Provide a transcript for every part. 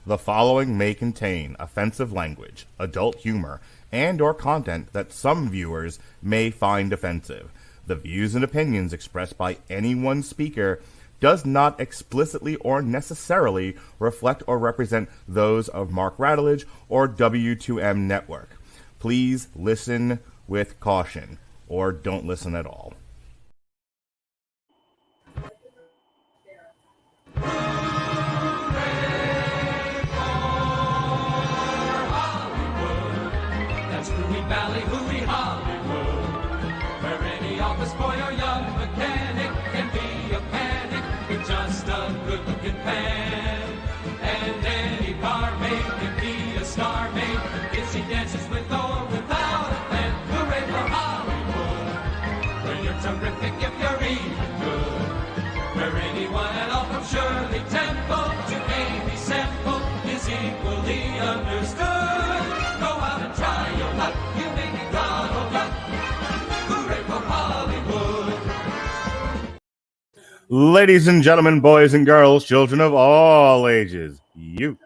The following may contain offensive language, adult humor, and or content that some viewers may find offensive. The views and opinions expressed by any one speaker does not explicitly or necessarily reflect or represent those of Mark Radulich or W2M Network. Please listen with caution, or don't listen at all. Valley, hooey Hollywood, where any office boy or young mechanic can be a panic with just a good-looking fan. And any barmaid can be a star maid if she dances with or without a plan. Hooray for Hollywood, where you're terrific if you're even good. Where anyone at all from Shirley Temple to Amy Semple is equally understood. Go out and try your luck. Ladies and gentlemen, boys and girls, children of all ages, you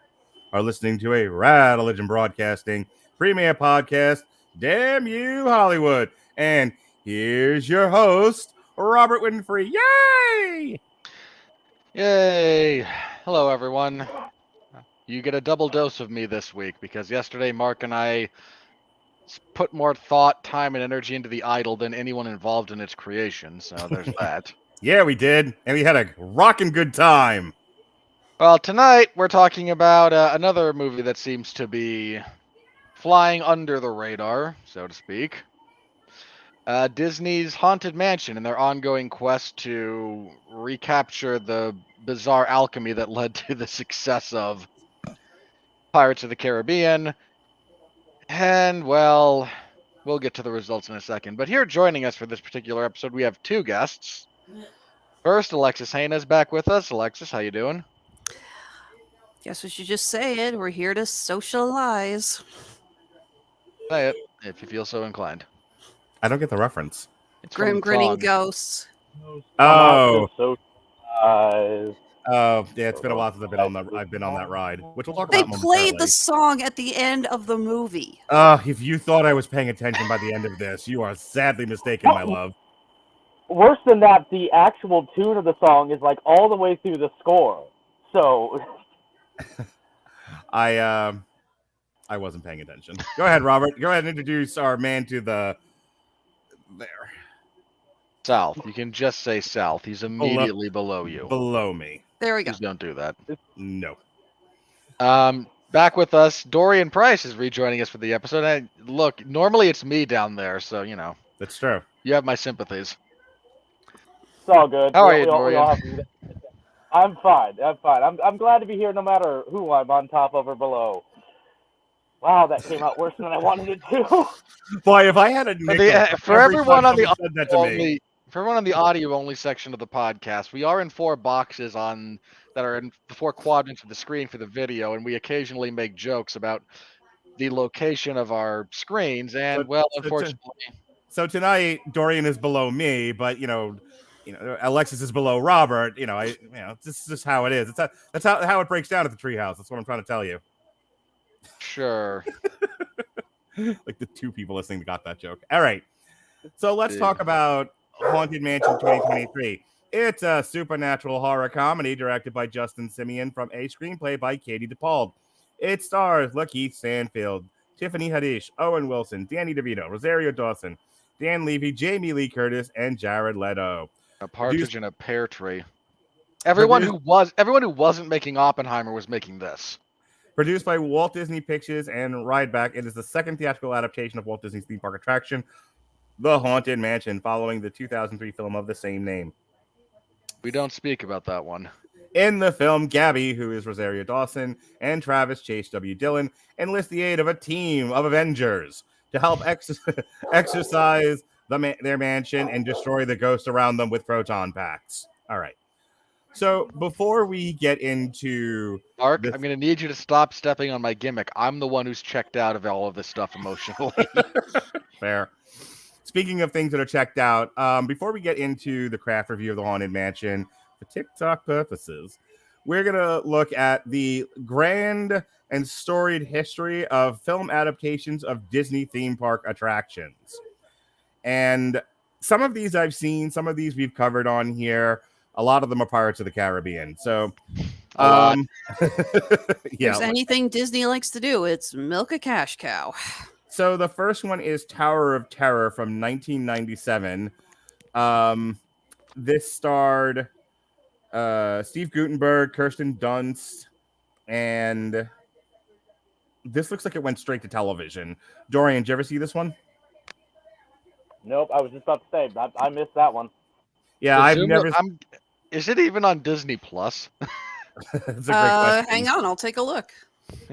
are listening to a Radulich Broadcasting premiere podcast, Damn You Hollywood. And here's your host, Robert Winfree. Yay! Yay! Hello, everyone. You get a double dose of me this week because yesterday Mark and I put more thought, time, and energy into the Idol than anyone involved in its creation, so there's that. Yeah, we did, and we had a rockin' good time. Well, tonight we're talking about another movie that seems to be flying under the radar, so to speak. Disney's Haunted Mansion and their ongoing quest to recapture the bizarre alchemy that led to the success of Pirates of the Caribbean. And, well, we'll get to the results in a second. But here joining us for this particular episode, we have two guests. First, Alexis Hejna is back with us. Alexis, how you doing? Guess we should just say it. We're here to socialize. Say it, if you feel so inclined. I don't get the reference. It's Grim from grinning Tron. ghosts. Oh. Yeah, it's been a while since I've been on that ride, which we'll talk They about played momentarily. the song at the end of the movie. If you thought I was paying attention by the end of this, you are sadly mistaken, my love. worse than that, the actual tune of the song is like all the way through the score. So I wasn't paying attention. Go ahead, Robert. Go ahead and introduce our man to the there. South. You can just say south. He's immediately below you. Below me. There we go. Please don't do that. No. Back with us, Dorian Price is rejoining us for the episode. And look, normally it's me down there, so you know. That's true. You have my sympathies. it's all good. How are you, We all Dorian? have to- I'm fine. I'm glad to be here no matter who I'm on top of or below. Wow, that came out worse than I wanted it to. Boy, if I had a nickel For every everyone time on the someone said that to me. only, for everyone on the audio only section of the podcast, we are in 4 boxes that are in the 4 quadrants of the screen for the video, and we occasionally make jokes about the location of our screens. And unfortunately, So tonight, Dorian is below me, but you know, Alexis is below Robert. This is just how it is. That's how it breaks down at the treehouse. That's what I'm trying to tell you. sure. Like the 2 people listening got that joke. All right. So let's Yeah. talk about Haunted Mansion 2023. It's a supernatural horror comedy directed by Justin Simien from a screenplay by Katie Dippold. It stars LaKeith Stanfield, Tiffany Haddish, Owen Wilson, Danny DeVito, Rosario Dawson, Dan Levy, Jamie Lee Curtis, and Jared Leto. A partridge in a pear tree. Everyone who wasn't making Oppenheimer was making this. Produced by Walt Disney Pictures and Rideback, it is the second theatrical adaptation of Walt Disney's theme park attraction, The Haunted Mansion, following the 2003 film of the same name. We don't speak about that one. In the film, Gabbie, who is Rosario Dawson, and Travis Chase W. Dillon enlist the aid of a team of Avengers to help exorcise their mansion and destroy the ghosts around them with proton packs. All right. So before we get into Mark, I'm going to need you to stop stepping on my gimmick. I'm the one who's checked out of all of this stuff emotionally. Fair. Speaking of things that are checked out, before we get into the craft review of the Haunted Mansion, for TikTok purposes, we're going to look at the grand and storied history of film adaptations of Disney theme park attractions. And some of these I've seen, some of these we've covered on here. A lot of them are Pirates of the Caribbean. So, If there's anything Disney likes to do, it's milk a cash cow. So the first one is Tower of Terror from 1997. This starred Steve Guttenberg, Kirsten Dunst, and this looks like it went straight to television. Dorian, did you ever see this one? Nope, I was just about to say, I missed that one. Yeah, I've never... Is it even on Disney Plus? That's a great question. Hang on, I'll take a look.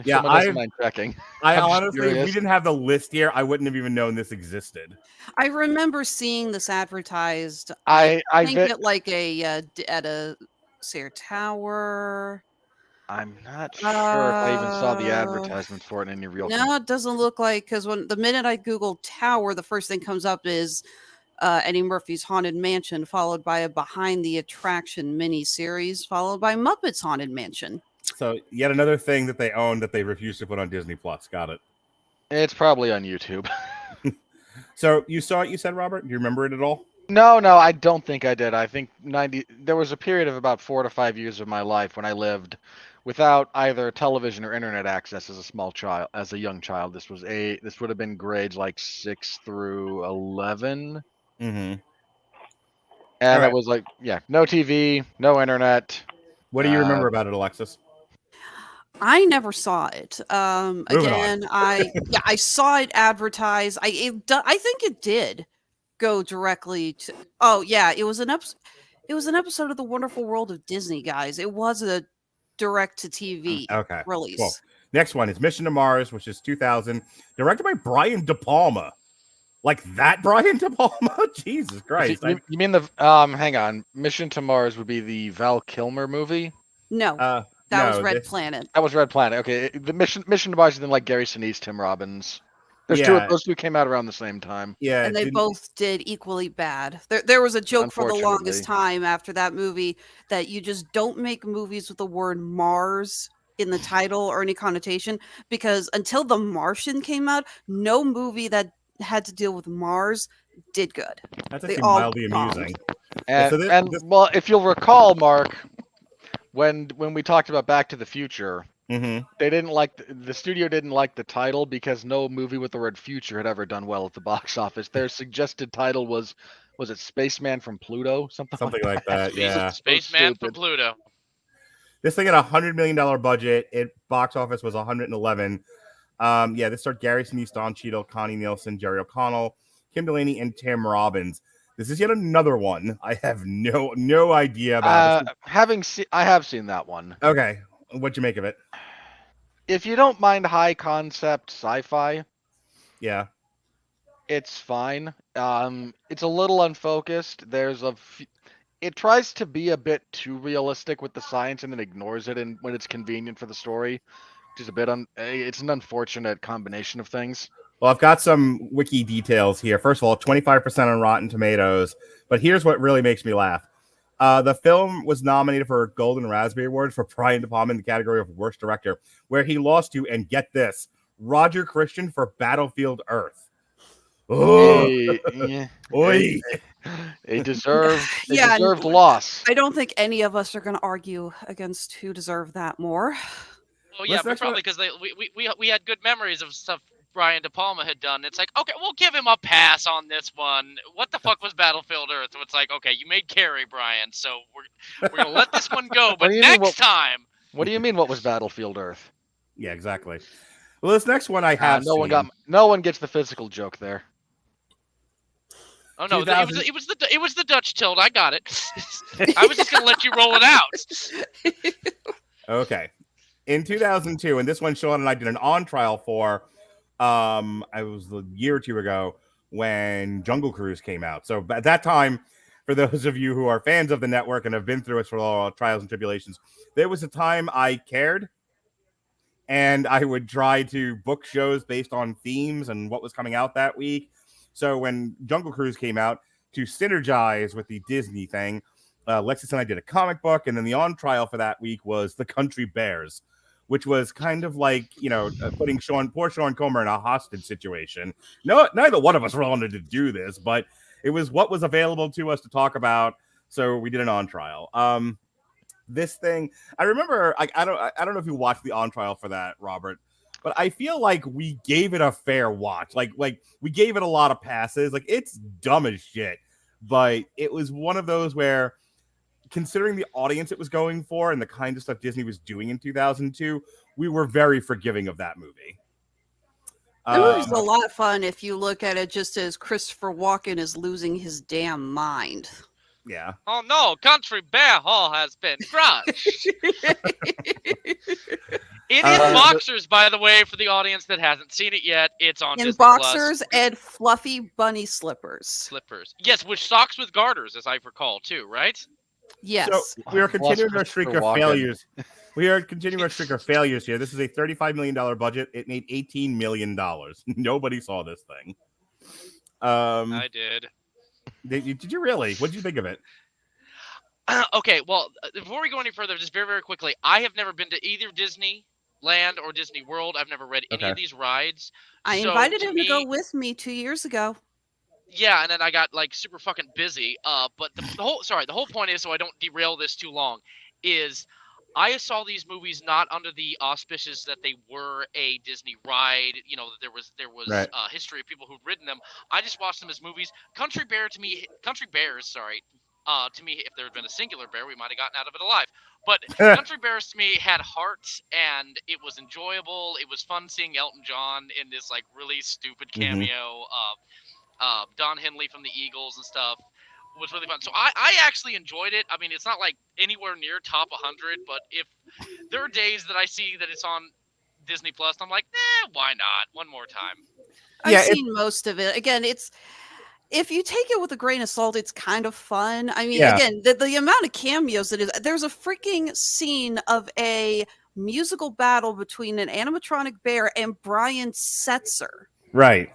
Yeah, I mind checking. I honestly, if we didn't have the list here, I wouldn't have even known this existed. I remember seeing this advertised. I think at like at a Sayre Tower. I'm not sure if I even saw the advertisement for it in any real. No, it doesn't look like, because the minute I Google Tower, the first thing comes up is Eddie Murphy's Haunted Mansion, followed by a Behind the Attraction mini-series, followed by Muppets Haunted Mansion. So yet another thing that they own that they refuse to put on Disney Plus. Got it. It's probably on YouTube. So you saw it, you said, Robert? Do you remember it at all? No, I don't think I did. I think there was a period of about 4 to 5 years of my life when I lived without either television or internet access as a small child, as a young child. This would have been grades like 6 through 11. Mm-hmm. And it was like, no TV, no internet. What do you remember about it, Alexis? I never saw it. Again, I saw it advertised. I think it did go directly to. Oh yeah, it was an episode. It was an episode of The Wonderful World of Disney, guys. It was a direct to TV release. Cool. Next one is Mission to Mars, which is 2000, directed by Brian De Palma. Like that Brian De Palma? Jesus Christ. You mean the hang on. Mission to Mars would be the Val Kilmer movie? No. That was Red Planet. That was Red Planet. Okay. The Mission to Mars is then like Gary Sinise, Tim Robbins. Those two came out around the same time. Yeah. And they both did equally bad. There was a joke for the longest time after that movie that you just don't make movies with the word Mars in the title or any connotation, because until The Martian came out, no movie that had to deal with Mars did good. That's actually mildly amusing. And well, if you'll recall, Mark, when we talked about Back to the Future, they didn't like the studio didn't like the title because no movie with the word future had ever done well at the box office. Their suggested title was it Spaceman from Pluto? Something like that. Yeah. Spaceman from Pluto. This thing had $100 million budget. Box office was 111. This starred Gary Sinise, Don Cheadle, Connie Nielsen, Jerry O'Connell, Kim Delaney, and Tim Robbins. This is yet another one I have no idea about. I have seen that one. Okay, what'd you make of it? If you don't mind high concept sci-fi, yeah, it's fine. It's a little unfocused. It tries to be a bit too realistic with the science and then ignores it when it's convenient for the story. Which is it's an unfortunate combination of things. Well, I've got some wiki details here. First of all, 25% on Rotten Tomatoes. But here's what really makes me laugh. The film was nominated for a Golden Raspberry Award for Brian De Palma in the category of Worst Director, where he lost to, and get this, Roger Christian for Battlefield Earth. They deserved loss. I don't think any of us are going to argue against who deserved that more. Well, yeah, but probably because we had good memories of stuff Brian De Palma had done. It's like, okay, we'll give him a pass on this one. What the fuck was Battlefield Earth? So it's like, okay, you made Carrie, Brian, so we're gonna let this one go. But next time. What do you mean? What was Battlefield Earth? Yeah, exactly. Well, this next one I have. No one gets the physical joke there. Oh no, it was the Dutch tilt. I got it. I was just gonna let you roll it out. Okay. In 2002, and this one Sean and I did an on trial for, it was a year or two ago when Jungle Cruise came out. So at that time, for those of you who are fans of the network and have been through it for all trials and tribulations, there was a time I cared, and I would try to book shows based on themes and what was coming out that week. So when Jungle Cruise came out, to synergize with the Disney thing, Alexis and I did a comic book, and then the on trial for that week was The Country Bears, which was kind of like, putting poor Sean Comer in a hostage situation. No, neither one of us wanted to do this, but it was what was available to us to talk about, so we did an on trial. This thing, I remember, I don't know if you watched the on trial for that, Robert, but I feel like we gave it a fair watch. Like we gave it a lot of passes. Like, it's dumb as shit, but it was one of those where, considering the audience it was going for and the kind of stuff Disney was doing in 2002, we were very forgiving of that movie. The movie's a lot of fun if you look at it just as Christopher Walken is losing his damn mind. Yeah. Oh no, Country Bear Hall has been crushed. It is boxers, by the way, for the audience that hasn't seen it yet. It's on in Disney boxers Plus. and fluffy bunny slippers. Slippers. Yes, with socks with garters, as I recall, too, right? Yes. So we are continuing our streak of failures. We are continuing our streak of failures here. This is a $35 million budget. It made $18 million. Nobody saw this thing. I did. Did you really? What did you think of it? Okay, well, before we go any further, just very, very quickly, I have never been to either Disneyland or Disney World. I've never read any of these rides. I invited him to go with me 2 years ago. Yeah, and then I got like super fucking busy. But the whole point is, so I don't derail this too long, is I saw these movies not under the auspices that they were a Disney ride. You know, there was right. History of people who'd ridden them. I just watched them as movies. Country Bears, to me, if there had been a singular bear, we might have gotten out of it alive. But Country Bears to me had heart, and it was enjoyable. It was fun seeing Elton John in this like really stupid cameo. Don Henley from the Eagles and stuff was really fun. So I actually enjoyed it. I mean, it's not like anywhere near top 100, but if there are days that I see that it's on Disney Plus, I'm like, why not? One more time. I've seen most of it. Again, if you take it with a grain of salt, it's kind of fun. I mean, again, the amount of cameos that is, there's a freaking scene of a musical battle between an animatronic bear and Brian Setzer. Right.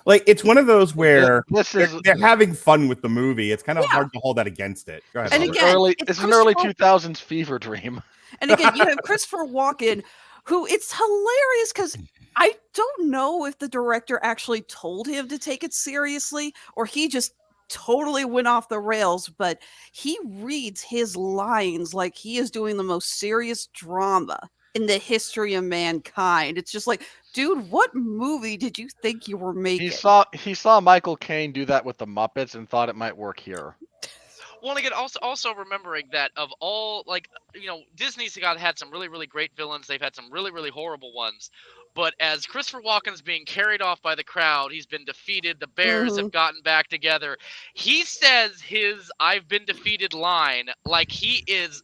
Like, it's one of those where they're having fun with the movie. It's kind of hard to hold that against it. Go ahead. And again, it's an early 2000s fever dream. And again, you have Christopher Walken, who it's hilarious because I don't know if the director actually told him to take it seriously or he just totally went off the rails, but he reads his lines like he is doing the most serious drama in the history of mankind. It's just like, dude, what movie did you think you were making? He saw Michael Caine do that with the Muppets and thought it might work here. Well, again, also remembering that of all, like, you know, Disney's had some really, really great villains. They've had some really, really horrible ones. But as Christopher Walken's being carried off by the crowd, he's been defeated. The Bears have gotten back together. He says his "I've been defeated" line like he is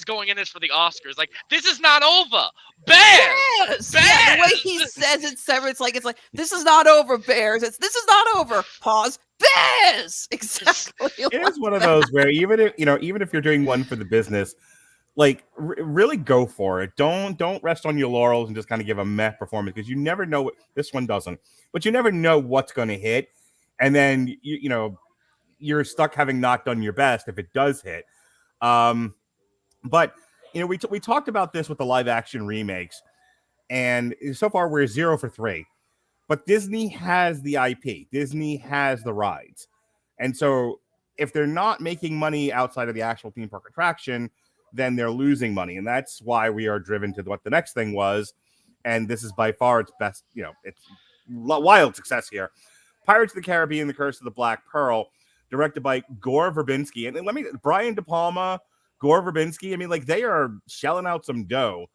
going in this for the Oscars. Like, this is not over. Bears! Bears! Yeah, the way he says it, it's like, this is not over, Bears. This is not over. Pause. Bears! Exactly. It is one of those where even if you're doing one for the business, like, really go for it. Don't rest on your laurels and just kind of give a meh performance, because you never know what this one doesn't. But you never know what's going to hit, and then you're stuck having not done your best if it does hit. But we talked about this with the live action remakes, and so far we're 0 for 3. But Disney has the IP. Disney has the rides. And so if they're not making money outside of the actual theme park attraction, then they're losing money. And that's why we are driven to what the next thing was. And this is by far its best, it's wild success here. Pirates of the Caribbean, The Curse of the Black Pearl, directed by Gore Verbinski. And Brian De Palma, Gore Verbinski, I mean, like, they are shelling out some dough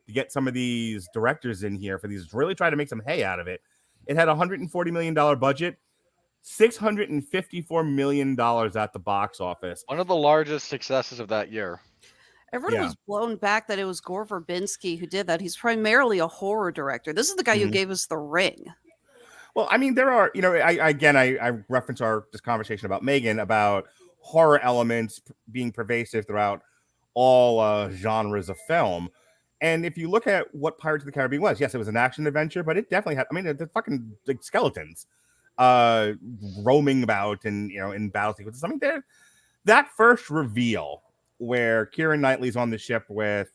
to get some of these directors in here for these, really try to make some hay out of it. It had a $140 million budget, $654 million at the box office. One of the largest successes of that year. Everyone was blown back that it was Gore Verbinski who did that. He's primarily a horror director. This is the guy who gave us The Ring. Well, I mean, there are, I reference this conversation about Megan, about horror elements being pervasive throughout all genres of film. And if you look at what Pirates of the Caribbean was, yes, it was an action adventure, but it definitely had, the fucking skeletons roaming about and, in battle sequences. I mean, that first reveal where Keira Knightley's on the ship with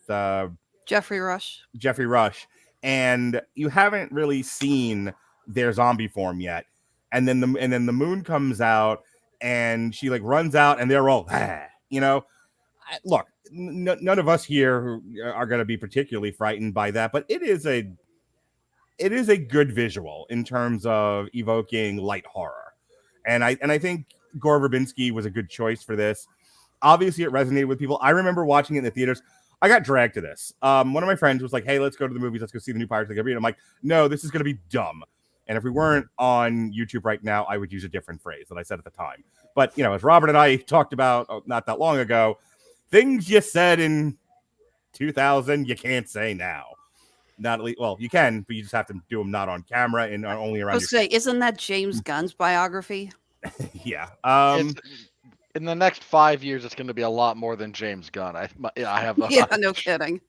Jeffrey Rush, and you haven't really seen their zombie form yet, and then the moon comes out, and she like runs out, and they're all, you know. Look, none of us here are going to be particularly frightened by that, but it is a good visual in terms of evoking light horror, and I think Gore Verbinski was a good choice for this. Obviously, it resonated with people. I remember watching it in the theaters. I got dragged to this. One of my friends was like, "Hey, let's go to the movies. Let's go see the new Pirates of the Caribbean." I'm like, "No, this is going to be dumb." And if we weren't on YouTube right now, I would use a different phrase that I said at the time. But you know, as Robert and I talked about not that long ago, things you said in 2000 you can't say now. Not at least, well, you can, but you just have to do them not on camera and only around. Isn't that James Gunn's biography? Yeah. In the next 5 years, it's going to be a lot more than James Gunn. I have. Yeah, no kidding.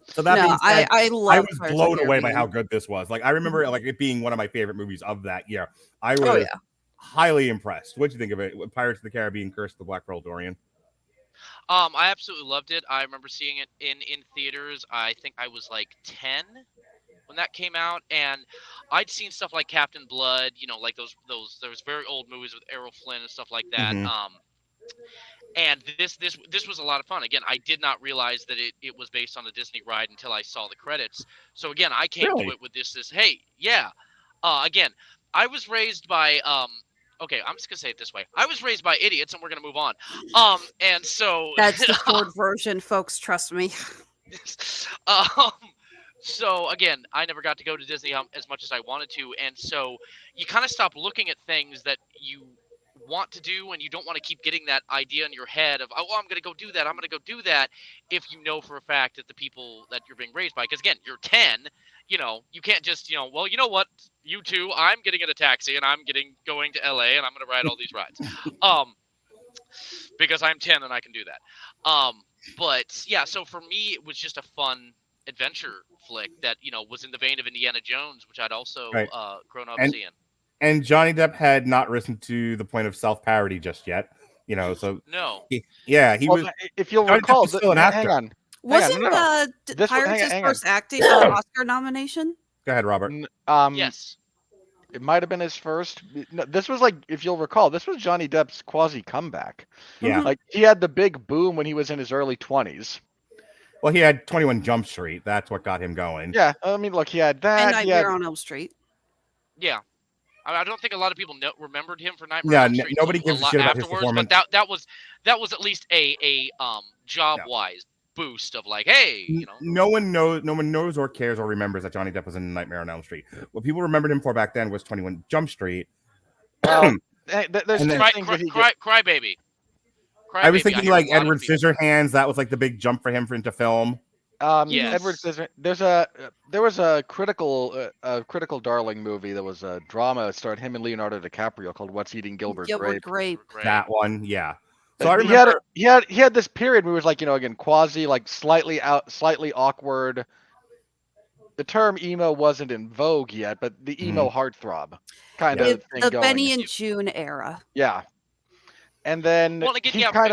So that being said, I love was blown away by how good this was. Like I remember, like it being one of my favorite movies of that year. I was highly impressed. What'd you think of it? Pirates of the Caribbean: Curse of the Black Pearl, Dorian? I absolutely loved it. I remember seeing it in theaters. I think I was like 10 when that came out, and I'd seen stuff like Captain Blood, you know, like those very old movies with Errol Flynn and stuff like that. Mm-hmm. And this was a lot of fun. Again, I did not realize that it was based on the Disney ride until I saw the credits. So again, I came to it with this hey, yeah. Again, I was raised by okay, I'm just gonna say it this way. I was raised by idiots, and we're gonna move on. And so that's the short version, folks. Trust me. So again, I never got to go to Disney as much as I wanted to, and so you kind of stop looking at things that you want to do, and you don't want to keep getting that idea in your head of, oh, I'm going to go do that, if you know for a fact that the people that you're being raised by, because again, you're 10, you know, you can't just, you know, well, you know what, you two, I'm getting in a taxi, and I'm going to LA, and I'm going to ride all these rides, because I'm 10 and I can do that. But yeah, so for me, it was just a fun adventure flick that, you know, was in the vein of Indiana Jones, which I'd also grown up seeing. And Johnny Depp had not risen to the point of self-parody just yet, you know. So no, he was. If you'll recall, still an actor. hang on. Wasn't Pirates' first acting Oscar nomination? Go ahead, Robert. Yes, it might have been his first. No, this was like, if you'll recall, this was Johnny Depp's quasi comeback. Yeah, like he had the big boom when he was in his early 20s. Well, he had 21 Jump Street. That's what got him going. Yeah, I mean, look, he had that. And Nightmare on Elm Street. Yeah. I don't think a lot of people remembered him for Nightmare on Elm Street. Nobody gives a shit about his performance. But that was at least a job-wise boost of like, hey, you know. No one knows or cares or remembers that Johnny Depp was in Nightmare on Elm Street. What people remembered him for back then was 21 Jump Street. There's things Crybaby. I was thinking like Edward Scissorhands. That was like the big jump for him into film. Yes. Edward Scissorhands. There was a critical darling movie that was a drama. It starred him and Leonardo DiCaprio called What's Eating Gilbert Grape. That one, yeah. So I remember he had this period where it was like, you know, again, quasi like slightly awkward. The term emo wasn't in vogue yet, but the emo heartthrob kind of thing the going. Benny and June era. Yeah. And then he kind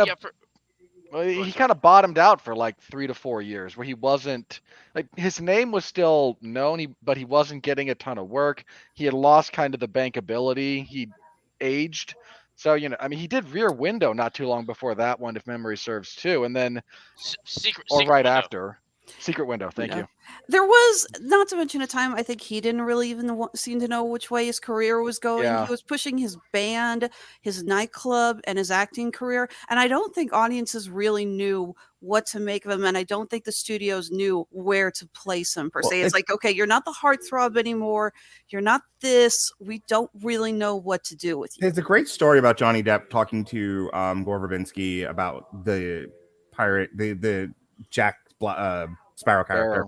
of bottomed out for like 3 to 4 years, where he wasn't like, his name was still known, but he wasn't getting a ton of work. He had lost kind of the bankability. He aged. So, you know, I mean, he did Rear Window not too long before that one, if memory serves too. And then Secret after. Secret Window, thank you. There was, not to mention a time, I think he didn't really even seem to know which way his career was going. Yeah. He was pushing his band, his nightclub, and his acting career. And I don't think audiences really knew what to make of him. And I don't think the studios knew where to place him, per se. It's like, okay, you're not the heartthrob anymore. You're not this. We don't really know what to do with you. There's a great story about Johnny Depp talking to Gore Verbinski about the pirate, the Jack Sparrow character,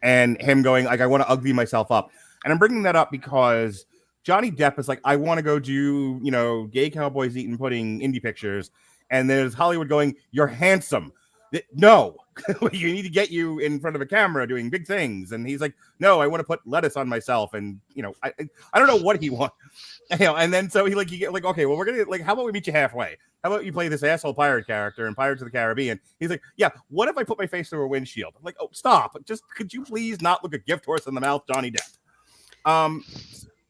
and him going like, I want to ugly myself up. And I'm bringing that up because Johnny Depp is like, I want to go do, you know, gay cowboys eating pudding indie pictures, and there's Hollywood going, you're handsome. No, You need to get you in front of a camera doing big things. And he's like, no, I want to put lettuce on myself. And, I don't know what he wants. And then so you get like, okay, well, we're going to how about we meet you halfway? How about you play this asshole pirate character in Pirates of the Caribbean? He's like, yeah, what if I put my face through a windshield? I'm like, oh, stop. Just could you please not look a gift horse in the mouth, Johnny Depp?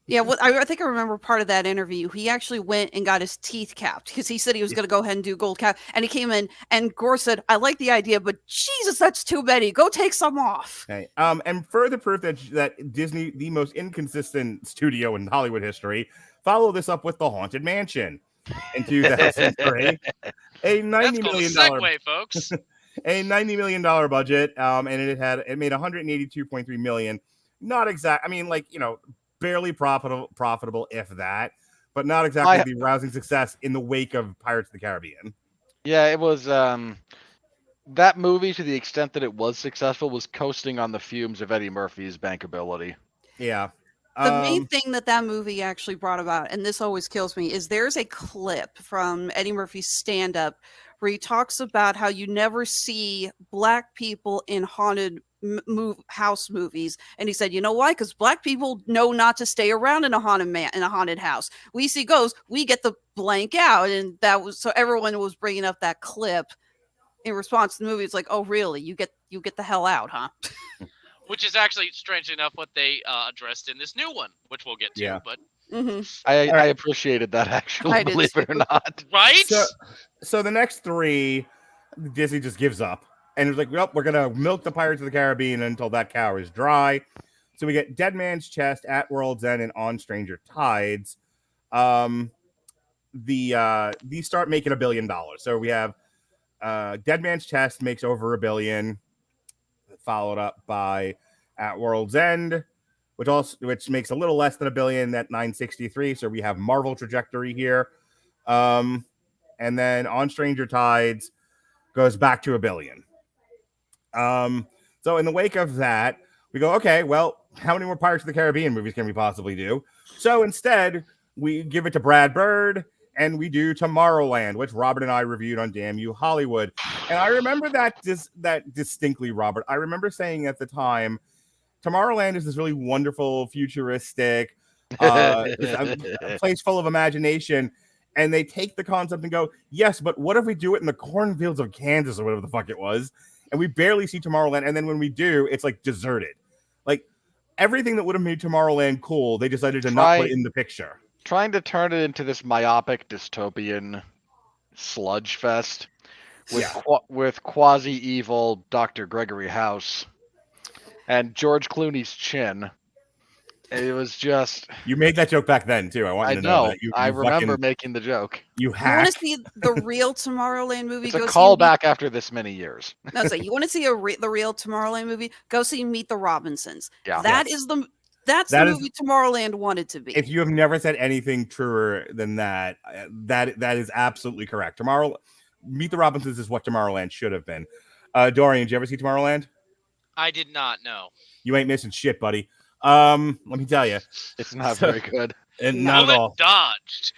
Yeah, I think I remember part of that interview. He actually went and got his teeth capped because he said he was going to go ahead and do gold cap. And he came in, and Gore said, "I like the idea, but Jesus, that's too many. Go take some off." Okay. And further proof that Disney, the most inconsistent studio in Hollywood history, follow this up with the Haunted Mansion in 2003, a $90 million segue, folks. A $90 million budget, and it made $182.3 million. Not exact. I mean, barely profitable, if that, but not exactly the rousing success in the wake of Pirates of the Caribbean. Yeah, it was that movie, to the extent that it was successful, was coasting on the fumes of Eddie Murphy's bankability. Yeah. The main thing that movie actually brought about, and this always kills me, is there's a clip from Eddie Murphy's stand-up where he talks about how you never see Black people in haunted house movies, and he said, you know why? Because Black people know not to stay around in a haunted house. We see ghosts, we get the blank out, and that was so everyone was bringing up that clip in response to the movie. It's like, oh really? You get the hell out, huh? Which is actually, strangely enough, what they addressed in this new one, which we'll get to. Yeah. But I appreciated that, actually, believe it or not. Right? So the next three, Disney just gives up. And it's like, well, we're going to milk the Pirates of the Caribbean until that cow is dry. So we get Dead Man's Chest, At World's End, and On Stranger Tides. These start making $1 billion. So we have Dead Man's Chest makes over $1 billion, followed up by At World's End, which makes a little less than $1 billion at 963. So we have Marvel trajectory here. And then On Stranger Tides goes back to $1 billion. So in the wake of that, we go, okay, well, how many more Pirates of the Caribbean movies can we possibly do? So instead, we give it to Brad Bird, and we do Tomorrowland, which Robert and I reviewed on Damn You Hollywood. And I remember that distinctly, Robert. I remember saying at the time, Tomorrowland is this really wonderful, futuristic, a place full of imagination. And they take the concept and go, yes, but what if we do it in the cornfields of Kansas or whatever the fuck it was? And we barely see Tomorrowland. And then when we do, it's like deserted. Like everything that would have made Tomorrowland cool, they decided to not put in the picture. Trying to turn it into this myopic dystopian sludge fest with quasi-evil Dr. Gregory House and George Clooney's chin. It was just... You made that joke back then, too. I know that. I remember making the joke. You want to see the real Tomorrowland movie? It's a callback after this many years. No, you want to see the real Tomorrowland movie? Go see Meet the Robinsons. Yeah. That's the movie Tomorrowland wanted to be. If you have never said anything truer than that, that is absolutely correct. Meet the Robinsons is what Tomorrowland should have been. Dorian, did you ever see Tomorrowland? I did not know. You ain't missing shit, buddy. Let me tell you, it's not very good. And not at all. Dodged.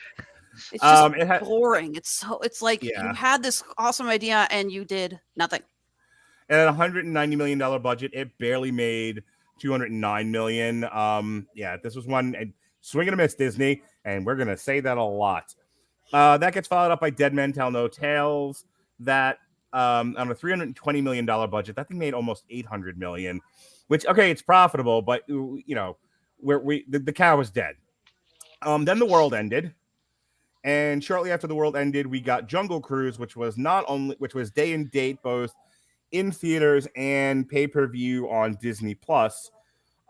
It's just boring. It's like you had this awesome idea and you did nothing. And at $190 million budget, it barely made $209 million. This was one swing and a miss, Disney, and we're gonna say that a lot. That gets followed up by Dead Men Tell No Tales. That on a $320 million budget, that thing made almost $800 million. Which, okay, it's profitable, but the cow was dead. Then the world ended, and shortly after the world ended, we got Jungle Cruise, which was day and date both in theaters and pay-per-view on Disney Plus.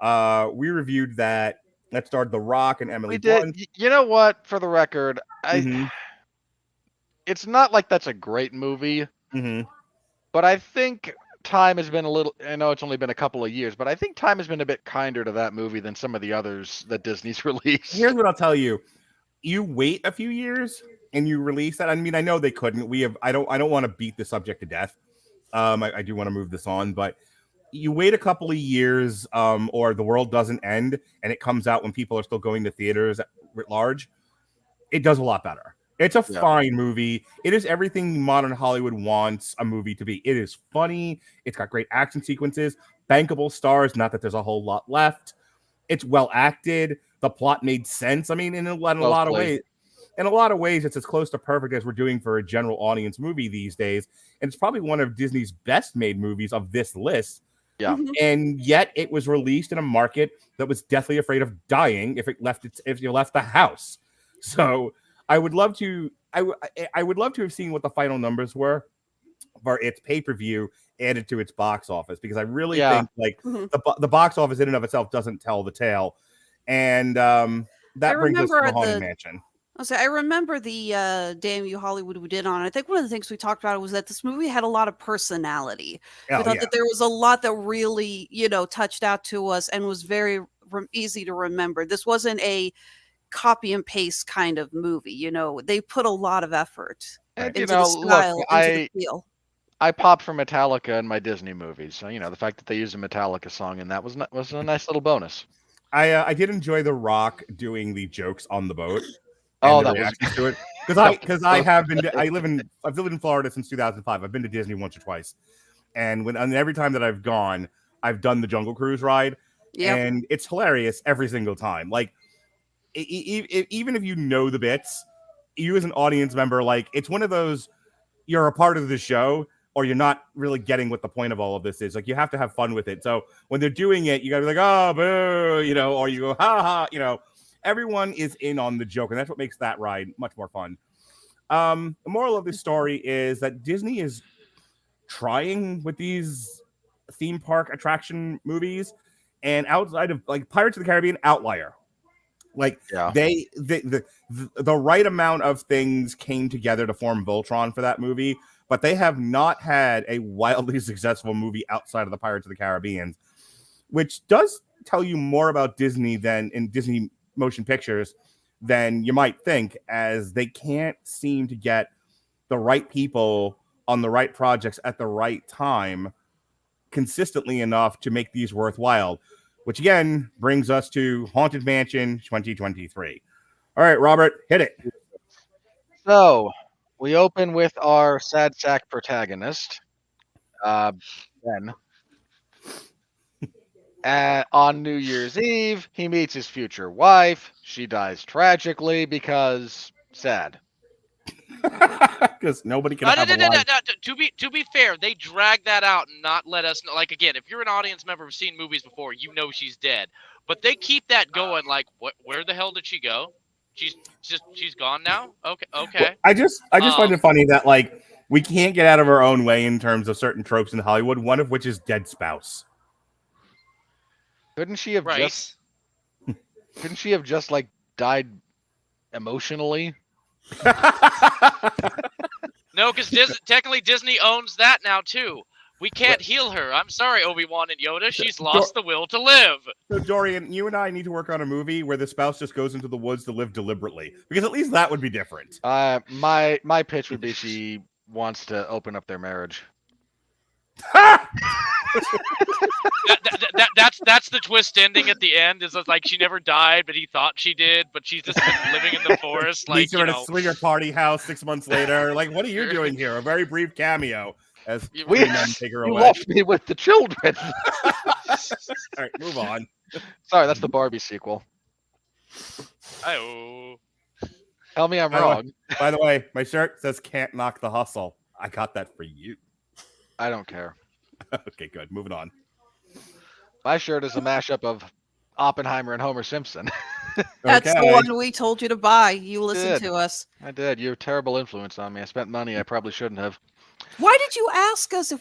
We reviewed that. That starred The Rock and Emily Blunt. You know what? For the record, it's not like that's a great movie, but I think time has been I know it's only been a couple of years, but I think time has been a bit kinder to that movie than some of the others that Disney's released. Here's what I'll tell you. You wait a few years and you release that. I mean, I know they couldn't. I don't want to beat the subject to death. I do want to move this on, but you wait a couple of years or the world doesn't end and it comes out when people are still going to theaters at large. It does a lot better. It's a fine movie. It is everything modern Hollywood wants a movie to be. It is funny. It's got great action sequences, bankable stars. Not that there's a whole lot left. It's well acted. The plot made sense. I mean, in a lot of ways. In a lot of ways, it's as close to perfect as we're doing for a general audience movie these days. And it's probably one of Disney's best made movies of this list. Yeah. And yet it was released in a market that was deathly afraid of dying if you left the house. So I would love to I would love to have seen what the final numbers were for its pay-per-view added to its box office, because I really think like the box office in and of itself doesn't tell the tale. And that brings us to the Haunted Mansion. I remember the Damn You Hollywood we did on it. I think one of the things we talked about was that this movie had a lot of personality. We thought that there was a lot that really, touched out to us and was very easy to remember. This wasn't a copy and paste kind of movie. They put a lot of effort into the style, into the feel. I pop for Metallica in my Disney movies. So, the fact that they used a Metallica song in that was a nice little bonus. I did enjoy The Rock doing the jokes on the boat. Oh, that was to it, because I've lived in Florida since 2005. I've been to Disney once or twice, and every time that I've gone, I've done the Jungle Cruise ride, and it's hilarious every single time. Like, even if you know the bits, you as an audience member, like, it's one of those, you're a part of the show, or you're not really getting what the point of all of this is. Like, you have to have fun with it. So when they're doing it, you gotta be like, oh, boo, or you go, ha ha, Everyone is in on the joke, and that's what makes that ride much more fun. The moral of this story is that Disney is trying with these theme park attraction movies, and outside of like Pirates of the Caribbean, outlier. Like the right amount of things came together to form Voltron for that movie, but they have not had a wildly successful movie outside of the Pirates of the Caribbean, which does tell you more about Disney than in Disney motion pictures than you might think, as they can't seem to get the right people on the right projects at the right time consistently enough to make these worthwhile, which again brings us to Haunted Mansion 2023. All right, Robert, hit it. So we open with our sad sack protagonist, Ben. On New Year's Eve, he meets his future wife. She dies tragically because sad. Because nobody can have a life. To be fair, they drag that out and not let us know. Like, again, if you're an audience member who's seen movies before, she's dead. But they keep that going. Like, where the hell did she go? She's gone now. Okay. Well, I just find it funny that like we can't get out of our own way in terms of certain tropes in Hollywood. One of which is dead spouse. Couldn't she have just like died emotionally? No, because technically Disney owns that now too. We can't heal her. I'm sorry, Obi-Wan and Yoda. She's lost the will to live. So Dorian, you and I need to work on a movie where the spouse just goes into the woods to live deliberately, because at least that would be different. My pitch would be she wants to open up their marriage. That's the twist ending at the end. Is like she never died, but he thought she did. But she's just been living in the forest. Like, you're in a swinger party house 6 months later. Like, what are you doing here? A very brief cameo as we men take her away. You left me with the children. All right, move on. Sorry, that's the Barbie sequel. Oh. Tell me I'm wrong. By the way, my shirt says "Can't Knock the Hustle." I got that for you. I don't care. Okay, good. Moving on. My shirt is a mashup of Oppenheimer and Homer Simpson. That's the one we told you to buy. You listened to us. I did. You're a terrible influence on me. I spent money I probably shouldn't have. Why did you ask us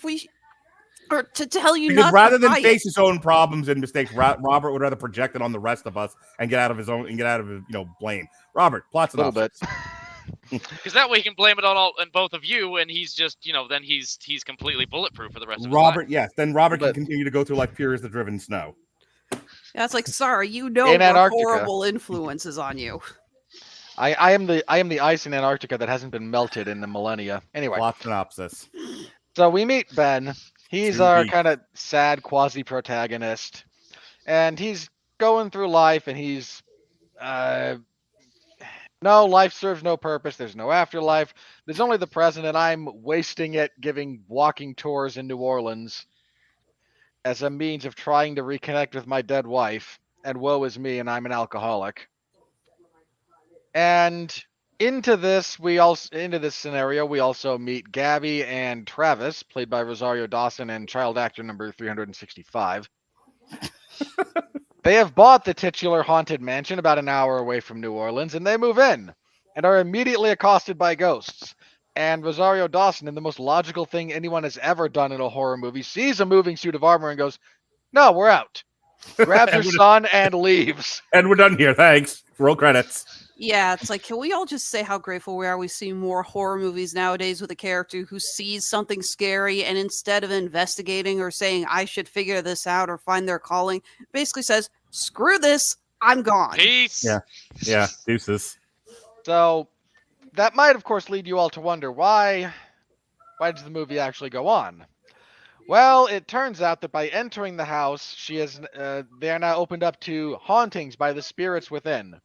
or to tell you because not rather to than buy face his own problems and mistakes, Robert would rather project it on the rest of us and get out of his blame. Robert, plots it a little bit. Because that way he can blame it on both of you, and he's just, then he's completely bulletproof for the rest of his life. Yes, then Robert can continue to go through life pure as the driven snow. Yeah, it's like, sorry, what horrible influences on you. I am the ice in Antarctica that hasn't been melted in the millennia. Anyway, plot synopsis. So we meet Ben. He's our kind of sad quasi-protagonist, and he's going through life, and he's No, life serves no purpose. There's no afterlife. There's only the present, and I'm wasting it giving walking tours in New Orleans as a means of trying to reconnect with my dead wife. And woe is me, and I'm an alcoholic. And into this scenario, we also meet Gabbie and Travis, played by Rosario Dawson and child actor number 365. They have bought the titular haunted mansion about an hour away from New Orleans, and they move in and are immediately accosted by ghosts. And Rosario Dawson, in the most logical thing anyone has ever done in a horror movie, sees a moving suit of armor and goes, "No, we're out." Grabs her son and leaves. And we're done here. Thanks. Roll credits. Yeah, it's like, can we all just say how grateful we are we see more horror movies nowadays with a character who sees something scary and instead of investigating or saying, I should figure this out or find their calling, basically says, screw this, I'm gone. Peace. Yeah, deuces. So that might, of course, lead you all to wonder why does the movie actually go on? Well, it turns out that by entering the house, they are now opened up to hauntings by the spirits within,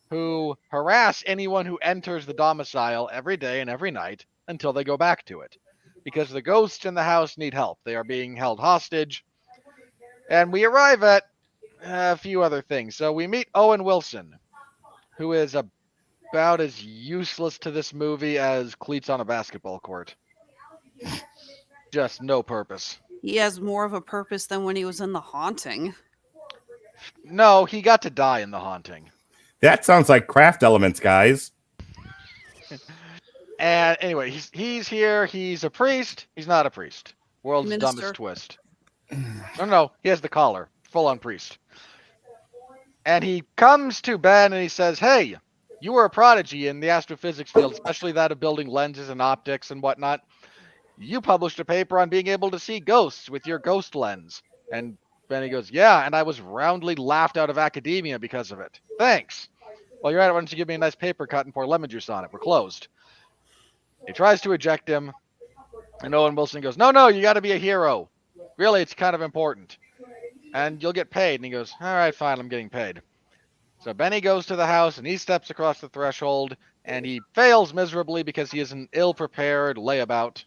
who harass anyone who enters the domicile every day and every night until they go back to it. Because the ghosts in the house need help. They are being held hostage. And we arrive at a few other things. So we meet Owen Wilson, who is about as useless to this movie as cleats on a basketball court. Just no purpose. He has more of a purpose than when he was in The Haunting. No, he got to die in The Haunting. That sounds like craft elements, guys. And anyway, he's here. He's a priest. He's not a priest. World's Minister. dumbest twist. No, he has the collar. Full-on priest. And he comes to Ben and he says, hey, you were a prodigy in the astrophysics field, especially that of building lenses and optics and whatnot. You published a paper on being able to see ghosts with your ghost lens. And Benny goes, yeah, and I was roundly laughed out of academia because of it. Thanks. Well, you're at it. Why don't you give me a nice paper cut and pour lemon juice on it? We're closed. He tries to eject him. And Owen Wilson goes, no, you got to be a hero. Really, it's kind of important. And you'll get paid. And he goes, all right, fine, I'm getting paid. So Benny goes to the house and he steps across the threshold. And he fails miserably because he is an ill-prepared layabout.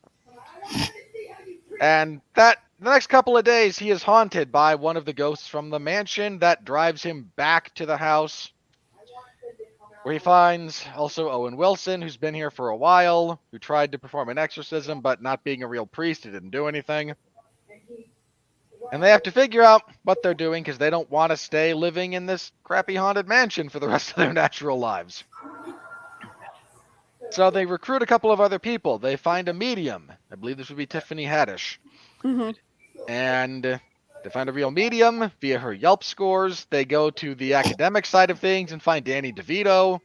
And the next couple of days, he is haunted by one of the ghosts from the mansion that drives him back to the house, where he finds also Owen Wilson, who's been here for a while, who tried to perform an exorcism, but not being a real priest, he didn't do anything. And they have to figure out what they're doing because they don't want to stay living in this crappy haunted mansion for the rest of their natural lives. So they recruit a couple of other people. They find a medium. I believe this would be Tiffany Haddish. Mm-hmm. And they find a real medium via her Yelp scores. They go to the academic side of things and find Danny DeVito,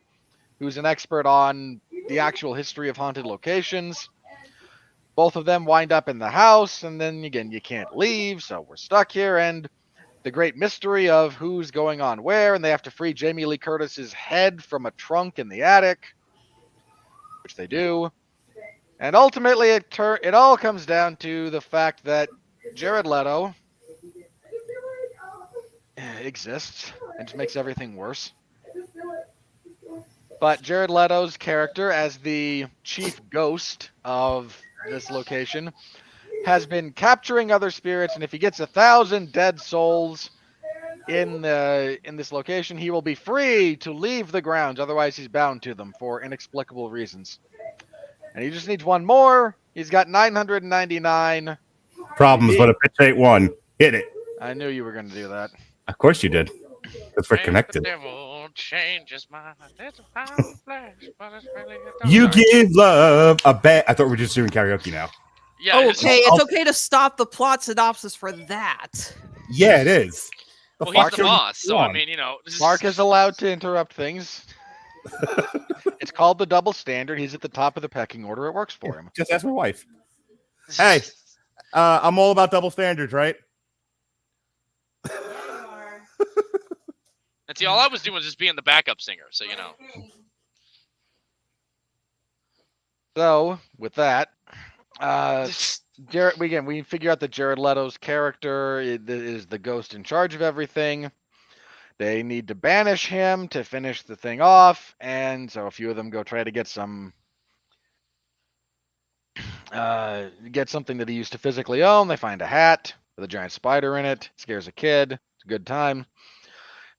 who's an expert on the actual history of haunted locations. Both of them wind up in the house, and then again, you can't leave, so we're stuck here. And the great mystery of who's going on where, and they have to free Jamie Lee Curtis's head from a trunk in the attic, which they do. And ultimately, it all comes down to the fact that Jared Leto exists and just makes everything worse. But Jared Leto's character as the chief ghost of this location has been capturing other spirits, and if he gets 1,000 dead souls in this location, he will be free to leave the grounds. Otherwise, he's bound to them for inexplicable reasons. And he just needs one more. He's got 999 problems, but a pitch ain't one. Hit it. I knew you were going to do that. Of course you did. Because we're connected. The devil changes my little flash, but it's really a You give love a bad. I thought we were just doing karaoke now. Yeah. Oh, okay, it's okay to stop the plot synopsis for that. Yeah, it is. Well, he's the boss, so I mean, Mark is allowed to interrupt things. It's called the double standard. He's at the top of the pecking order. It works for him. Just ask my wife. Hey, I'm all about double standards, right? And see, all I was doing was just being the backup singer, so So with that, we figure out that Jared Leto's character is the ghost in charge of everything. They need to banish him to finish the thing off, and so a few of them go try to get some get something that he used to physically own. They find a hat with a giant spider in it. Scares a kid. It's a good time.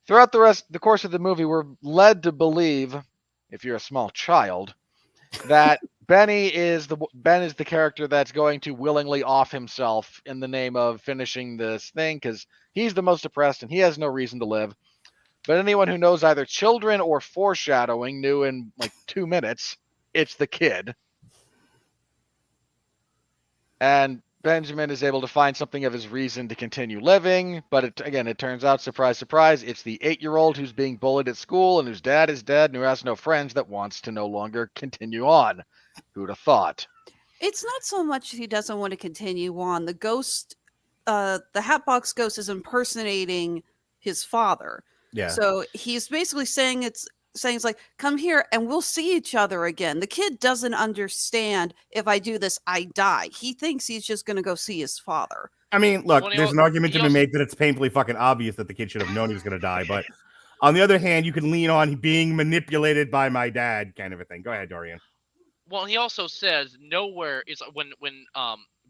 Throughout the course of the movie, we're led to believe, if you're a small child, that Ben is the character that's going to willingly off himself in the name of finishing this thing because he's the most depressed and he has no reason to live. But anyone who knows either children or foreshadowing knew in like 2 minutes it's the kid. And Benjamin is able to find something of his reason to continue living, but it turns out, surprise, surprise, it's the 8-year-old who's being bullied at school and whose dad is dead and who has no friends that wants to no longer continue on. Who'd have thought? It's not so much he doesn't want to continue on. The ghost, the Hatbox Ghost is impersonating his father. Yeah. So he's basically saying it's like, come here and we'll see each other again. The kid doesn't understand if I do this, I die. He thinks he's just going to go see his father. I mean, look, there's an argument to be made that it's painfully fucking obvious that the kid should have known he was going to die. But on the other hand, you can lean on being manipulated by my dad kind of a thing. Go ahead, Dorian. Well, he also says nowhere is when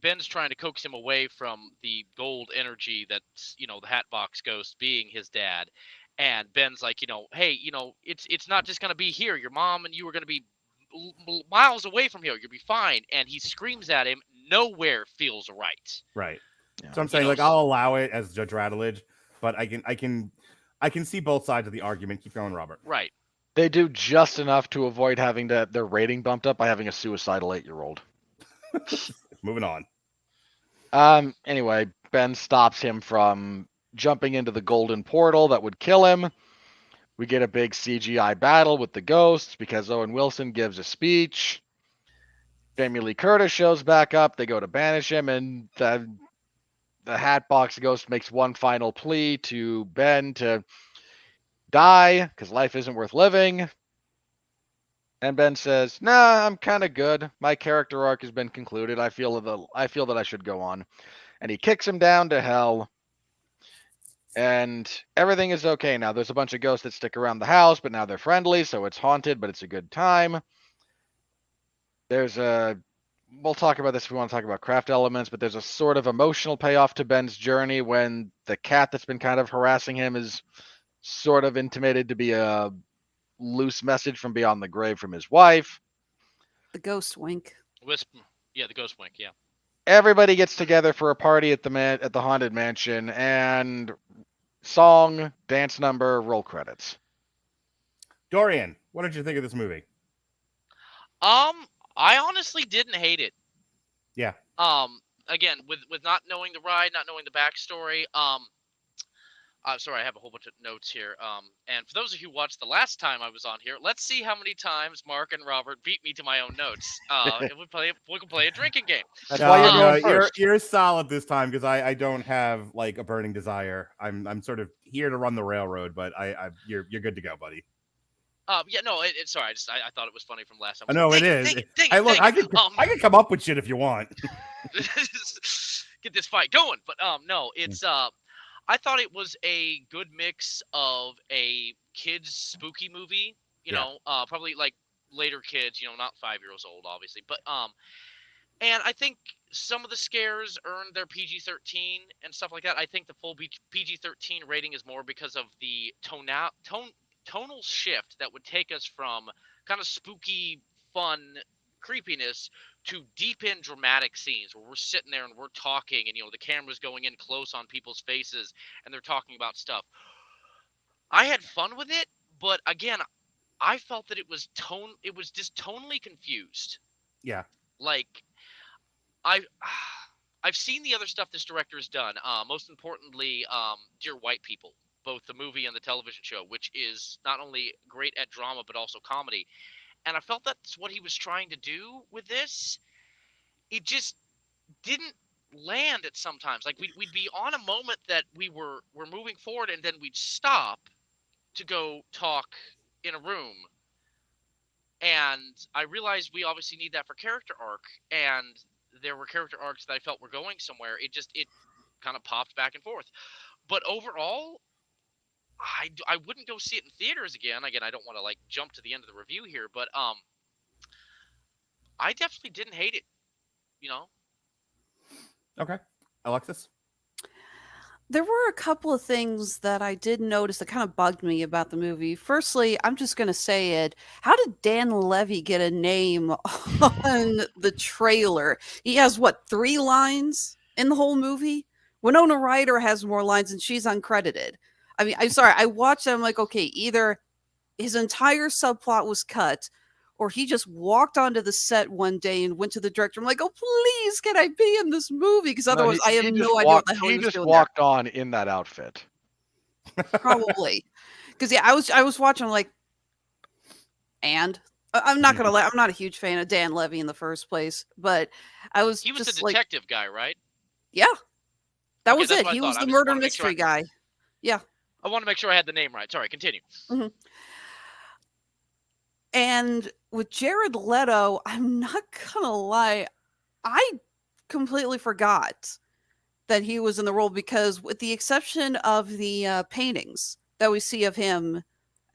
Ben's trying to coax him away from the gold energy that's, the Hatbox Ghost being his dad. And Ben's like, hey, it's not just going to be here. Your mom and you are going to be miles away from here. You'll be fine. And he screams at him. Nowhere feels right. Right. Yeah. So I'm saying, I'll allow it as Judge Radulich, but I can see both sides of the argument. Keep going, Robert. Right. They do just enough to avoid having their rating bumped up by having a suicidal 8-year-old. Moving on. Anyway, Ben stops him from jumping into the golden portal that would kill him. We get a big CGI battle with the ghosts because Owen Wilson gives a speech. Jamie Lee Curtis shows back up. They go to banish him, and the Hatbox Ghost makes one final plea to Ben to die because life isn't worth living. And Ben says, "Nah, I'm kind of good. My character arc has been concluded. I feel that I should go on." And he kicks him down to hell. And everything is okay now. There's a bunch of ghosts that stick around the house, but now they're friendly, so it's haunted, but it's a good time. We'll talk about this if we want to talk about craft elements, but there's a sort of emotional payoff to Ben's journey when the cat that's been kind of harassing him is sort of intimated to be a loose message from beyond the grave from his wife. The ghost wink. Yeah, the ghost wink, yeah. Everybody gets together for a party at the haunted mansion, and song, dance number, roll credits. Dorian, what did you think of this movie? I honestly didn't hate it. Yeah. Again, with not knowing the ride, not knowing the backstory, sorry, I have a whole bunch of notes here. And for those of you who watched the last time I was on here, let's see how many times Mark and Robert beat me to my own notes. And we can play a drinking game. That's why you're going first. You're solid this time because I don't have like a burning desire. I'm sort of here to run the railroad, but you're good to go, buddy. Yeah, no, sorry, I thought it was funny from last time. I know it is. I can come up with shit if you want. Get this fight going, but no, it's I thought it was a good mix of a kids spooky movie, probably like later kids, not 5-year-olds old, obviously, but and I think some of the scares earned their PG-13 and stuff like that. I think the full PG-13 rating is more because of the tonal shift that would take us from kind of spooky, fun creepiness to deep in dramatic scenes where we're sitting there and we're talking and the camera's going in close on people's faces and they're talking about stuff. I had fun with it, but again, I felt that it was just tonally confused. Yeah. Like I've seen the other stuff this director has done. Most importantly, Dear White People, both the movie and the television show, which is not only great at drama but also comedy. And I felt that's what he was trying to do with this. It just didn't land at sometimes. Like we'd be on a moment that we're moving forward, and then we'd stop to go talk in a room. And I realized we obviously need that for character arc, and there were character arcs that I felt were going somewhere. It kind of popped back and forth. But overall, I wouldn't go see it in theaters again. Again, I don't want to like jump to the end of the review here, but I definitely didn't hate it. You know. Okay, Alexis. There were a couple of things that I did notice that kind of bugged me about the movie. Firstly, I'm just going to say it. How did Dan Levy get a name on the trailer? He has, what, 3 lines in the whole movie? Winona Ryder has more lines and she's uncredited. I mean, I'm sorry. I watched it. I'm like, okay, either his entire subplot was cut or he just walked onto the set one day and went to the director. I'm like, oh, please, can I be in this movie? Because otherwise I have no idea what the hell he was doing. He just walked on in that outfit. Probably. Because, yeah, I was watching, like, and I'm not going to lie, I'm not a huge fan of Dan Levy in the first place, but he was the detective guy, right? Yeah. That Okay, was it. He was the murder mystery guy. Yeah. I want to make sure I had the name right. Sorry, continue. Mm-hmm. And with Jared Leto, I'm not gonna lie, I completely forgot that he was in the role because, with the exception of the paintings that we see of him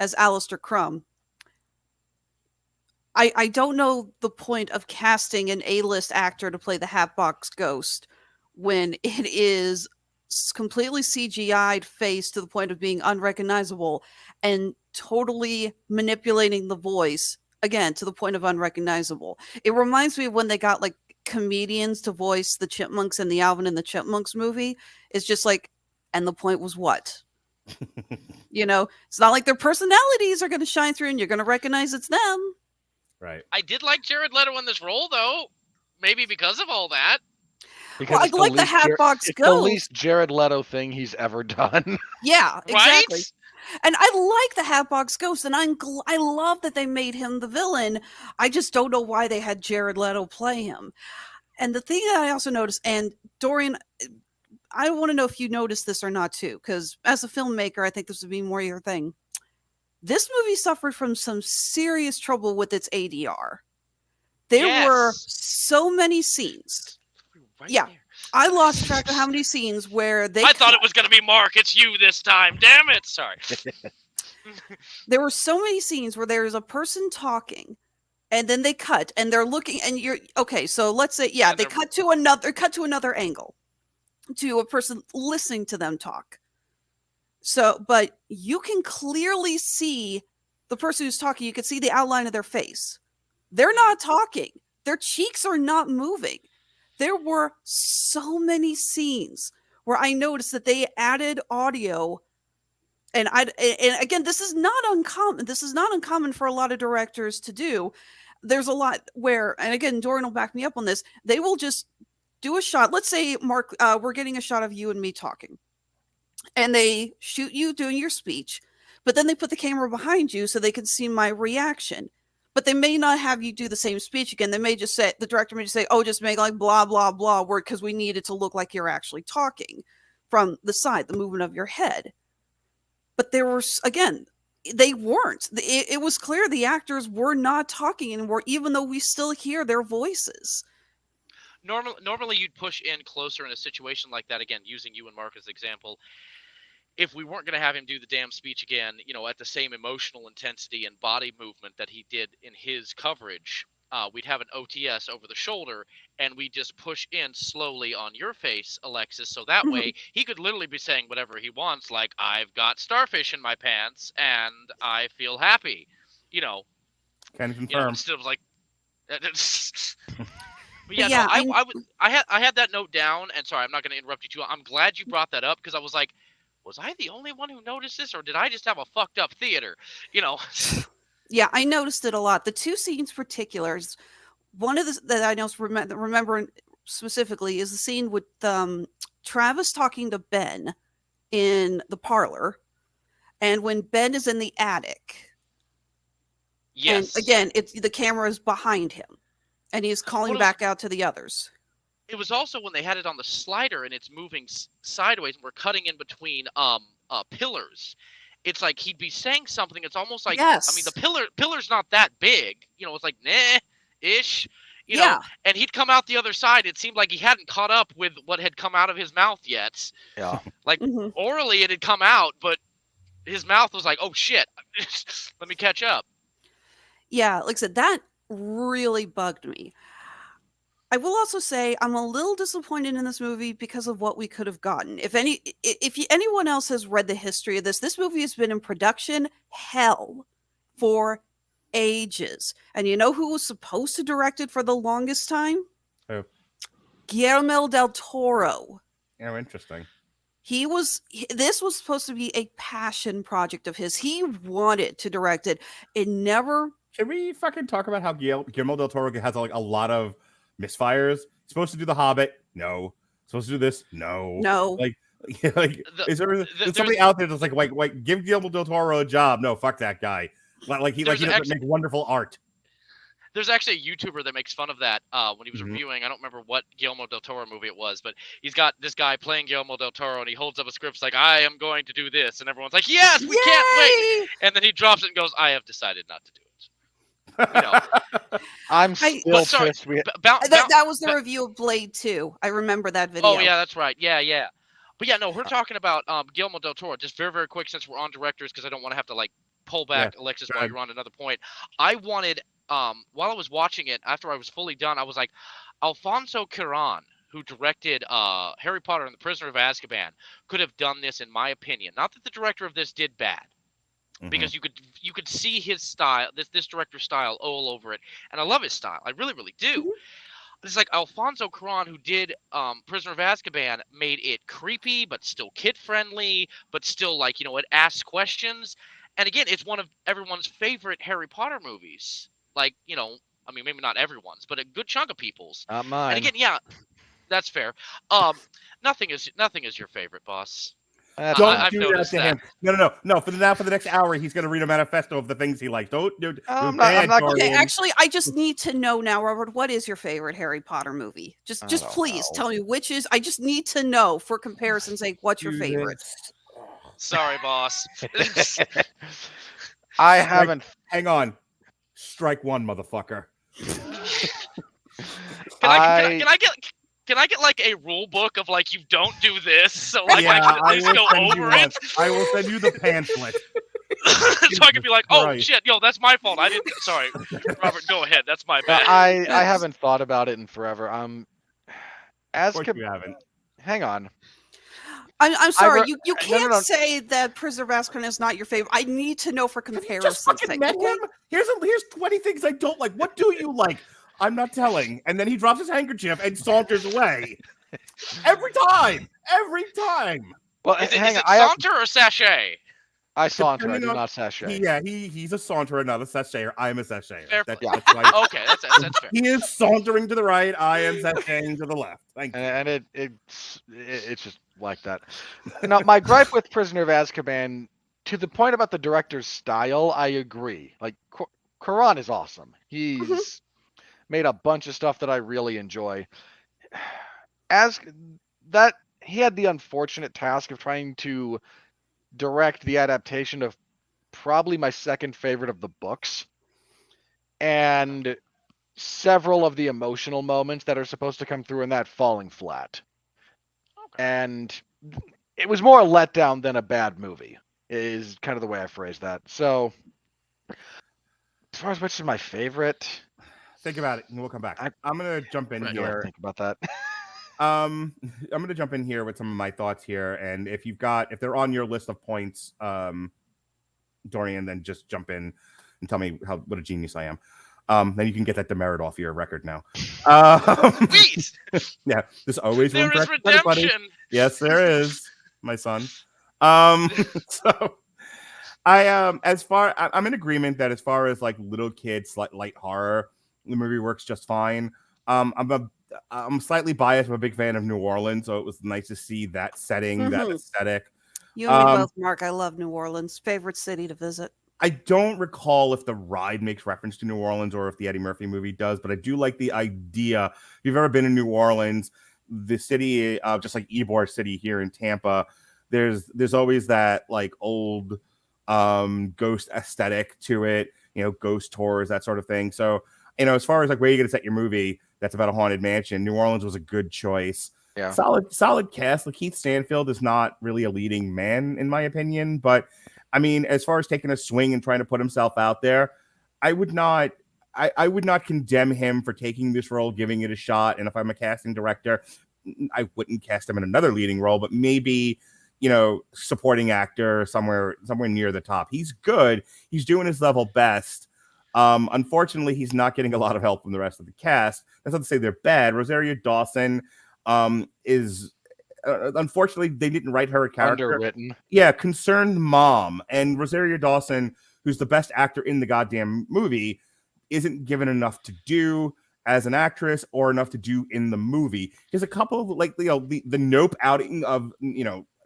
as Alistair Crumb, I don't know the point of casting an A-list actor to play the Hatbox Ghost when it is completely CGI'd face to the point of being unrecognizable and totally manipulating the voice again to the point of unrecognizable. It reminds me of when they got like comedians to voice the Chipmunks in the Alvin and the Chipmunks movie. It's just like, and the point was what? You know, it's not like their personalities are going to shine through and you're going to recognize it's them. Right. I did like Jared Leto in this role, though. Maybe because of all that. Because I like the Hatbox Ghost. It's the least Jared Leto thing he's ever done. Yeah, exactly. Right? And I like the Hatbox Ghost, and I love that they made him the villain. I just don't know why they had Jared Leto play him. And the thing that I also noticed, and Dorian, I want to know if you noticed this or not too, because as a filmmaker, I think this would be more your thing. This movie suffered from some serious trouble with its ADR. There were so many scenes. Right yeah. there. I lost track of how many scenes where they... I thought it was going to be Mark. It's you this time. Damn it. Sorry. There were so many scenes where there's a person talking and then they cut and they're looking and you're... Okay, so let's say, yeah, they cut to another angle to a person listening to them talk. So, but you can clearly see the person who's talking. You can see the outline of their face. They're not talking. Their cheeks are not moving. There were so many scenes where I noticed that they added audio, and again, this is not uncommon. This is not uncommon for a lot of directors to do. There's a lot where, and again, Dorian will back me up on this. They will just do a shot. Let's say, Mark, we're getting a shot of you and me talking, and they shoot you doing your speech, but then they put the camera behind you so they can see my reaction. But they may not have you do the same speech again. They may just say, the director may just say, oh, just make like blah, blah, blah word because we need it to look like you're actually talking from the side, the movement of your head. But there were, again, they weren't. It was clear the actors were not talking anymore, even though we still hear their voices. Normally you'd push in closer in a situation like that, again, using you and Mark as an example. If we weren't going to have him do the damn speech again, you know, at the same emotional intensity and body movement that he did in his coverage, we'd have an OTS over the shoulder, and we just push in slowly on your face, Alexis, so that way he could literally be saying whatever he wants, like, I've got starfish in my pants, and I feel happy, you know. Can confirm. You know, instead of like... But yeah, no, I had that note down, and sorry, I'm not going to interrupt you too. I'm glad you brought that up, because I was like, was I the only one who noticed this, or did I just have a fucked up theater? You know. Yeah, I noticed it a lot. The two scenes particulars, one of the that I know remember specifically is the scene with Travis talking to Ben in the parlor, and when Ben is in the attic. Yes. And again, the camera is behind him, and he's calling back out to the others. It was also when they had it on the slider and it's moving sideways and we're cutting in between pillars. It's like he'd be saying something. It's almost like, yes. I mean, the pillar's not that big. You know, it's like, nah-ish. You know, and he'd come out the other side. It seemed like he hadn't caught up with what had come out of his mouth yet. Yeah. Like, orally it had come out, but his mouth was like, oh shit, let me catch up. Yeah, like I said, that really bugged me. I will also say I'm a little disappointed in this movie because of what we could have gotten. If anyone else has read the history of this movie has been in production hell for ages. And you know who was supposed to direct it for the longest time? Who? Guillermo del Toro. Oh, interesting. This was supposed to be a passion project of his. He wanted to direct it. It never. Can we fucking talk about how Guillermo del Toro has like a lot of misfires? Supposed to do The Hobbit? No. Supposed to do this? No. No. Is there somebody out there that's like give Guillermo del Toro a job? No, fuck that guy. He doesn't make wonderful art. There's actually a YouTuber that makes fun of that when he was reviewing. I don't remember what Guillermo del Toro movie it was, but he's got this guy playing Guillermo del Toro, and he holds up a script like, I am going to do this. And everyone's like, yes, we can't wait. And then he drops it and goes, I have decided not to do it. You know. I'm still pissed. That was the review of Blade 2. I remember that video. Oh, yeah, that's right. Yeah. But yeah, no, we're talking about Guillermo del Toro. Just very, very quick, since we're on directors, because I don't want to have to pull back Alexis while you're on another point. I wanted, while I was watching it, after I was fully done, I was like, Alfonso Cuarón, who directed Harry Potter and the Prisoner of Azkaban, could have done this, in my opinion. Not that the director of this did bad, because you could see his style, this director's style all over it, and I love his style. I really, really do. It's like Alfonso Cuarón, who did Prisoner of Azkaban, made it creepy, but still kid-friendly, but still, it asks questions. And again, it's one of everyone's favorite Harry Potter movies. Maybe not everyone's, but a good chunk of people's. Not mine. And again, yeah, that's fair. Nothing is your favorite, boss. Don't do that to him. No. For the next hour, he's going to read a manifesto of the things he likes. Don't do. I'm not okay, actually, I just need to know now, Robert. What is your favorite Harry Potter movie? Just please tell me which is. I just need to know for comparison's sake. What's your favorite? Sorry, boss. I haven't. Hang on. Strike one, motherfucker. Can I get a rule book of you don't do this, so I can at least go over it? I will send you the pamphlet. So I can be like, oh shit, that's my fault. I didn't. Sorry, Robert, go ahead. That's my bad. I haven't thought about it in forever. You haven't. Hang on. I'm sorry. You can't say that Prisoner of Azkaban is not your favorite. I need to know for comparison's sake. Met him? Here's 20 things I don't like. What do you like? I'm not telling. And then he drops his handkerchief and saunters away. Every time. Well, is it saunter or sachet? I saunter. I do not sachet. He's a saunterer, not a sachet. I'm a sachet. That's okay, that's fair. He is sauntering to the right. I am sashaying to the left. Thank you. And it's just like that. Now, my gripe with Prisoner of Azkaban, to the point about the director's style, I agree. Cuarón is awesome. He's made a bunch of stuff that I really enjoy. He had the unfortunate task of trying to direct the adaptation of probably my second favorite of the books, and several of the emotional moments that are supposed to come through in that falling flat. Okay. And it was more a letdown than a bad movie, is kind of the way I phrase that. So as far as which is my favorite, think about it and we'll come back. I'm gonna jump in here. Think about that. I'm going to jump in here with some of my thoughts here, and if they're on your list of points, Dorian, then just jump in and tell me what a genius I am. Then you can get that demerit off your record now. Sweet. Yeah, there's always there is redemption. Yes, there is, my son. So I'm in agreement that as far as little kids light horror, the movie works just fine. I'm slightly biased. I'm a big fan of New Orleans, so it was nice to see that setting, that aesthetic. You and me both, Mark. I love New Orleans. Favorite city to visit. I don't recall if the ride makes reference to New Orleans or if the Eddie Murphy movie does, but I do like the idea. If you've ever been in New Orleans, the city, just like Ybor City here in Tampa, there's always that old ghost aesthetic to it, ghost tours, that sort of thing. So, as far as where you're going to set your movie, that's about a haunted mansion. New Orleans was a good choice. Yeah. Solid cast. LaKeith Stanfield is not really a leading man, in my opinion, but I mean, as far as taking a swing and trying to put himself out there, I would not condemn him for taking this role, giving it a shot. And if I'm a casting director, I wouldn't cast him in another leading role, but maybe, supporting actor somewhere near the top. He's good. He's doing his level best. Unfortunately, he's not getting a lot of help from the rest of the cast. That's not to say they're bad. Rosario Dawson is unfortunately, they didn't write her a character. Underwritten. Yeah, concerned mom. And Rosario Dawson, who's the best actor in the goddamn movie, isn't given enough to do as an actress or enough to do in the movie. There's a couple of the nope outing of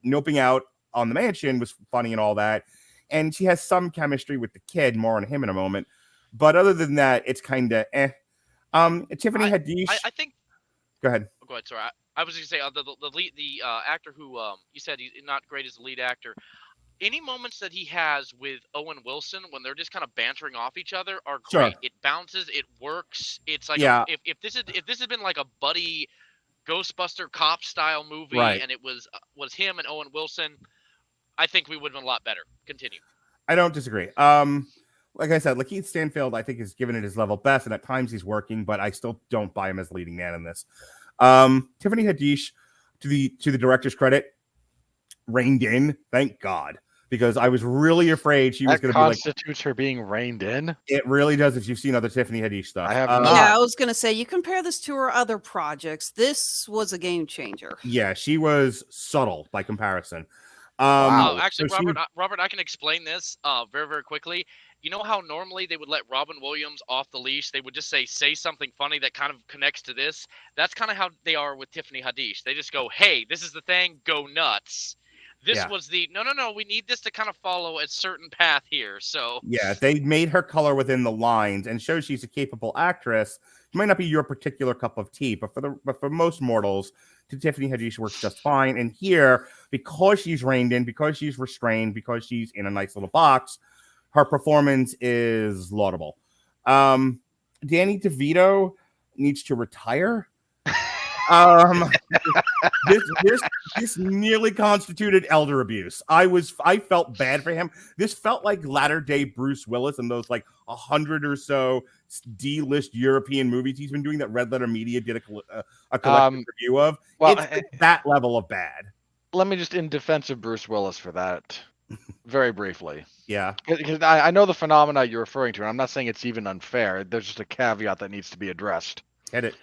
noping out on the mansion was funny and all that. And she has some chemistry with the kid, more on him in a moment. But other than that, it's kind of Tiffany Haddish. I think. Go ahead. Go ahead. Sorry, I was going to say the actor who you said he's not great as a lead actor. Any moments that he has with Owen Wilson when they're just kind of bantering off each other are great. Sure. It bounces. It works. It's like if this had been like a buddy Ghostbuster cop style movie, right, and it was him and Owen Wilson, I think we would have been a lot better. Continue. I don't disagree. Like I said, LaKeith Stanfield, I think, is giving it his level best, and at times he's working, but I still don't buy him as leading man in this. Tiffany Haddish, to the director's credit, reined in. Thank God, because I was really afraid she was going to be like. Constitutes her being reined in. It really does. If you've seen other Tiffany Haddish stuff, I have not. Yeah, I was going to say, you compare this to her other projects. This was a game changer. Yeah, she was subtle by comparison. Wow. Actually, Robert, I can explain this very, very quickly. You know how normally they would let Robin Williams off the leash? They would just say something funny that kind of connects to this. That's kind of how they are with Tiffany Haddish. They just go, hey, this is the thing, go nuts. This was the, no, we need this to kind of follow a certain path here. So yeah, they made her color within the lines and shows she's a capable actress. It might not be your particular cup of tea, but for most mortals, Tiffany Haddish works just fine. And here, because she's reined in, because she's restrained, because she's in a nice little box, her performance is laudable. Danny DeVito needs to retire. This nearly constituted elder abuse. I felt bad for him. This felt like latter day Bruce Willis and those like 100 or so D-list European movies he's been doing that Red Letter Media did a collective review of. Well, it's that level of bad. Let me just in defense of Bruce Willis for that very briefly. Yeah. Because I know the phenomena you're referring to, and I'm not saying it's even unfair. There's just a caveat that needs to be addressed. Hit it.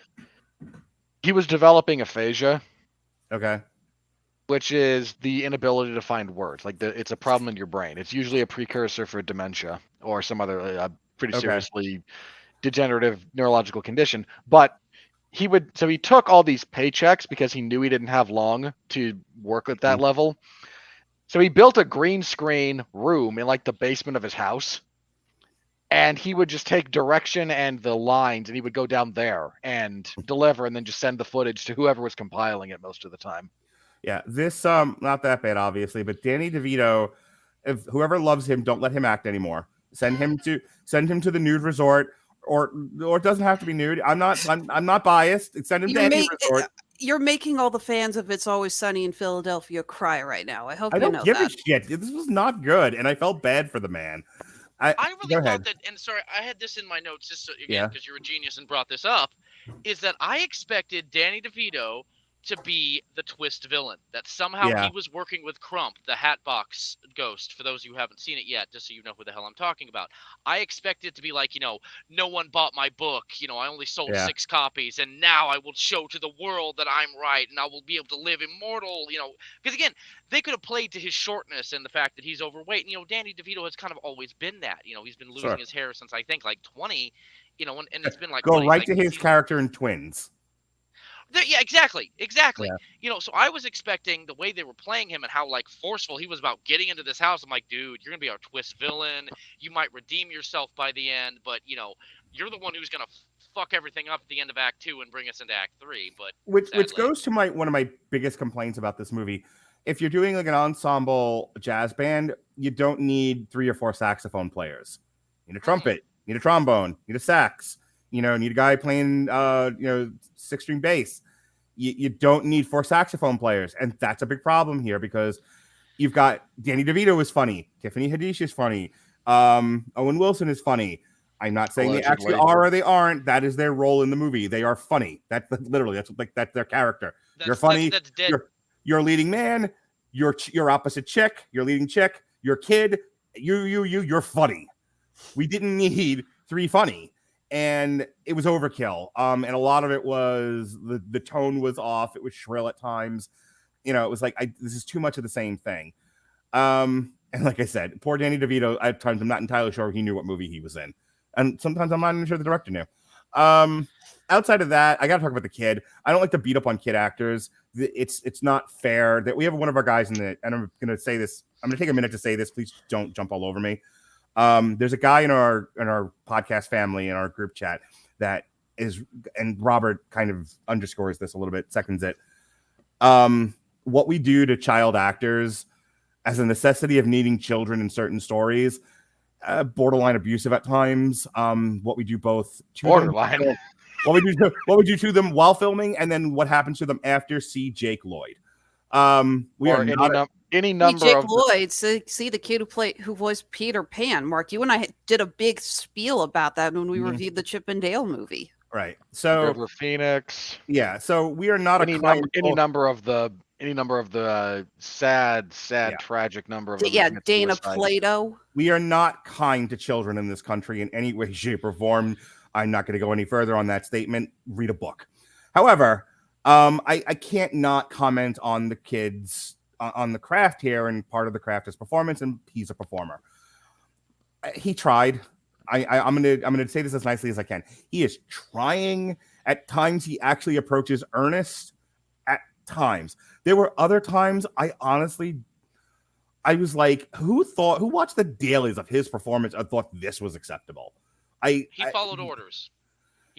He was developing aphasia. Okay. Which is the inability to find words. Like it's a problem in your brain. It's usually a precursor for dementia or some other pretty seriously degenerative neurological condition. But he took all these paychecks because he knew he didn't have long to work at that level. So he built a green screen room in like the basement of his house. And he would just take direction and the lines, and he would go down there and deliver, and then just send the footage to whoever was compiling it most of the time. Yeah, this not that bad, obviously, but Danny DeVito, if whoever loves him, don't let him act anymore. Send him to the nude resort, or it doesn't have to be nude. I'm not biased. Send him to any resort. You're making all the fans of It's Always Sunny in Philadelphia cry right now. I hope you know that. I don't give a shit. This was not good, and I felt bad for the man. I really thought that, and sorry, I had this in my notes just because you're a genius and brought this up, is that I expected Danny DeVito to be the twist villain, that somehow he was working with Crump, the Hatbox ghost, for those of you who haven't seen it yet, just so you know who the hell I'm talking about. I expected it to be like, no one bought my book, I only sold 6 copies, and now I will show to the world that I'm right, and I will be able to live immortal, because again, they could have played to his shortness and the fact that he's overweight, and Danny DeVito has kind of always been that, he's been losing his hair since I think like 20, and it's been like go right to his character in Twins. Yeah, exactly. Yeah. So I was expecting the way they were playing him and how like forceful he was about getting into this house. I'm like, dude, you're gonna be our twist villain. You might redeem yourself by the end, but you're the one who's gonna fuck everything up at the end of Act 2 and bring us into Act 3. But which goes to one of my biggest complaints about this movie. If you're doing like an ensemble jazz band, you don't need 3 or 4 saxophone players. You need a trumpet, you need a trombone, you need a sax. Need a guy playing, 6-string bass. You don't need 4 saxophone players. And that's a big problem here because You've got Danny DeVito is funny. Tiffany Haddish is funny. Owen Wilson is funny. I'm not saying they actually are or they aren't. That is their role in the movie. They are funny. That's their character. You're funny. That's dead. You're a leading man. You're opposite chick. You're leading chick. You're kid. You're funny. We didn't need 3 funny, and it was overkill. And a lot of it was the tone was off. It was shrill at times. You know, it was like this is too much of the same thing. And like I said, poor Danny DeVito. At times, I'm not entirely sure he knew what movie he was in. And sometimes I'm not even sure the director knew. Outside of that, I got to talk about the kid. I don't like to beat up on kid actors. It's not fair that we have one of our guys in the, and I'm going to say this. I'm going to take a minute to say this. Please don't jump all over me. There's a guy in our podcast family, in our group chat that is, and Robert kind of underscores this a little bit, seconds it. What we do to child actors as a necessity of needing children in certain stories, borderline abusive at times. What we do both to borderline. Them, what we do to them while filming, and then what happens to them after. See Jake Lloyd. We or are any number Jake of Lloyd. See the kid who voiced Peter Pan. Mark, you and I did a big spiel about that when we reviewed the Chip and Dale movie. Right. So River Phoenix. Yeah. So we are not any number of the sad, tragic number of them. Dana Plato. We are not kind to children in this country in any way, shape, or form. I'm not going to go any further on that statement. Read a book. However, I can't not comment on the kids on the craft here, and part of the craft is performance, and he's a performer. He tried. I'm gonna say this as nicely as I can. He is trying. At times, he actually approaches earnest. At times, there were other times I was like, who watched the dailies of his performance and thought this was acceptable? He followed orders.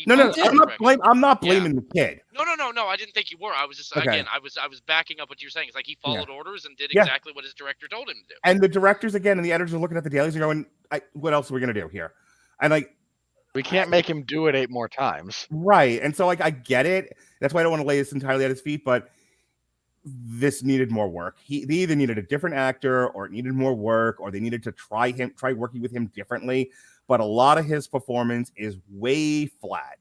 No, I'm not blaming the kid. No. I didn't think you were. I was just okay. Again, I was backing up what you were saying. It's like he followed orders and did exactly what his director told him to do. And the directors again and the editors are looking at the dailies and going, "What else are we gonna do here?" And we can't make him do it 8 more times, right? And so I get it. That's why I don't want to lay this entirely at his feet, but this needed more work. They either needed a different actor, or it needed more work, or they needed to try working with him differently. But a lot of his performance is way flat.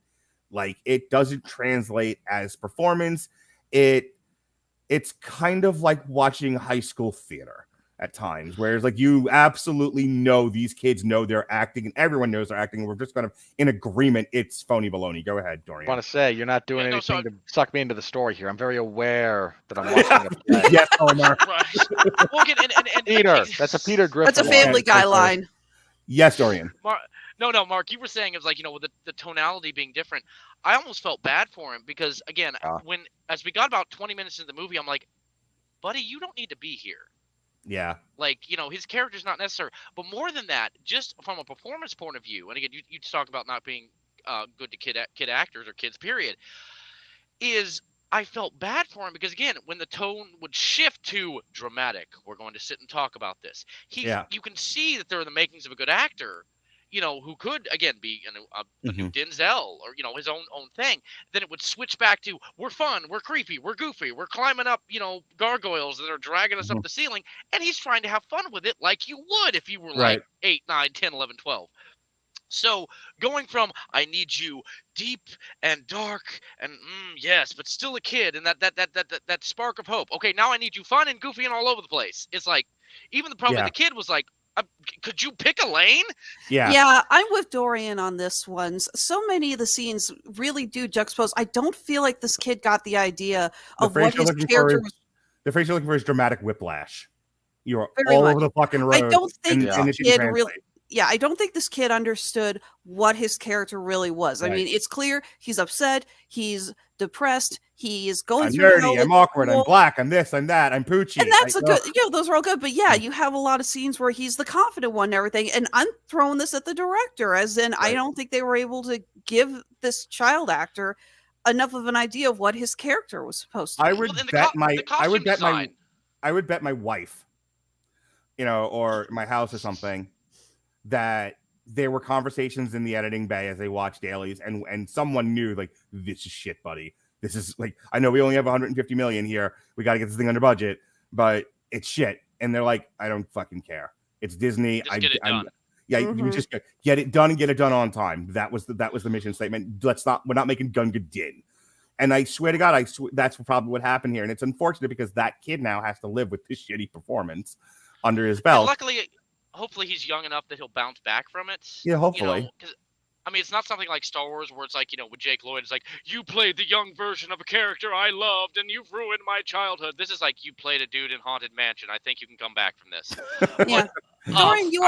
Like, it doesn't translate as performance. It's kind of like watching high school theater at times, whereas like you absolutely know these kids know they're acting, and everyone knows they're acting. And we're just kind of in agreement. It's phony baloney. Go ahead, Dorian. I want to say you're not doing anything to suck me into the story here. I'm very aware that I'm watching it. Yes, Omar. Right. Well, and Peter. That's a Peter Griffin. That's a Family Guy line. Yes, Dorian. No, Mark, you were saying it was like, with the tonality being different. I almost felt bad for him because, again, as we got about 20 minutes into the movie, I'm like, buddy, you don't need to be here. Yeah. Like, his character's not necessary. But more than that, just from a performance point of view, and again, you talked about not being good to kid actors or kids, period, is I felt bad for him because, again, when the tone would shift to dramatic, we're going to sit and talk about this. You can see that there are the makings of a good actor, who could, again, be a new Denzel or, his own thing. Then it would switch back to, we're fun, we're creepy, we're goofy, we're climbing up, gargoyles that are dragging us up the ceiling. And he's trying to have fun with it like you would if you were like 8, 9, 10, 11, 12. So going from, I need you deep and dark and yes, but still a kid, and that spark of hope. Okay, now I need you fun and goofy and all over the place. It's like, even the kid was like, could you pick a lane? Yeah, I'm with Dorian on this one. So many of the scenes really do juxtapose. I don't feel like this kid got the idea of what his character was. The phrase you're looking for is dramatic whiplash. You're all over the fucking road. I don't think this kid really. Yeah, I don't think this kid understood what his character really was. Right. I mean, it's clear he's upset, he's depressed, he is going through. I'm nerdy, I'm awkward, I'm black, I'm this, I'm that, I'm Poochie. And that's good. Those are all good. But you have a lot of scenes where he's the confident one and everything. And I'm throwing this at the director, as in, I don't think they were able to give this child actor enough of an idea of what his character was supposed to be. I would bet my wife, or my house or something, that there were conversations in the editing bay as they watched dailies, and someone knew, like, this is shit, buddy. This is like, I know we only have 150 million here. We got to get this thing under budget, but it's shit. and they're like, I don't fucking care. It's Disney. Just get it done. Yeah, you just get it done and get it done on time. That was the mission statement. We're not making Gunga Din. And I swear to God, that's probably what happened here. And it's unfortunate because that kid now has to live with this shitty performance under his belt. And luckily, hopefully he's young enough that he'll bounce back from it. Yeah, hopefully. I mean, it's not something like Star Wars where it's like, with Jake Lloyd, it's like, you played the young version of a character I loved and you've ruined my childhood. This is like, you played a dude in Haunted Mansion. I think you can come back from this. Yeah. Dorian, you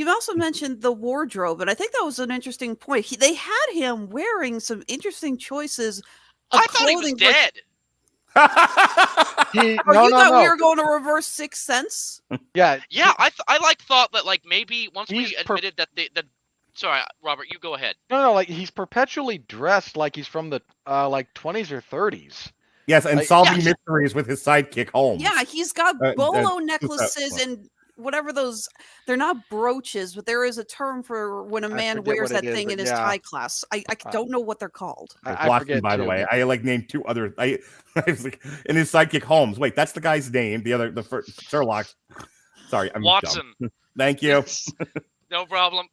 also mentioned the wardrobe, and I think that was an interesting point. They had him wearing some interesting choices of I thought he was dead. You thought we were going to reverse Sixth Sense? Yeah. Yeah, I thought that maybe once we admitted that the sorry, Robert, you go ahead. No, he's perpetually dressed like he's from the 20s or 30s. Yes, and solving mysteries with his sidekick Holmes. Yeah, he's got bolo necklaces and whatever those. They're not brooches, but there is a term for when a man wears that thing in his tie class. I don't know what they're called. I forget. By the way, I named two other. I was like, in his sidekick Holmes. Wait, that's the guy's name. The first Sherlock. Sorry, I'm Watson. Dumb. Thank you. No problem.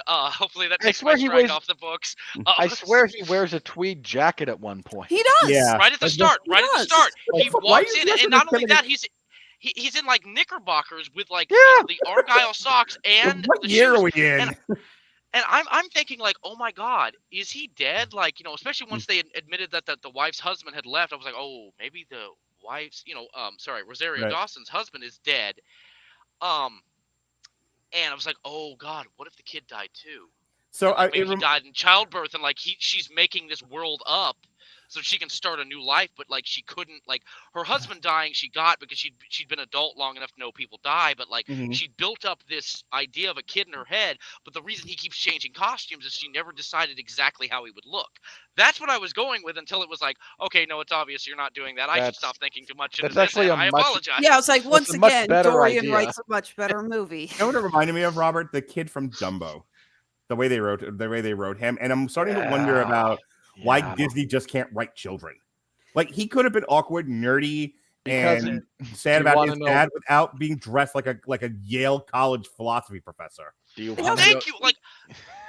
Hopefully that takes my strike off the books. I swear he wears a tweed jacket at one point. He does. Yeah. Right at the start. He walks in, and not only that, he's in knickerbockers with the Argyle socks and what the year shoes. Are we in? And I'm thinking oh my God, is he dead? Especially once they admitted that the wife's husband had left, I was like, oh, maybe the wife's, Rosario Dawson's husband is dead. And I was like, oh God, what if the kid died too? So maybe he died in childbirth, and she's making this world up so she can start a new life, but she couldn't. Her husband dying, she got because she'd been adult long enough to know people die, but she built up this idea of a kid in her head. But the reason he keeps changing costumes is she never decided exactly how he would look. That's what I was going with until it was okay, no, it's obvious you're not doing that. I should stop thinking too much into this. I apologize. Yeah, it's once again, Dorian writes a much better movie. You know what it reminded me of, Robert? The kid from Dumbo. The way they wrote him, and I'm starting to wonder about why Disney just can't write children. He could have been awkward, nerdy, and sad about his dad without being dressed like a Yale College philosophy professor. Thank you.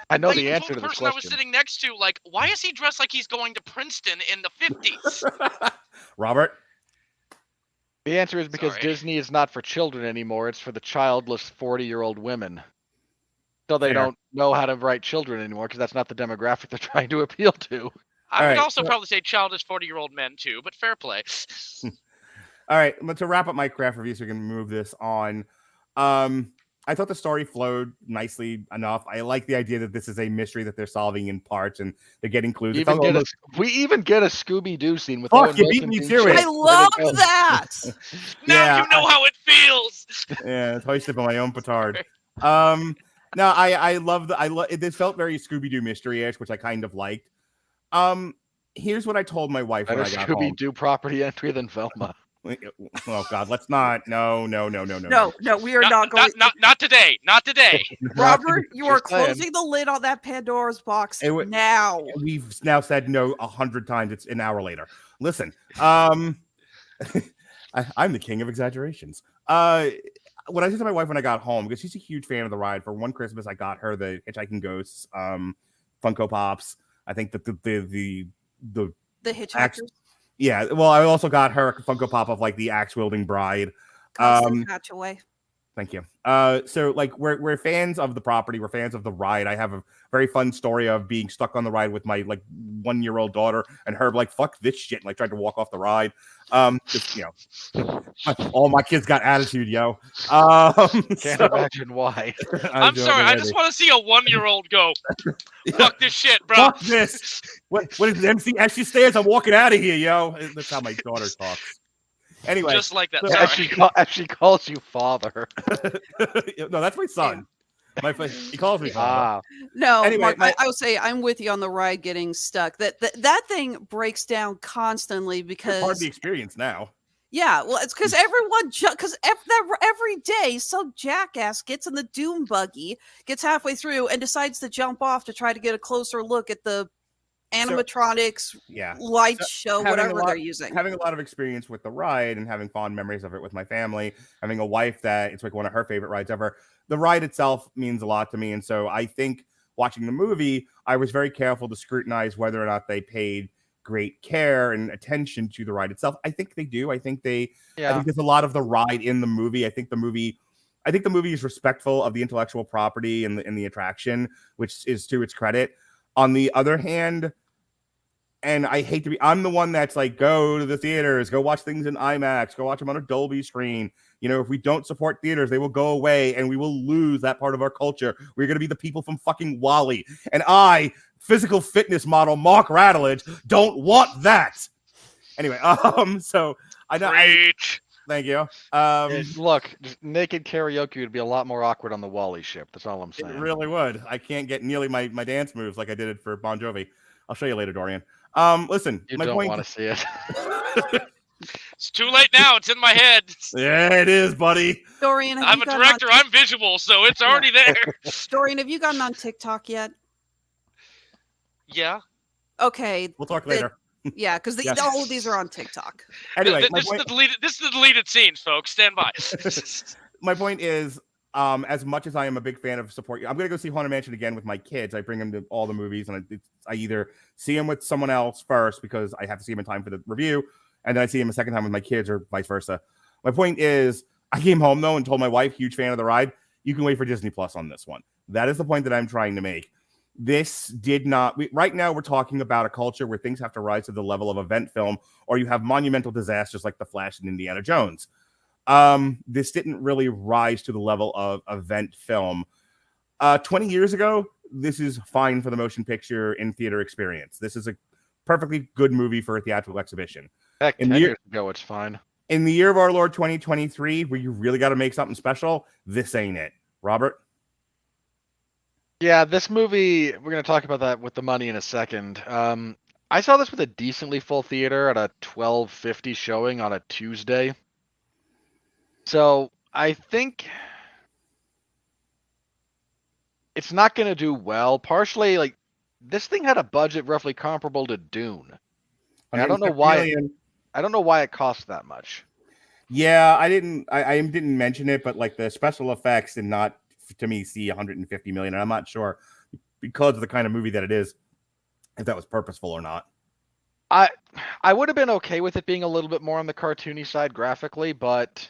I know the answer to this question. I was sitting next to, why is he dressed like he's going to Princeton in the 50s? Robert? The answer is because Disney is not for children anymore. It's for the childless 40-year-old women. So they don't know how to write children anymore because that's not the demographic they're trying to appeal to. I would also probably say childish 40-year-old men too, but fair play. All right, to wrap up my craft review so we can move this on. I thought the story flowed nicely enough. I like the idea that this is a mystery that they're solving in parts and they're getting clues. We even get a Scooby-Doo scene with Owen Wilson. You beat me to it. I love that. Now you know how it feels. Yeah, it's hoisted by my own petard. No, I love this felt very Scooby-Doo mystery-ish, which I kind of liked. Here's what I told my wife when I got home. Scooby-Doo property entry than Velma. Oh God, let's not. No. We are not going. Not today. Not today. Robert, you are closing the lid on that Pandora's box now. We've now said no 100 times. It's an hour later. Listen, I'm the king of exaggerations. What I said to my wife when I got home, because she's a huge fan of the ride, for one Christmas I got her the Hitchhiking Ghosts Funko Pops. I think that the Hitchhikers. Yeah, well, I also got her a Funko Pop of the axe wielding bride. Patch away. Thank you. So we're fans of the property. We're fans of the ride. I have a very fun story of being stuck on the ride with my 1-year-old daughter and her fuck this shit, and tried to walk off the ride. Just, all my kids got attitude, yo. Can't imagine why. I'm sorry. I just want to see a 1-year-old go, fuck this shit, bro. Fuck this. What is the MC? As she stands, I'm walking out of here, yo. That's how my daughter talks. Anyway, just like that. As she calls you father. No, that's my son. He calls me father. No, anyway, Mark, I would say I'm with you on the ride getting stuck. That thing breaks down constantly because it's part of the experience now. Yeah, well, it's because every day some jackass gets in the doom buggy, gets halfway through, and decides to jump off to try to get a closer look at the animatronics, Yeah. light So, show, having whatever they're using. Having a lot of experience with the ride and having fond memories of it with my family, having a wife that it's like one of her favorite rides ever. The ride itself means a lot to me. And so I think watching the movie, I was very careful to scrutinize whether or not they paid great care and attention to the ride itself. I think they do. I think there's a lot of the ride in the movie. I think the movie is respectful of the intellectual property and the attraction, which is to its credit. On the other hand, and I hate to be, I'm the one that's like, go to the theaters, go watch things in IMAX, go watch them on a Dolby screen. You know, if we don't support theaters, they will go away and we will lose that part of our culture. We're going to be the people from fucking WALL-E. And I, physical fitness model Mark Radulich, don't want that. Anyway, so I know. Thank you. Look, just naked karaoke would be a lot more awkward on the WALL-E ship. That's all I'm saying. It really would. I can't get nearly my dance moves like I did it for Bon Jovi. I'll show you later, Dorian. Listen, you don't want to see it. It's too late now. It's in my head. Yeah, it is, buddy. Dorian, I'm a director. I'm visual, so it's already there. Dorian, have you gotten on TikTok yet? Yeah. Okay. We'll talk later. Yeah, because all of these are on TikTok. Anyway, this is the deleted scenes, folks. Stand by. My point is, as much as I am a big fan of support, I'm going to go see Haunted Mansion again with my kids. I bring them to all the movies, and I either see them with someone else first because I have to see them in time for the review, and then I see them a second time with my kids, or vice versa. My point is, I came home though and told my wife, huge fan of the ride, you can wait for Disney Plus on this one. That is the point that I'm trying to make. This did not. Right now, we're talking about a culture where things have to rise to the level of event film, or you have monumental disasters like The Flash and Indiana Jones. This didn't really rise to the level of event film. 20 years ago, this is fine for the motion picture in theater experience. This is a perfectly good movie for a theatrical exhibition. Heck, 10 years ago, it's fine. In the year of our Lord 2023, where you really got to make something special, this ain't it. Robert? Yeah, this movie, we're going to talk about that with the money in a second. I saw this with a decently full theater at a 12:50 showing on a Tuesday. So I think it's not going to do well. Partially, like, this thing had a budget roughly comparable to Dune. And I don't know why. I don't know why it cost that much. Yeah, I didn't mention it, but like the special effects did not, to me, see 150 million. And I'm not sure, because of the kind of movie that it is, if that was purposeful or not. I would have been okay with it being a little bit more on the cartoony side graphically, but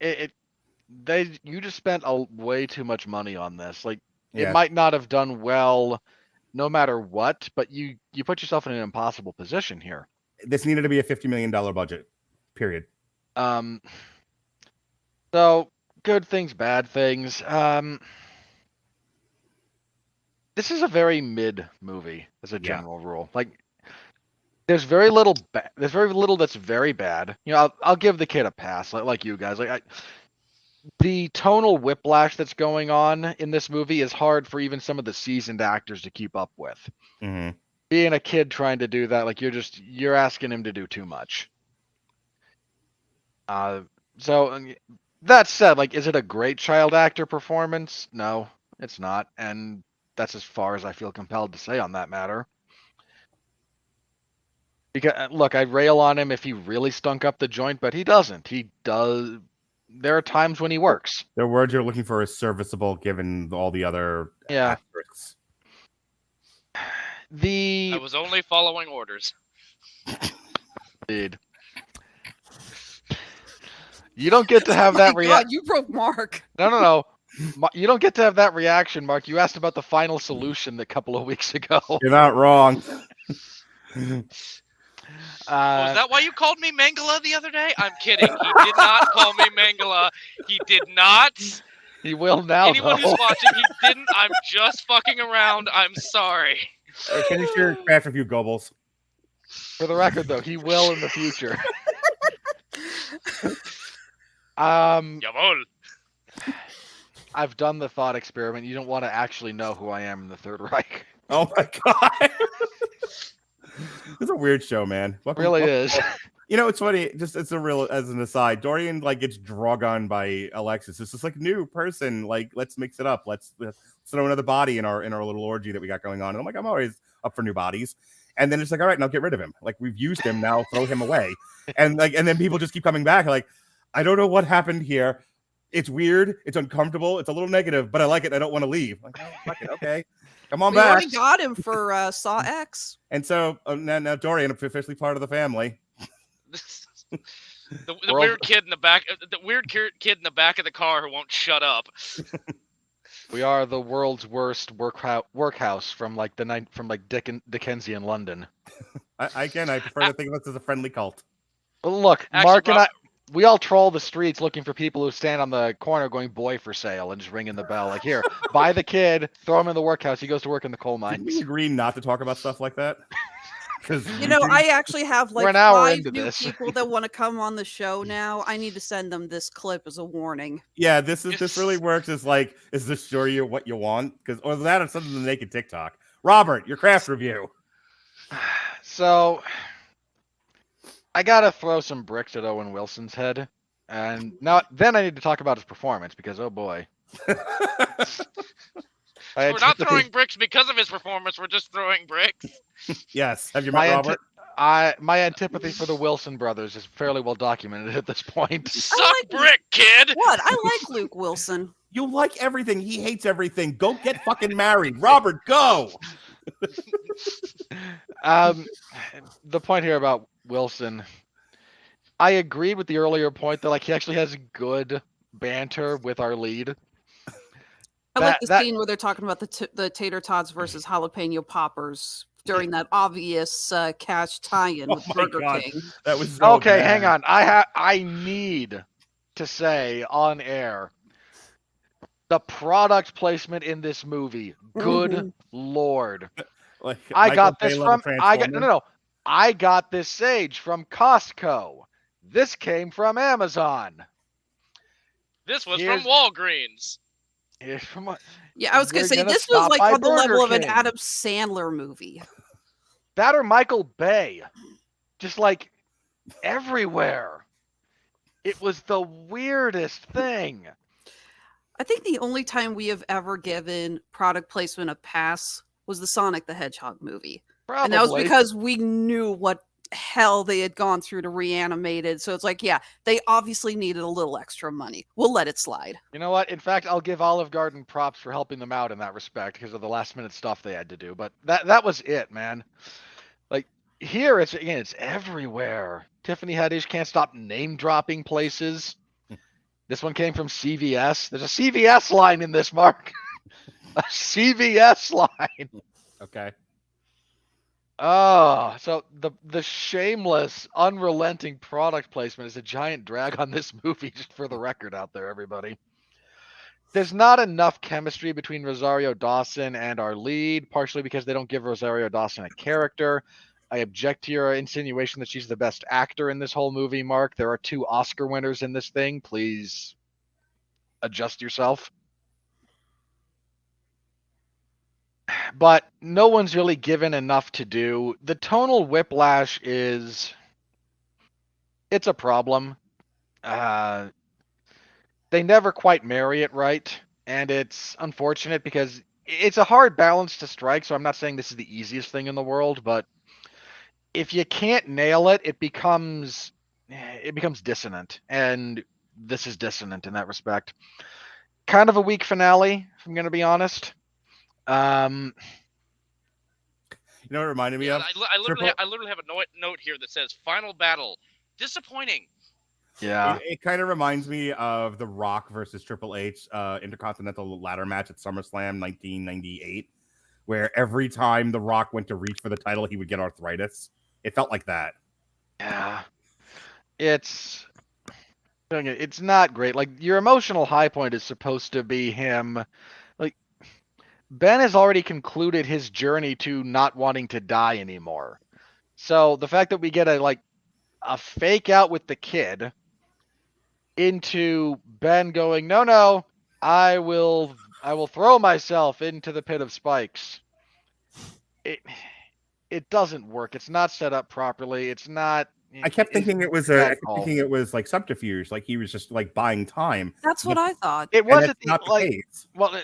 you just spent way too much money on this. Like, it might not have done well no matter what, but you put yourself in an impossible position here. This needed to be a $50 million budget, period. So good things, bad things. This is a very mid movie as a general rule. Like, there's very little that's very bad. You know, I'll give the kid a pass, like you guys. Like, the tonal whiplash that's going on in this movie is hard for even some of the seasoned actors to keep up with. Mm-hmm. Being a kid trying to do that, like, you're asking him to do too much. So that said, like, is it a great child actor performance? No, it's not, and that's as far as I feel compelled to say on that matter. Because, look, I rail on him if he really stunk up the joint, but he doesn't. He does. There are times when he works. The word you're looking for is serviceable, given all the other asterisks. I was only following orders. Indeed. You don't get to have that reaction. You broke Mark. No. You don't get to have that reaction, Mark. You asked about the final solution a couple of weeks ago. You're not wrong. Was that why you called me Mangala the other day? I'm kidding. He did not call me Mangala. He did not. He will now. Anyone who's watching, he didn't. I'm just fucking around. I'm sorry. Hey, finish your craft review, Goebbels. For the record, though, he will in the future. Jawohl. I've done the thought experiment. You don't want to actually know who I am in the Third Reich. Oh my god. It's a weird show, man. It really is. You know, it's funny. Just as an aside, Dorian like gets drug on by Alexis. It's just like new person. Like, let's mix it up. Let's throw another body in our little orgy that we got going on. And I'm like, I'm always up for new bodies. And then it's like, all right, now get rid of him. Like, we've used him, now throw him away. And then people just keep coming back. Like, I don't know what happened here. It's weird. It's uncomfortable. It's a little negative, but I like it. I don't want to leave. Like, oh, fuck it. Okay. Come on We back. already got him for Saw X. And so now Dorian is officially part of the family. the weird kid in the back, kid in the back of the car who won't shut up. We are the world's worst workhouse from Dickensian London. I prefer to think of us as a friendly cult. Well, look, Actually, Mark and I, we all troll the streets looking for people who stand on the corner going "boy for sale" and just ringing the bell. Like, here, buy the kid, throw him in the workhouse. He goes to work in the coal mines. Did we agree not to talk about stuff like that? You know, I actually have like We're an hour 5 into new this. people that want to come on the show now. I need to send them this clip as a warning. Yeah, this really works as like, is this sure you what you want? Or that or something to naked TikTok. Robert, your craft review. So, I gotta throw some bricks at Owen Wilson's head, and then I need to talk about his performance because oh boy. We're not throwing bricks because of his performance. We're just throwing bricks. Yes. Have you met Robert? My antipathy for the Wilson brothers is fairly well documented at this point. Suck brick, kid. What? I like Luke Wilson. You like everything. He hates everything. Go get fucking married. Robert, go. The point here about Wilson, I agreed with the earlier point that like he actually has good banter with our lead. I like the scene where they're talking about the tater tots versus jalapeno poppers during that obvious cash tie-in with Burger King. That was so okay. bad. Hang on, I need to say on air the product placement in this movie. Good Lord, Like, I Michael got Bay this level from I got Transformer. I got this sage from Costco. This came from Amazon. This was from Walgreens. Here's from what? Yeah, I was going to say, this was like on the level of an Adam Sandler movie. That or Michael Bay. Just like everywhere. It was the weirdest thing. I think the only time we have ever given product placement a pass was the Sonic the Hedgehog movie. Probably. And that was because we knew what hell they had gone through to reanimate it. So it's like, yeah, they obviously needed a little extra money. We'll let it slide. You know what? In fact, I'll give Olive Garden props for helping them out in that respect because of the last minute stuff they had to do. But that was it, man. Like here, it's everywhere. Tiffany Haddish can't stop name dropping places. This one came from CVS. There's a CVS line in this, Mark. A CVS line. Okay. Oh, so the shameless, unrelenting product placement is a giant drag on this movie, just for the record out there, everybody. There's not enough chemistry between Rosario Dawson and our lead, partially because they don't give Rosario Dawson a character. I object to your insinuation that she's the best actor in this whole movie, Mark. There are 2 Oscar winners in this thing. Please adjust yourself. But no one's really given enough to do. The tonal whiplash it's a problem. They never quite marry it right. And it's unfortunate because it's a hard balance to strike. So I'm not saying this is the easiest thing in the world, but if you can't nail it, it becomes dissonant. And this is dissonant in that respect. Kind of a weak finale, if I'm going to be honest. You know what it reminded me of? I literally have a note here that says "Final Battle." Disappointing. Yeah. It kind of reminds me of The Rock versus Triple H Intercontinental ladder match at SummerSlam 1998, where every time The Rock went to reach for the title, he would get arthritis. It felt like that. Yeah. It's not great. Like, your emotional high point is supposed to be him. Like, Ben has already concluded his journey to not wanting to die anymore. So the fact that we get a fake out with the kid into Ben going, no, I will throw myself into the pit of spikes. It doesn't work. It's not set up properly. It's not I kept thinking it was like subterfuge, like he was just like buying time. That's what I thought. It wasn't not the case. Well,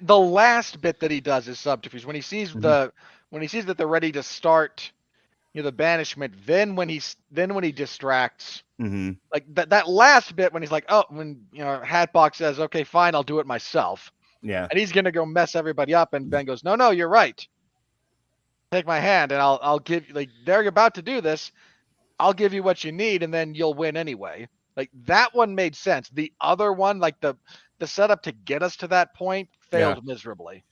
the last bit that he does is subterfuge. When he sees Mhm. when he sees that they're ready to start, the banishment, then when he distracts, like that last bit when he's like, oh, when Hatbox says, okay, fine, I'll do it myself. Yeah. And he's gonna go mess everybody up, and Ben goes, no, you're right. Take my hand, and I'll give, like, they're about to do this. I'll give you what you need, and then you'll win anyway. Like, that one made sense. The other one, like the setup to get us to that point, failed miserably.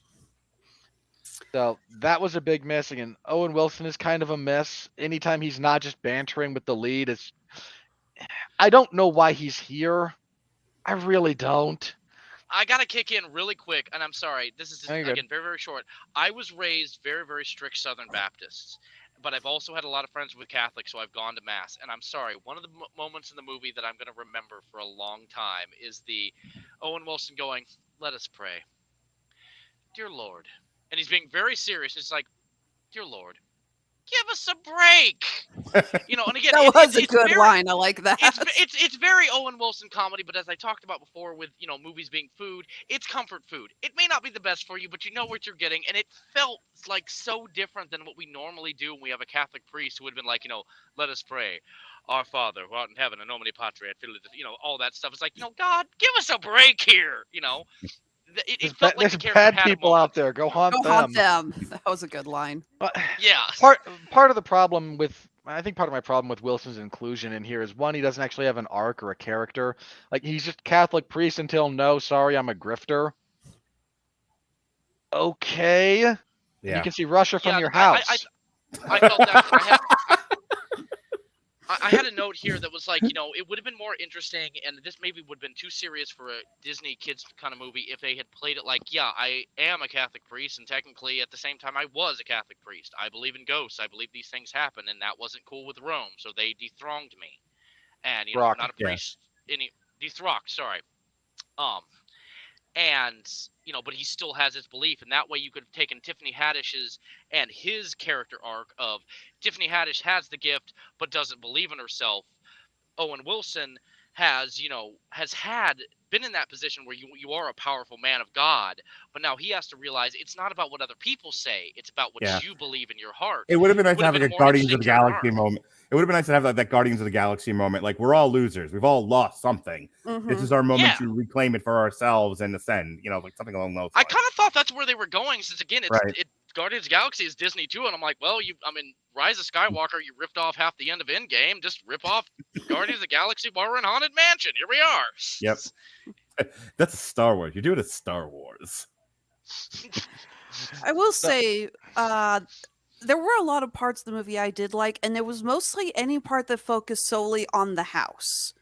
So that was a big miss. Again, Owen Wilson is kind of a miss. Anytime he's not just bantering with the lead, I don't know why he's here. I really don't. I gotta kick in really quick, and I'm sorry. This is again very, very short. I was raised very, very strict Southern Baptists, but I've also had a lot of friends with Catholics, so I've gone to mass. And I'm sorry, one of the moments in the movie that I'm gonna remember for a long time is the Owen Wilson going, "Let us pray, dear Lord," and he's being very serious. It's like, "Dear Lord, give us a break." And again, that was a good line. I like that. It's very Owen Wilson comedy, but as I talked about before with, movies being food, it's comfort food. It may not be the best for you, but you know what you're getting, and it felt like so different than what we normally do when we have a Catholic priest who would have been like, "Let us pray. Our Father who art in heaven, in nomine Patri, et Filii," all that stuff. It's like, God, give us a break here, It felt like the character bad had people out there. Go haunt them. That was a good line. Yeah. Part of the problem I think part of my problem with Wilson's inclusion in here is, one, he doesn't actually have an arc or a character. Like, he's just Catholic priest until, no, sorry, I'm a grifter. Okay. Yeah. You can see Russia from your house. I felt that. I had a note here that was like, it would have been more interesting, and this maybe would have been too serious for a Disney kids kind of movie if they had played it like, yeah, I am a Catholic priest, and technically at the same time I was a Catholic priest. I believe in ghosts. I believe these things happen, and that wasn't cool with Rome, so they dethroned me. And, I'm not a priest. Dethrocked, sorry. And, but he still has his belief, and that way you could have taken Tiffany Haddish's and his character arc of Tiffany Haddish has the gift but doesn't believe in herself. Owen Wilson has been in that position where you are a powerful man of God, but now he has to realize it's not about what other people say, it's about what you believe in your heart. It would have been nice to have like a Guardians of the Galaxy moment. It would have been nice to have that Guardians of the Galaxy moment. Like, we're all losers. We've all lost something. This is our moment to reclaim it for ourselves and ascend. Like something along those lines. I kind of thought that's where they were going, since again, Guardians of the Galaxy is Disney too, and I'm like, well, Rise of Skywalker, you ripped off half the end of Endgame. Just rip off Guardians of the Galaxy while we're in Haunted Mansion. Here we are. Yep. That's a Star Wars. You're doing a Star Wars. I will say, there were a lot of parts of the movie I did like, and there was mostly any part that focused solely on the house.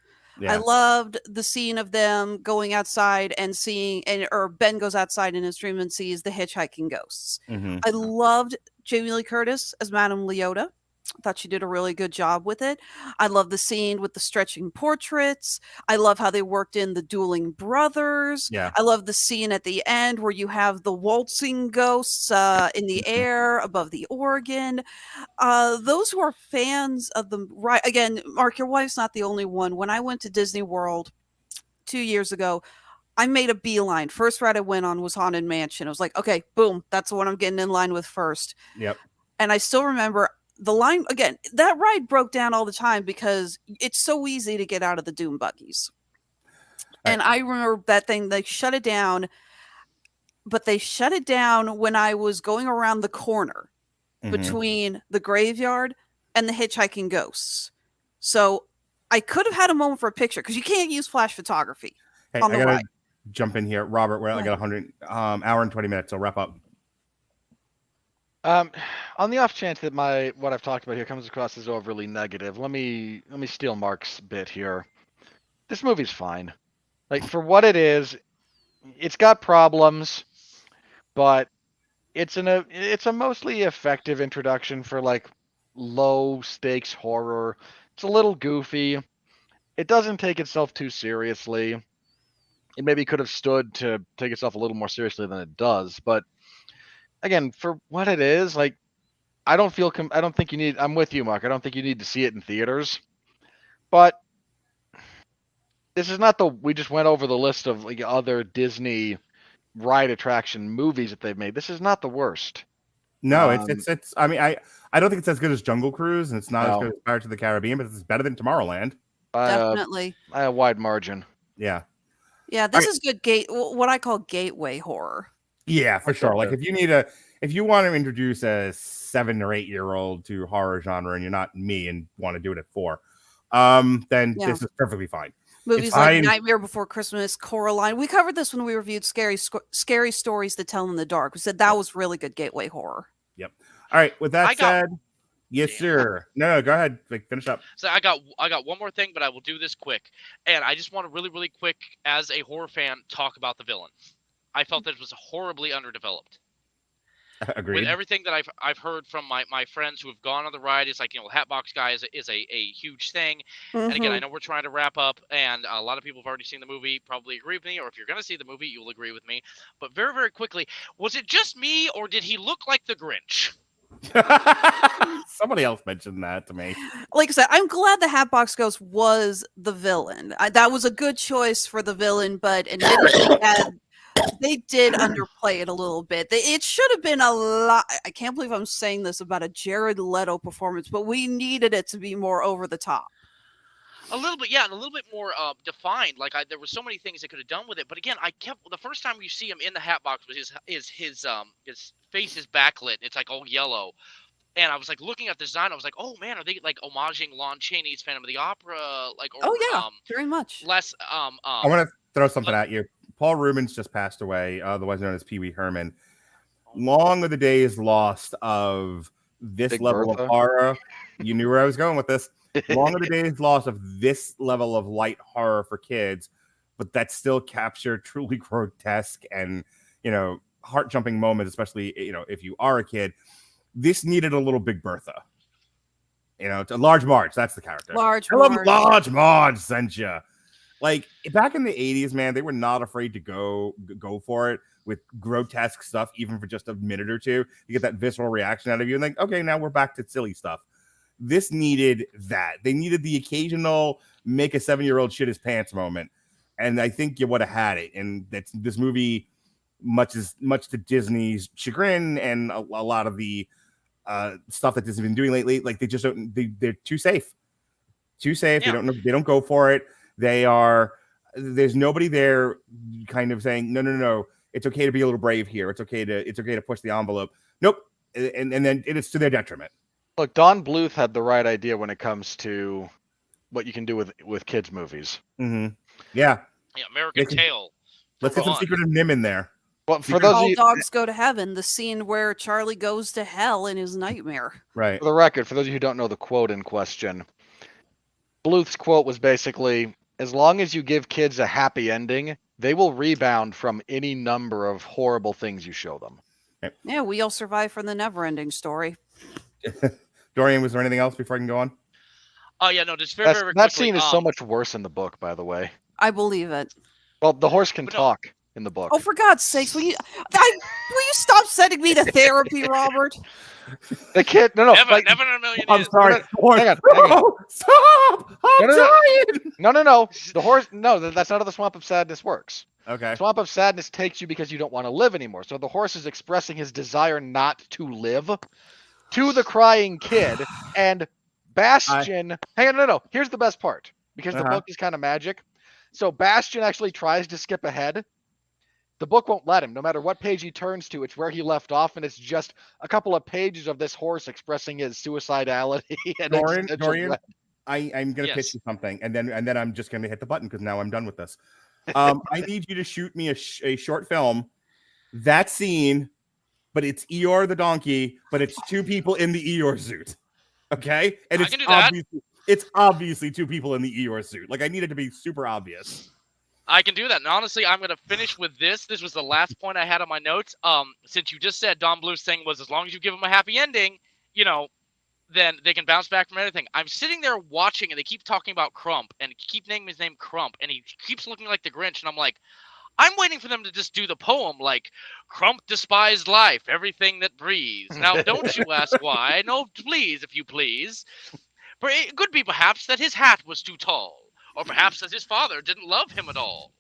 Yeah. I loved the scene of them going outside and seeing, or Ben goes outside in his dream and sees the hitchhiking ghosts. I loved Jamie Lee Curtis as Madame Leota. I thought she did a really good job with it. I love the scene with the stretching portraits. I love how they worked in the dueling brothers. Yeah. I love the scene at the end where you have the waltzing ghosts in the air above the organ. Those who are fans of the right, again, Mark, your wife's not the only one. When I went to Disney World 2 years ago, I made a beeline. First ride I went on was Haunted Mansion. I was like, okay, boom, that's the one I'm getting in line with first. Yep. And I still remember the line, again, that ride broke down all the time because it's so easy to get out of the Doom buggies. And I remember that thing, they shut it down, but they shut it down when I was going around the corner between the graveyard and the hitchhiking ghosts. So I could have had a moment for a picture because you can't use flash photography on the ride. Jump in here, Robert. We're at like 100 hour and 20 minutes, so wrap up. On the off chance that what I've talked about here comes across as overly negative, let me steal Mark's bit here. This movie's fine. Like, for what it is, it's got problems, but it's a mostly effective introduction for like low stakes horror. It's a little goofy. It doesn't take itself too seriously. It maybe could have stood to take itself a little more seriously than it does, but again, for what it is, like, I don't think you need. I'm with you, Mark. I don't think you need to see it in theaters. But this is not we just went over the list of like other Disney ride attraction movies that they've made. This is not the worst. No, it's. I mean, I don't think it's as good as Jungle Cruise, and it's not as No. good as Pirates of the Caribbean, but it's better than Tomorrowland. Definitely. By a wide margin. Yeah. Yeah, this is good what I call gateway horror. Yeah, for sure. Like if you want to introduce a 7 or 8 year old to horror genre, and you're not me and want to do it at 4, then this is perfectly fine. Movies like Nightmare Before Christmas, Coraline. We covered this when we reviewed Scary Stories to Tell in the Dark. We said that was really good gateway horror. Yep. All right. With that said, yes, sir. No, go ahead. Finish up. So I got one more thing, but I will do this quick. And I just want to really, really quick, as a horror fan, talk about the villain. I felt that it was horribly underdeveloped. Agreed. With everything that I've heard from my friends who have gone on the ride, it's like, Hatbox Guy is a huge thing. And again, I know we're trying to wrap up, and a lot of people have already seen the movie, probably agree with me, or if you're going to see the movie, you'll agree with me. But very, very quickly, was it just me, or did he look like the Grinch? Somebody else mentioned that to me. Like I said, I'm glad the Hatbox Ghost was the villain. That was a good choice for the villain, but admittedly, they did underplay it a little bit. It should have been a lot. I can't believe I'm saying this about a Jared Leto performance, but we needed it to be more over the top. A little bit, yeah, and a little bit more defined. Like there were so many things they could have done with it. But again, the first time you see him in the Hatbox was his face is backlit. It's like all yellow. And I was like looking at the design. I was like, oh man, are they like homaging Lon Chaney's Phantom of the Opera? Very much. Less. I want to throw something at you. Paul Rubens just passed away, otherwise known as Pee Wee Herman. Long are the days lost of this Big level Bertha. of horror. You knew where I was going with this. Long are the days lost of this level of light horror for kids, but that still captured truly grotesque and heart-jumping moments, especially if you are a kid. This needed a little Big Bertha. It's a Large Marge. That's the character. Large Marge sent you. Like back in the 80s, man, they were not afraid to go for it with grotesque stuff, even for just a minute or two. You get that visceral reaction out of you, and like, okay, now we're back to silly stuff. This needed that. They needed the occasional make a 7-year-old shit his pants moment, and I think you would have had it. And this movie, much to Disney's chagrin, and a lot of the stuff that Disney's been doing lately, like they just don't. They're too safe. Too safe. Yeah. They don't go for it. There's nobody there kind of saying, no, it's okay to be a little brave here. It's okay to push the envelope. Nope. And then it's to their detriment. Look, Don Bluth had the right idea when it comes to what you can do with kids movies. Mm-hmm. Yeah. Yeah, American Tail. Let's get some Secret of Nim in there. Well, for those of All you, Dogs Go to Heaven, the scene where Charlie goes to hell in his nightmare. Right. for the record, for those of you who don't know the quote in question, Bluth's quote was basically, as long as you give kids a happy ending, they will rebound from any number of horrible things you show them. Yeah, we all survive from the never-ending story. Dorian, was there anything else before I can go on? Oh yeah, no, just very, very quickly. That scene is so much worse in the book, by the way. I believe it. Well, the horse can But no. talk in the book. Oh, for God's sakes, will you stop sending me to therapy, Robert? The kid, no, Never like, in a million I'm years. sorry. hang on. No, stop! I'm trying. No. The horse, no, that's not how the Swamp of Sadness works. Okay. Swamp of Sadness takes you because you don't want to live anymore. So the horse is expressing his desire not to live to the crying kid, and Bastion. Hang on, no. Here's the best part, because the book is kind of magic. So Bastion actually tries to skip ahead. The book won't let him. No matter what page he turns to, it's where he left off, and it's just a couple of pages of this horse expressing his suicidality. And Dorian, I'm going to pitch you something, and then I'm just going to hit the button because now I'm done with this. I need you to shoot me a short film. That scene, but it's Eeyore the donkey, but it's two people in the Eeyore suit. Okay, and it's obviously two people in the Eeyore suit. Like I need it to be super obvious. I can do that. And honestly, I'm going to finish with this. This was the last point I had on my notes. Since you just said Don Bluth's thing was as long as you give them a happy ending, then they can bounce back from anything. I'm sitting there watching, and they keep talking about Crump, and keep naming his name Crump, and he keeps looking like the Grinch, and I'm like, I'm waiting for them to just do the poem like, Crump despised life, everything that breathes. Now, don't you ask why. No, please, if you please. For it could be perhaps that his hat was too tall, or perhaps that his father didn't love him at all.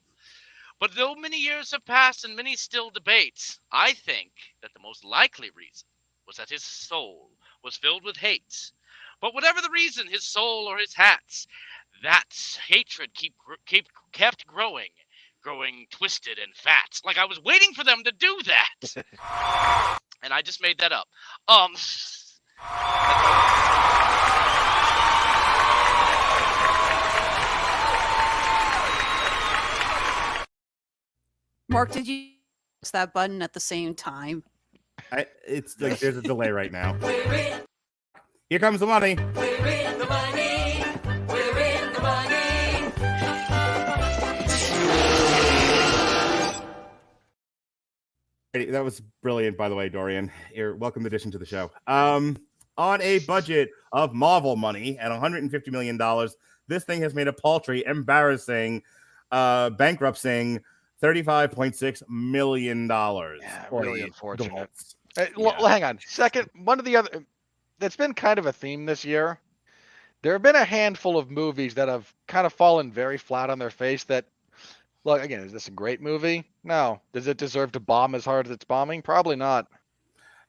But though many years have passed and many still debate, I think that the most likely reason was that his soul was filled with hate. But whatever the reason, his soul or his hats, that hatred kept growing twisted and fat. Like I was waiting for them to do that. And I just made that up. Mark, did you press that button at the same time? It's like there's a delay right now. Here comes the money. We're in the money. We're in the money. That was brilliant, by the way, Dorian. You're welcome addition to the show. On a budget of Marvel money at $150 million, this thing has made a paltry, embarrassing, bankrupting $35.6 million. Yeah, really unfortunate. Yeah. Well, hang on. Second, one of the other that's been kind of a theme this year. There have been a handful of movies that have kind of fallen very flat on their face that, look, again, is this a great movie? No. Does it deserve to bomb as hard as it's bombing? Probably not.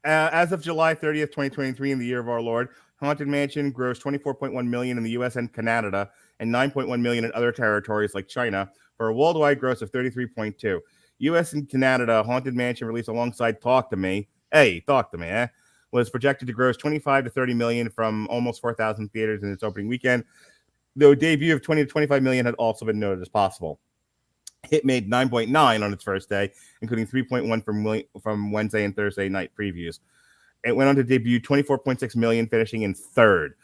As of July 30th, 2023, in the year of our Lord, Haunted Mansion grossed $24.1 million in the U.S. and Canada and $9.1 million in other territories like China for a worldwide gross of $33.2. U.S. and Canada, Haunted Mansion, released alongside Talk to Me, was projected to gross 25 to 30 million from almost 4,000 theaters in its opening weekend, though a debut of 20 to 25 million had also been noted as possible. It made 9.9 on its first day, including 3.1 from Wednesday and Thursday night previews. It went on to debut 24.6 million, finishing in third.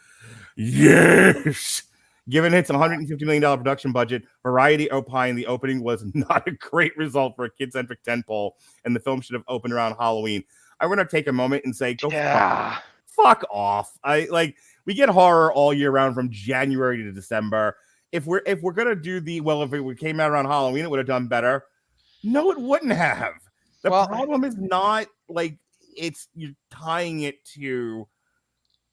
Yes! Given its $150 million production budget, Variety opined the opening was not a great result for a kid-centric tentpole, and the film should have opened around Halloween. I want to take a moment and say, fuck off. We get horror all year round from January to December. If we're gonna do if it came out around Halloween, it would have done better. No, it wouldn't have. The problem is not you're tying it to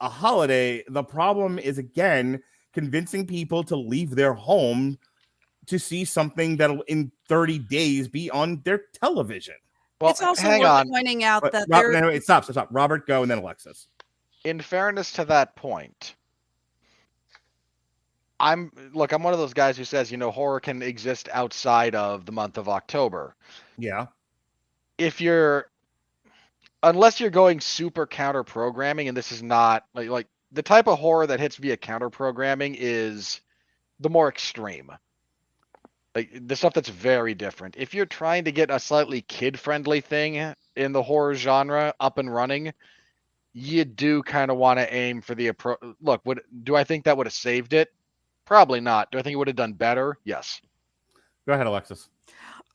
a holiday. The problem is, again, convincing people to leave their home to see something that'll in 30 days be on their television. Well, it's also worth pointing out that anyway, stop. Robert, go, and then Alexis. In fairness to that point, I'm one of those guys who says, horror can exist outside of the month of October. Yeah. Unless you're going super counter programming, and this is not like the type of horror that hits via counter programming is the more extreme. Like the stuff that's very different. If you're trying to get a slightly kid-friendly thing in the horror genre up and running, you do kind of want to aim for the Look, do I think that would have saved it? Probably not. Do I think it would have done better? Yes. Go ahead, Alexis.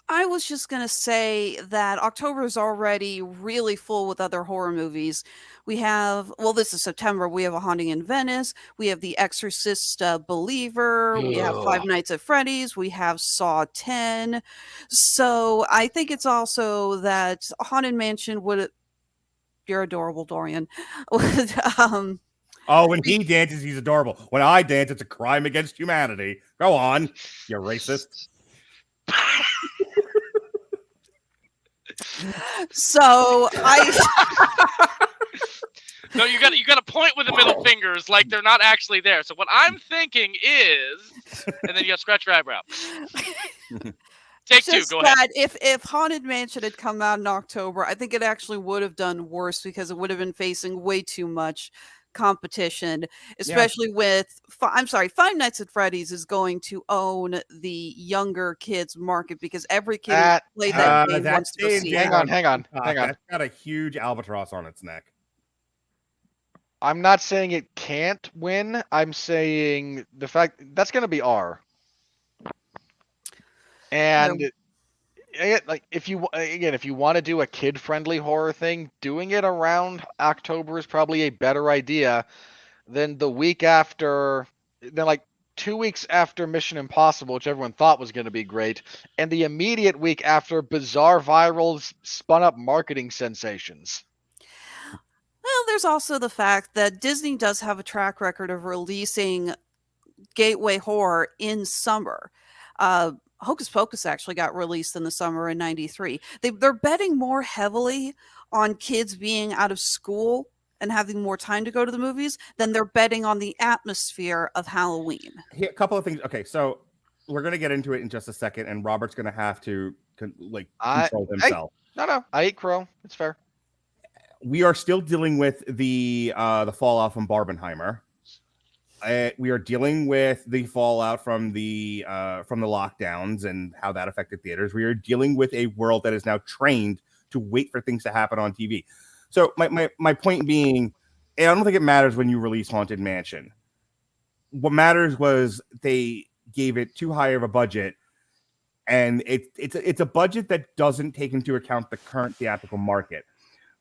I was just going to say that October is already really full with other horror movies. We have, this is September. We have A Haunting in Venice. We have The Exorcist Believer. We have Five Nights at Freddy's. We have Saw 10. So I think it's also that Haunted Mansion would. You're adorable, Dorian. When he dances, he's adorable. When I dance, it's a crime against humanity. Go on, you racist. So No, you got to point with the middle fingers like they're not actually there. So what I'm thinking is, and then you got to scratch your eyebrow. Take two. Go ahead. If Haunted Mansion had come out in October, I think it actually would have done worse because it would have been facing way too much competition, especially with Five Nights at Freddy's is going to own the younger kids market because every kid who played that game wants to see. Hang on. That's got a huge albatross on its neck. I'm not saying it can't win. I'm saying the fact that's going to be R. And if you want to do a kid-friendly horror thing, doing it around October is probably a better idea than the week after. Then 2 weeks after Mission Impossible, which everyone thought was going to be great, and the immediate week after bizarre viral spun up marketing sensations. Well, there's also the fact that Disney does have a track record of releasing gateway horror in summer. Hocus Pocus actually got released in the summer in '93. They're betting more heavily on kids being out of school and having more time to go to the movies than they're betting on the atmosphere of Halloween. Here, a couple of things. Okay, so we're going to get into it in just a second, and Robert's going to have to control himself. No, I ate crow. It's fair. We are still dealing with the fallout from Barbenheimer. We are dealing with the fallout from the lockdowns and how that affected theaters. We are dealing with a world that is now trained to wait for things to happen on TV. So my point being, I don't think it matters when you release Haunted Mansion. What matters was they gave it too high of a budget, and it's a budget that doesn't take into account the current theatrical market.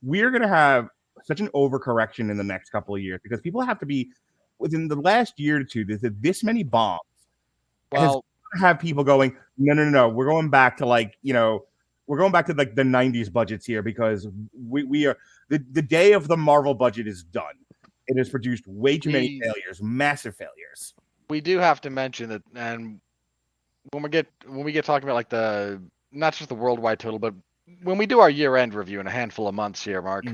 We're going to have such an overcorrection in the next couple of years because people have to be within the last year or two. There's this many bombs. Well, have people going, no. We're going back to the 90s budgets here because we are the day of the Marvel budget is done. It has produced way too many failures, massive failures. We do have to mention that, and when we get talking about like the not just the worldwide total, but when we do our year-end review in a handful of months here, Mark,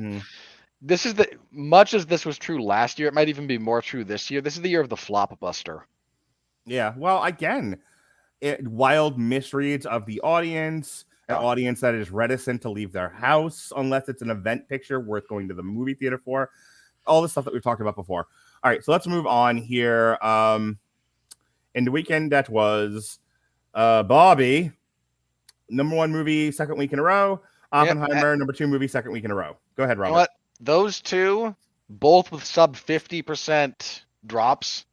this is much as this was true last year, it might even be more true this year. This is the year of the flopbuster. Yeah, well, again, wild misreads of the audience, an audience that is reticent to leave their house unless it's an event picture worth going to the movie theater for. All the stuff that we've talked about before. All right, so let's move on here. In the weekend that was Barbie, #1 movie, second week in a row. Oppenheimer, #2 movie, second week in a row. Go ahead, Robert. You know what? Those two, both with sub 50% drops.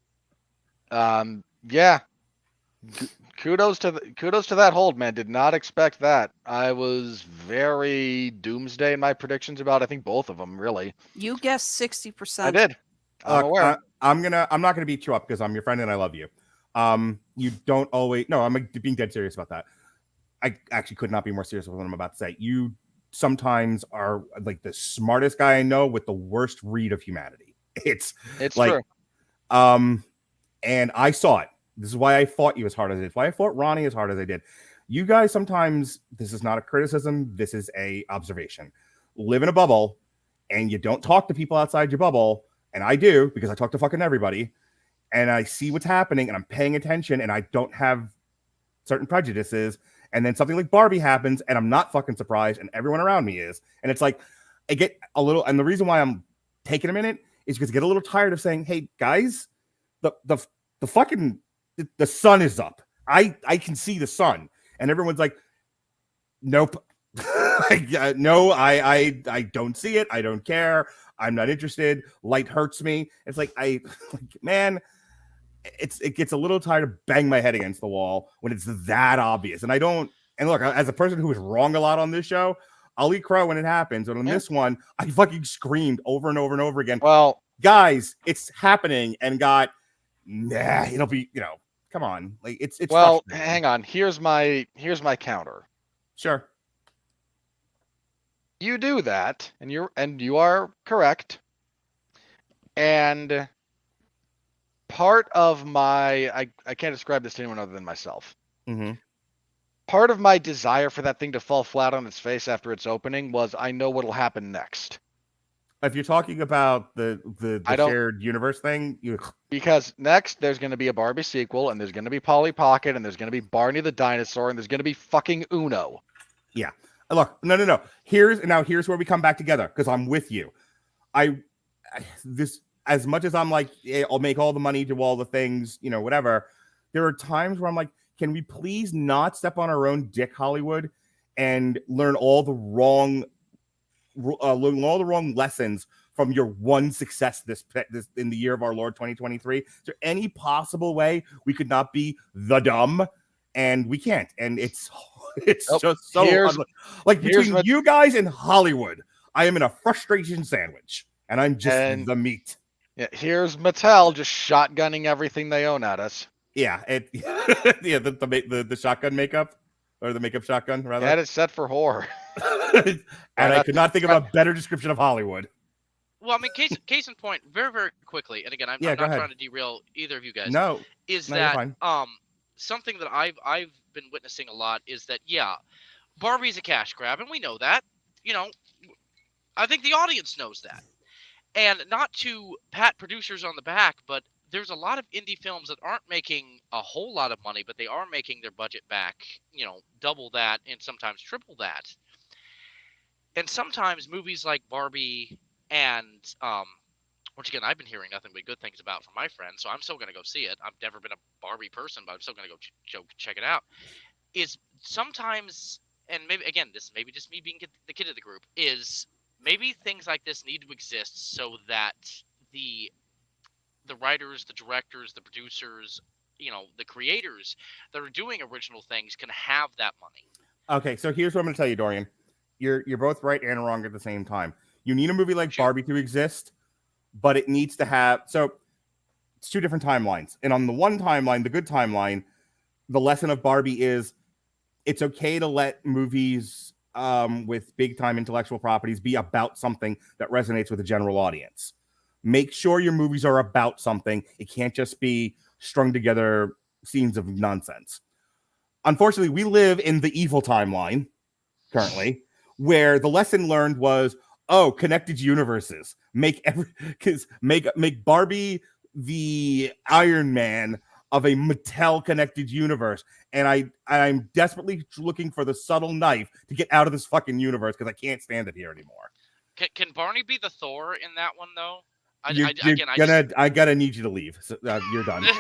Yeah. Kudos to that hold, man. Did not expect that. I was very doomsday in my predictions about, I think, both of them, really. You guessed 60%. I did. I'm aware. I'm not gonna beat you up because I'm your friend and I love you. You don't always. No, I'm being dead serious about that. I actually could not be more serious with what I'm about to say. You sometimes are like the smartest guy I know with the worst read of humanity. It's like, true. And I saw it. This is why I fought you as hard as I did. Why I fought Ronnie as hard as I did. You guys sometimes, this is not a criticism. This is a observation. Live in a bubble, and you don't talk to people outside your bubble. And I do because I talk to fucking everybody, and I see what's happening, and I'm paying attention, and I don't have certain prejudices. And then something like Barbie happens, and I'm not fucking surprised, and everyone around me is. And it's like, I get a little, and the reason why I'm taking a minute is because I get a little tired of saying, hey, guys, the fucking, the sun is up. I can see the sun. And everyone's like, nope. No, I don't see it. I don't care. I'm not interested. Light hurts me. It's like, man, it gets a little tired of bang my head against the wall when it's that obvious. And look, as a person who is wrong a lot on this show, I'll eat crow when it happens. And on this one, I fucking screamed over and over and over again. Well, guys, it's happening, and it'll be, come on. Like it's well, hang on. Here's my counter. Sure. You do that, and you are correct. And part of my I can't describe this to anyone other than myself. Mm-hmm. Part of my desire for that thing to fall flat on its face after its opening was I know what'll happen next. If you're talking about the shared universe thing, because next there's going to be a Barbie sequel, and there's going to be Polly Pocket, and there's going to be Barney the dinosaur, and there's going to be fucking Uno. Yeah. Look, no. Here's where we come back together because I'm with you. This as much as I'm like, I'll make all the money, do all the things, whatever. There are times where I'm like, can we please not step on our own dick, Hollywood, and learn all the wrong lessons from your one success this in the year of our Lord 2023? Is there any possible way we could not be the dumb? And we can't. And it's just so like between you guys and Hollywood, I am in a frustration sandwich, and I'm just the meat. Yeah, here's Mattel just shotgunning everything they own at us. Yeah, the shotgun makeup, or the makeup shotgun, rather. That is set for horror. And I could not think of a better description of Hollywood. Well, I mean, case in point, very, very quickly, and again, I'm not trying to derail either of you guys. No, that something that I've been witnessing a lot is that, yeah, Barbie's a cash grab, and we know that. You know, I think the audience knows that. And not to pat producers on the back, but there's a lot of indie films that aren't making a whole lot of money, but they are making their budget back, you know, double that and sometimes triple that. And sometimes movies like Barbie and, which again, I've been hearing nothing but good things about from my friends, so I'm still going to go see it. I've never been a Barbie person, but I'm still going to go check it out. Is sometimes, and maybe, again, this may be just me being the kid of the group, is maybe things like this need to exist so that the writers, the directors, the producers, you know, the creators that are doing original things can have that money. Okay, so here's what I'm going to tell you, Dorian. You're both right and wrong at the same time. You need a movie like Barbie to exist, but it needs to have... So, it's two different timelines. And on the one timeline, the good timeline, the lesson of Barbie is it's okay to let movies with big-time intellectual properties be about something that resonates with the general audience. Make sure your movies are about something. It can't just be strung together scenes of nonsense. Unfortunately, we live in the evil timeline currently, where the lesson learned was, connected universes. Make Barbie the Iron Man of a Mattel connected universe. And I'm desperately looking for the subtle knife to get out of this fucking universe because I can't stand it here anymore. Can Barney be the Thor in that one though? I gotta need you to leave. So, you're done. I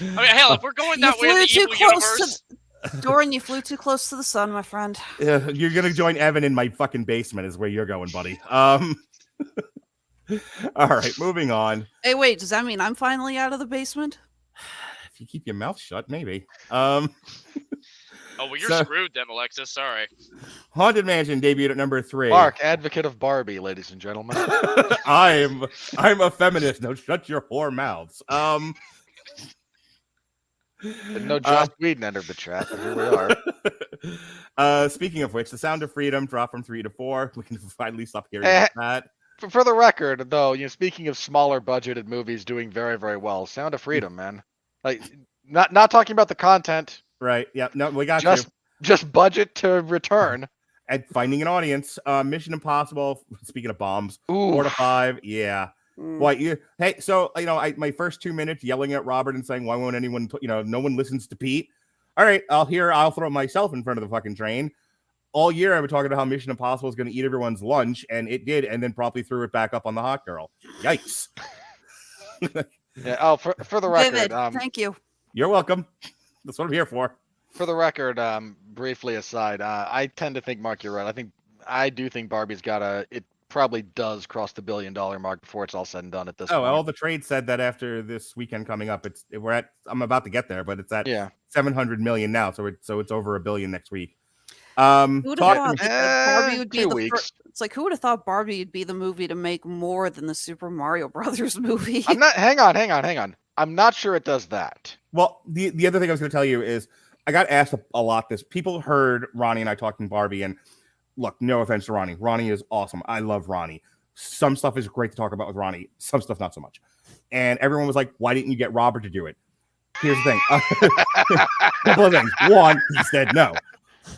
mean, hell, if we're going that way in the evil universe, Dorian, you flew too close to the sun, my friend. You're gonna join Evan in my fucking basement, is where you're going, buddy. All right, moving on. Hey, wait, does that mean I'm finally out of the basement? If you keep your mouth shut, maybe. Oh, well, you're screwed then, Alexis. Sorry. Haunted Mansion debuted at number 3. Mark, advocate of Barbie, ladies and gentlemen. I'm a feminist. Now shut your whore mouths. No Joss Whedon entered the chat, but here we are. Speaking of which, The Sound of Freedom dropped from 3 to 4. We can finally stop hearing about that. For the record, though, speaking of smaller budgeted movies doing very, very well, Sound of Freedom, man. Like, not talking about the content. Right. Yeah. No, we got just budget to return. And finding an audience. Mission Impossible. Speaking of bombs, 4 to 5. Yeah. Boy, hey. So my first 2 minutes yelling at Robert and saying, "Why won't anyone put? No one listens to Pete." All right, I'll throw myself in front of the fucking train. All year I've been talking about how Mission Impossible is going to eat everyone's lunch, and it did, and then promptly threw it back up on the hot girl. Yikes. Yeah. Oh, for the record, David, thank you. You're welcome. That's what I'm here for. For the record, briefly aside, I tend to think, Mark, you're right. I do think Barbie's it probably does cross the $1 billion mark before it's all said and done at this point. All the trades said that after this weekend coming up, I'm about to get there, but it's at 700 million now, so it's over $1 billion next week. Who would have thought Barbie would be 2 weeks? It's like, who would have thought Barbie would be the movie to make more than the Super Mario Brothers movie? Hang on. I'm not sure it does that. Well, the other thing I was going to tell you is I got asked a lot this. People heard Ronnie and I talking Barbie, and look, no offense to Ronnie. Ronnie is awesome. I love Ronnie. Some stuff is great to talk about with Ronnie. Some stuff not so much. And everyone was like, why didn't you get Robert to do it? Here's the thing. Couple of things. One, he said no.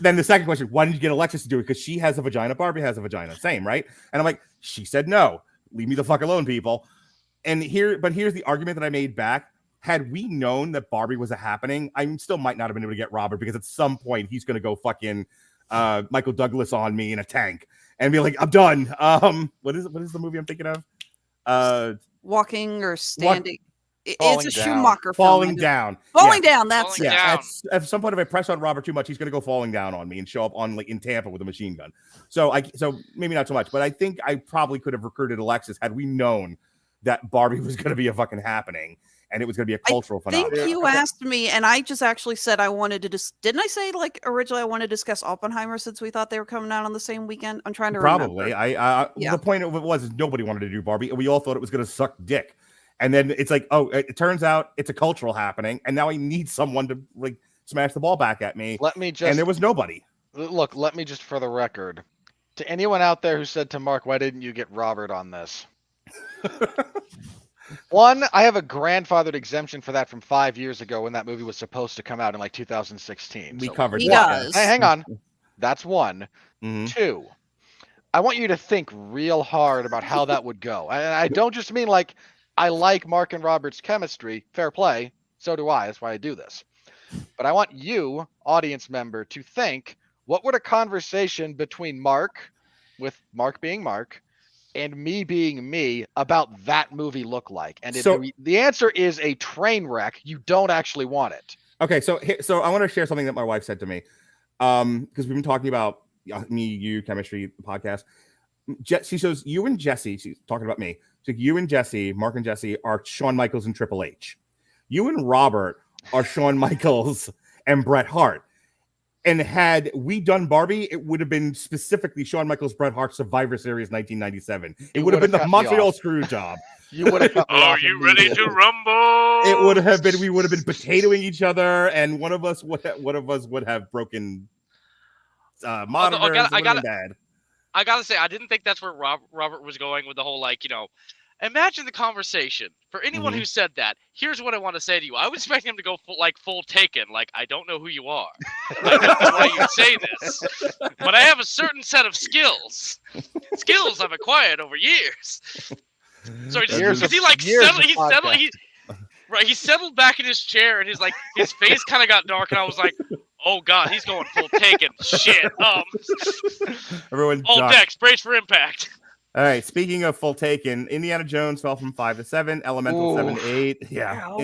Then the second question, why didn't you get Alexis to do it? Because she has a vagina, Barbie has a vagina. Same, right? And I'm like, she said no. Leave me the fuck alone, people. Here's the argument that I made back. Had we known that Barbie was happening, I still might not have been able to get Robert, because at some point he's going to go fucking Michael Douglas on me in a tank and be like, I'm done. What is the movie I'm thinking of? Walking or standing. Falling It's a down. Schumacher Falling film. down. Falling down. That's Falling it. down. At some point, if I press on Robert too much, he's going to go falling down on me and show up in Tampa with a machine gun. So maybe not so much, but I think I probably could have recruited Alexis had we known that Barbie was going to be a fucking happening and it was going to be a cultural phenomenon. I think you asked me, and I just actually said I wanted to didn't I say, like, originally I wanted to discuss Oppenheimer since we thought they were coming out on the same weekend? I'm trying to remember. The point of it was nobody wanted to do Barbie, and we all thought it was going to suck dick. And then it's like, oh, it turns out it's a cultural happening, and now I need someone to like smash the ball back at me. And there was nobody. Look, let me just for the record, to anyone out there who said to Mark, why didn't you get Robert on this? One, I have a grandfathered exemption for that from 5 years ago when that movie was supposed to come out in like 2016. We covered He that. does. Hey, hang on. That's one. Mhm. Two, I want you to think real hard about how that would go. And I don't just mean like, I like Mark and Robert's chemistry. Fair play. So do I. That's why I do this. But I want you, audience member, to think, what would a conversation between Mark, with Mark being Mark, and me being me about that movie look like? And if the answer is a train wreck, you don't actually want it. Okay, so I want to share something that my wife said to me, because we've been talking about me, you, chemistry podcast. She shows you and Jesse. She's talking about me. So you and Jesse, Mark and Jesse, are Shawn Michaels and Triple H. You and Robert are Shawn Michaels and Bret Hart. And had we done Barbie, it would have been specifically Shawn Michaels, Bret Hart, Survivor Series 1997. It would have been the Montreal screw job. You would have. Are you ready to rumble? It would have been. We would have been potatoing each other, and one of us would have broken monitors. I gotta say, I didn't think that's where Robert was going with the whole, like, imagine the conversation. For anyone who said that, here's what I want to say to you. I was expecting him to go full Taken. Like, I don't know who you are. I don't know why you say this. But I have a certain set of skills. Skills I've acquired over years. So he settled back in his chair, and his face kind of got dark, and I was like, oh God, he's going full Taken. Shit. Everyone, all decks, brace for impact. All right. Speaking of full Taken, Indiana Jones fell from 5 to 7, Elemental 7 to 8. Yeah.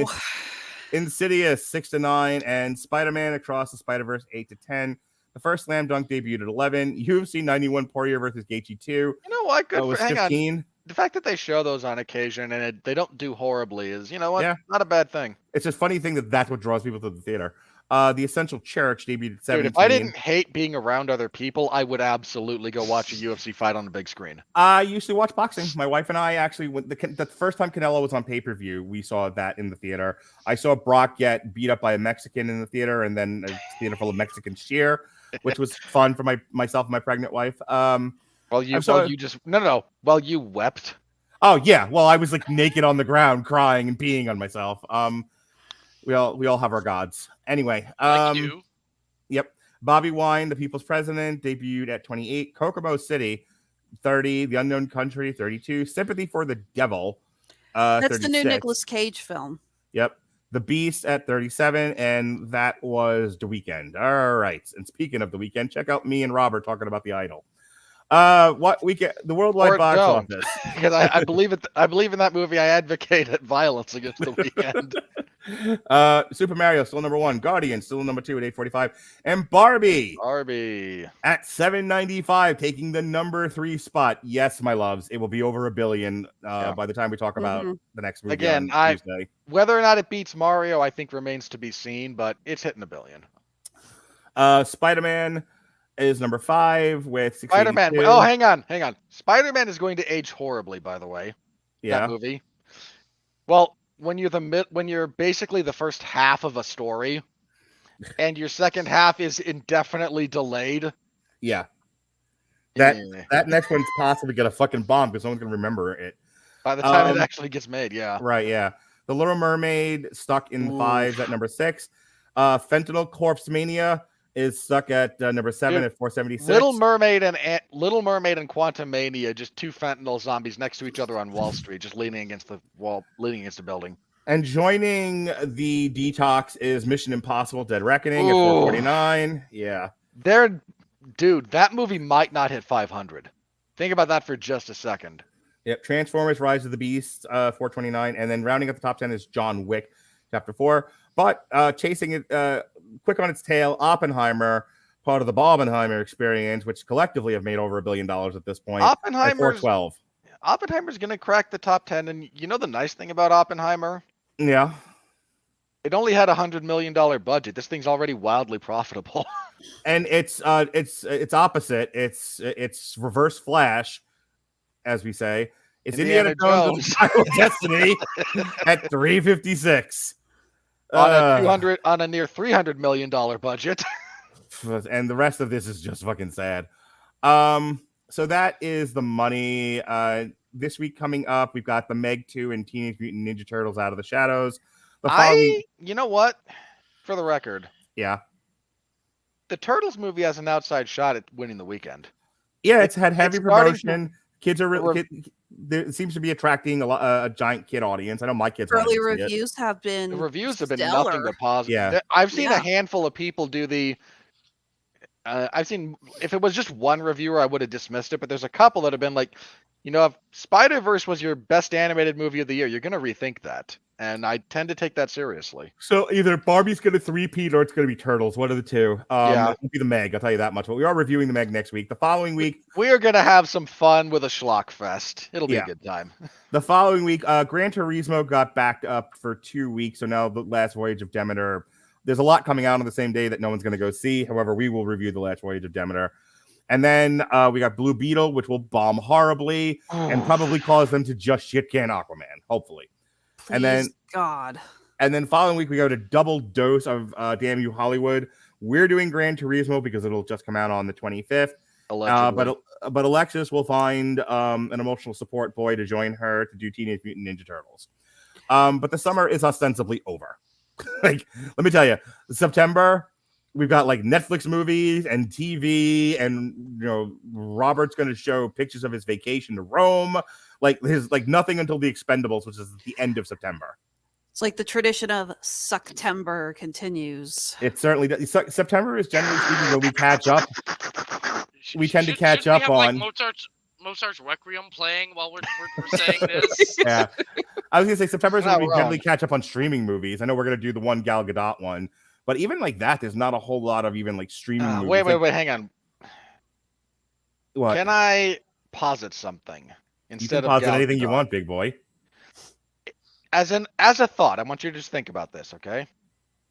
Insidious 6 to 9, and Spider-Man Across the Spider-Verse 8 to 10. The first Slam Dunk debuted at 11. UFC 91 Poirier versus Gaethje 2. You know what? Good was hang 15. On. The fact that they show those on occasion and they don't do horribly is, you know what? Yeah. Not a bad thing. It's a funny thing that's what draws people to the theater. The Essential Church debuted at 17. Dude, if I didn't hate being around other people, I would absolutely go watch a UFC fight on the big screen. I used to watch boxing. My wife and I actually went the first time Canelo was on pay-per-view, we saw that in the theater. I saw Brock get beat up by a Mexican in the theater, and then a theater full of Mexicans cheer, which was fun for myself and my pregnant wife. While you wept. Oh yeah, well I was like naked on the ground crying and peeing on myself. We all have our gods. Anyway, like you. Yep. Bobby Wine, the People's President, debuted at 28. Kokomo City, 30. The Unknown Country, 32. Sympathy for the Devil, that's 36. the new Nicolas Cage film. Yep. The Beast at 37, and that was The Weeknd. All right. And speaking of The Weeknd, check out me and Robert talking about The Idol. What weekend? The worldwide box office. Because I believe it. I believe in that movie. I advocate violence against The Weeknd. Super Mario still number 1. Guardian still number 2 at 845, and Barbie at 795, taking the number 3 spot. Yes, my loves, it will be over $1 billion by the time we talk about the next movie. Again, whether or not it beats Mario, I think remains to be seen, but it's hitting $1 billion. Spider-Man is number 5 with Spider-Man. Oh, hang on. Spider-Man is going to age horribly, by the way. Yeah. That movie. Well, when you're basically the first half of a story, and your second half is indefinitely delayed. Yeah. That next one's possibly gonna fucking bomb because someone's gonna remember it. By the time it actually gets made, yeah. Right, yeah. The Little Mermaid stuck in 5 at number 6. Fentanyl Corpse Mania is stuck at number 7 at 476. Little Mermaid and Quantum Mania, just two fentanyl zombies next to each other on Wall Street, just leaning against the wall, leaning against a building. And joining the detox is Mission Impossible: Dead Reckoning at 449. Yeah. Dude, that movie might not hit 500. Think about that for just a second. Yep. Transformers: Rise of the Beast, 429, and then rounding up the top 10 is John Wick, Chapter 4. But chasing it quick on its tail, Oppenheimer, part of the Barbenheimer experience, which collectively have made over $1 billion at this point. Oppenheimer's going to crack the top 10, and you know the nice thing about Oppenheimer? Yeah. It only had $100 million budget. This thing's already wildly profitable. And it's opposite. It's reverse Flash, as we say. It's Indiana Jones and the Final Destiny at $356 on a near $300 million budget. And the rest of this is just fucking sad. So that is the money. This week coming up, we've got the Meg 2 and Teenage Mutant Ninja Turtles Out of the Shadows. You know what? For the record, yeah, the Turtles movie has an outside shot at winning the weekend. Yeah, it's had heavy promotion. Kids are really. It seems to be attracting a giant kid audience. I know my kids. Early reviews have been. The reviews have been stellar. nothing but positive. Yeah, I've seen a handful of people do the. I've seen, if it was just one reviewer, I would have dismissed it. But there's a couple that have been like, if Spider-Verse was your best animated movie of the year, you're going to rethink that. And I tend to take that seriously. So either Barbie's going to three-peat or it's going to be Turtles. One of the two. Yeah. It will be the Meg, I'll tell you that much. But we are reviewing the Meg next week. The following week... We are going to have some fun with a schlock fest. It'll be a good time. The following week, Gran Turismo got backed up for 2 weeks. So now The Last Voyage of Demeter. There's a lot coming out on the same day that no one's going to go see. However, we will review The Last Voyage of Demeter. And then we got Blue Beetle, which will bomb horribly and probably cause them to just shit can Aquaman, hopefully. Please, and then God. And then following week, we go to double dose of Damn You Hollywood. We're doing Gran Turismo because it'll just come out on the 25th. But Alexis will find an emotional support boy to join her to do Teenage Mutant Ninja Turtles. But the summer is ostensibly over. Like, let me tell you, September, we've got like Netflix movies and TV, and Robert's going to show pictures of his vacation to Rome. Like nothing until The Expendables, which is the end of September. It's like the tradition of Sucktember continues. It certainly does. September is generally speaking where we catch up. We tend to catch up have, on like, Mozart's Requiem playing while we're saying this. Yeah, I was gonna say September is when we generally catch up on streaming movies. I know we're gonna do the one Gal Gadot one, but even like that, there's not a whole lot of even like streaming movies. Wait, hang on. What? Can I posit something instead of posit anything you want, big boy? As a thought, I want you to just think about this, okay?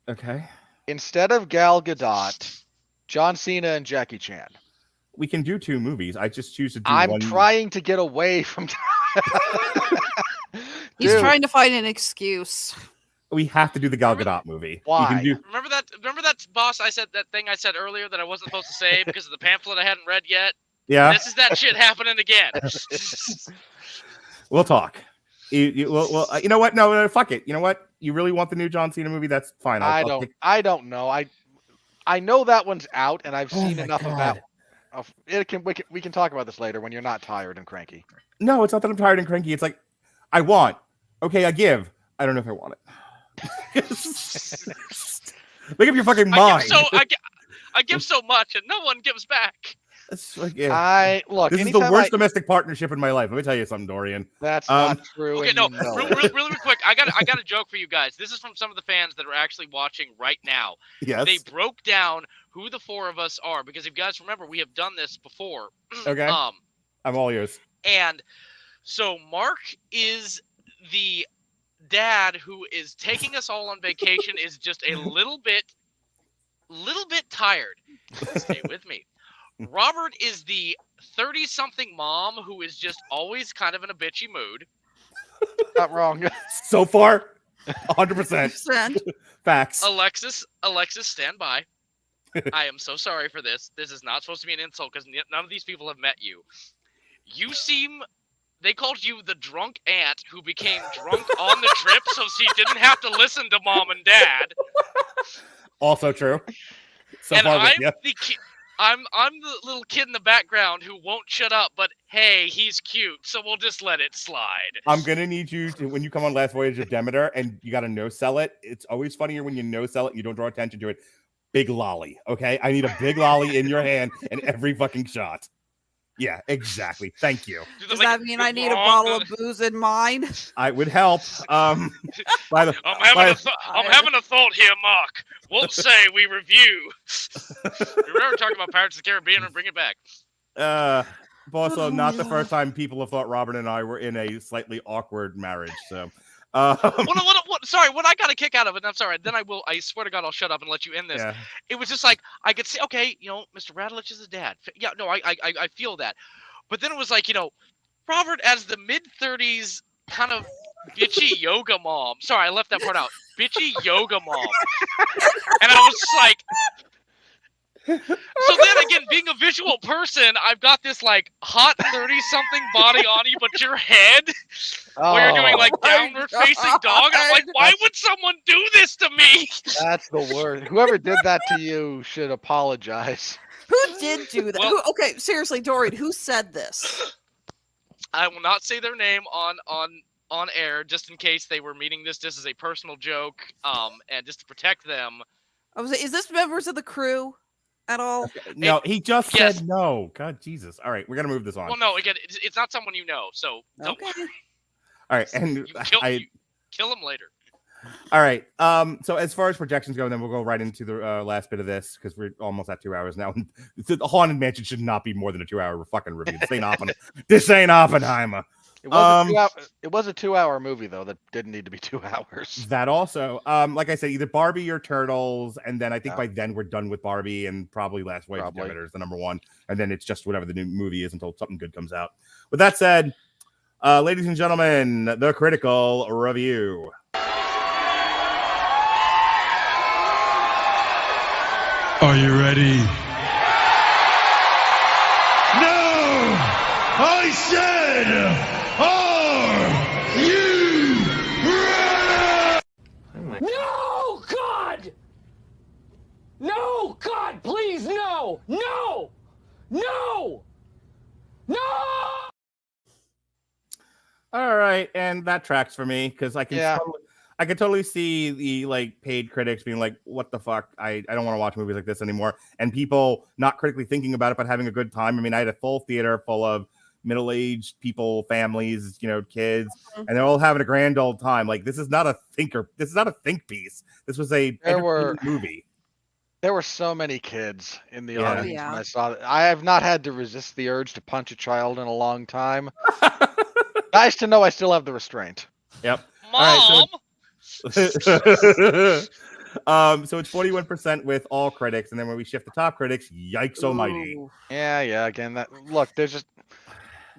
Okay. Instead of Gal Gadot, John Cena and Jackie Chan. We can do 2 movies. I just choose to do one. I'm trying to get away from. He's trying to find an excuse. We have to do the Gal Gadot movie. Why? Remember that, boss? I said that thing I said earlier that I wasn't supposed to say because of the pamphlet I hadn't read yet. Yeah. This is that shit happening again. We'll talk. You know what? No, fuck it. You know what? You really want the new John Cena movie? That's fine. I don't know. I know that one's out, and I've seen enough of that. We can talk about this later when you're not tired and cranky. No, it's not that I'm tired and cranky. It's like I want. Okay, I give. I don't know if I want it. Make up your fucking mind. I give so much, and no one gives back. It's like, this is the worst domestic partnership in my life. Let me tell you something, Dorian. That's not true. Okay, no, really quick. I got a joke for you guys. This is from some of the fans that are actually watching right now. Yes. They broke down who the 4 of us are because if you guys remember, we have done this before. Okay. I'm all yours. And so Mark is the dad who is taking us all on vacation. Is just a little bit tired. Stay with me. Robert is the 30-something mom who is just always kind of in a bitchy mood. Not wrong. So far, 100%. Facts. Alexis, stand by. I am so sorry for this. This is not supposed to be an insult because none of these people have met you. They called you the drunk aunt who became drunk on the trip so she didn't have to listen to mom and dad. Also true. So and far, I'm the little kid in the background who won't shut up, but hey, he's cute, so we'll just let it slide. I'm going to need you to, when you come on Last Voyage of Demeter and you got to no-sell it, it's always funnier when you no-sell it and you don't draw attention to it. Big lolly, okay? I need a big lolly in your hand in every fucking shot. Yeah, exactly. Thank you. Does that mean I need a bottle of booze in mine? I would help. I'm having a thought here, Mark. Won't say we review. We were talking about Pirates of the Caribbean and bring it back. Also, not the first time people have thought Robin and I were in a slightly awkward marriage. So, sorry, what I got a kick out of it, and I'm sorry, then I swear to God, I'll shut up and let you end this. Yeah. It was just like, I could see, okay, Mr. Radulich is his dad. Yeah, no, I feel that. But then it was like, Robert as the mid-30s kind of bitchy yoga mom. Sorry, I left that part out. Bitchy yoga mom. And I was just like... So then again, being a visual person, I've got this like hot 30-something body on you, but your head, where you're doing like downward-facing dog, and I'm like, why would someone do this to me? That's the worst. Whoever did that to you should apologize. Who did do that? Well- Okay, seriously, Dorian, who said this? I will not say their name on air, just in case they were meaning this as a personal joke, and just to protect them. Is this members of the crew at all? No, he just Yes. said no. God, Jesus. All right, we're gonna move this on. Well, no, again, it's not someone you know, so don't Okay. worry. All right, and You kill him later. all right. So as far as projections go, then we'll go right into the last bit of this because we're almost at 2 hours now. The Haunted Mansion should not be more than a 2-hour fucking review. This ain't Oppenheimer. It was a 2-hour movie though that didn't need to be 2 hours. That also, like I said, either Barbie or Turtles, and then I think by then we're done with Barbie and probably Last Wave Demeter is the number one, and then it's just whatever the new movie is until something good comes out. With that said, ladies and gentlemen, the critical review. Are you ready? No! I said, are you ready? No, God! No, God, please, no! No! No! No! All right, and that tracks for me because I can totally see the like paid critics being like, "What the fuck? I don't want to watch movies like this anymore," and people not critically thinking about it but having a good time. I mean, I had a full theater full of middle-aged people, families, Mhm. kids, and they're all having a grand old time. Like, this is not a think piece. This was a movie. There were so many kids in the audience Yeah. when I saw it. I have not had to resist the urge to punch a child in a long time. Nice to know I still have the restraint. Yep. Mom! So it's 41% with all critics, and then when we shift the top critics, yikes almighty. Ooh. Yeah. Again,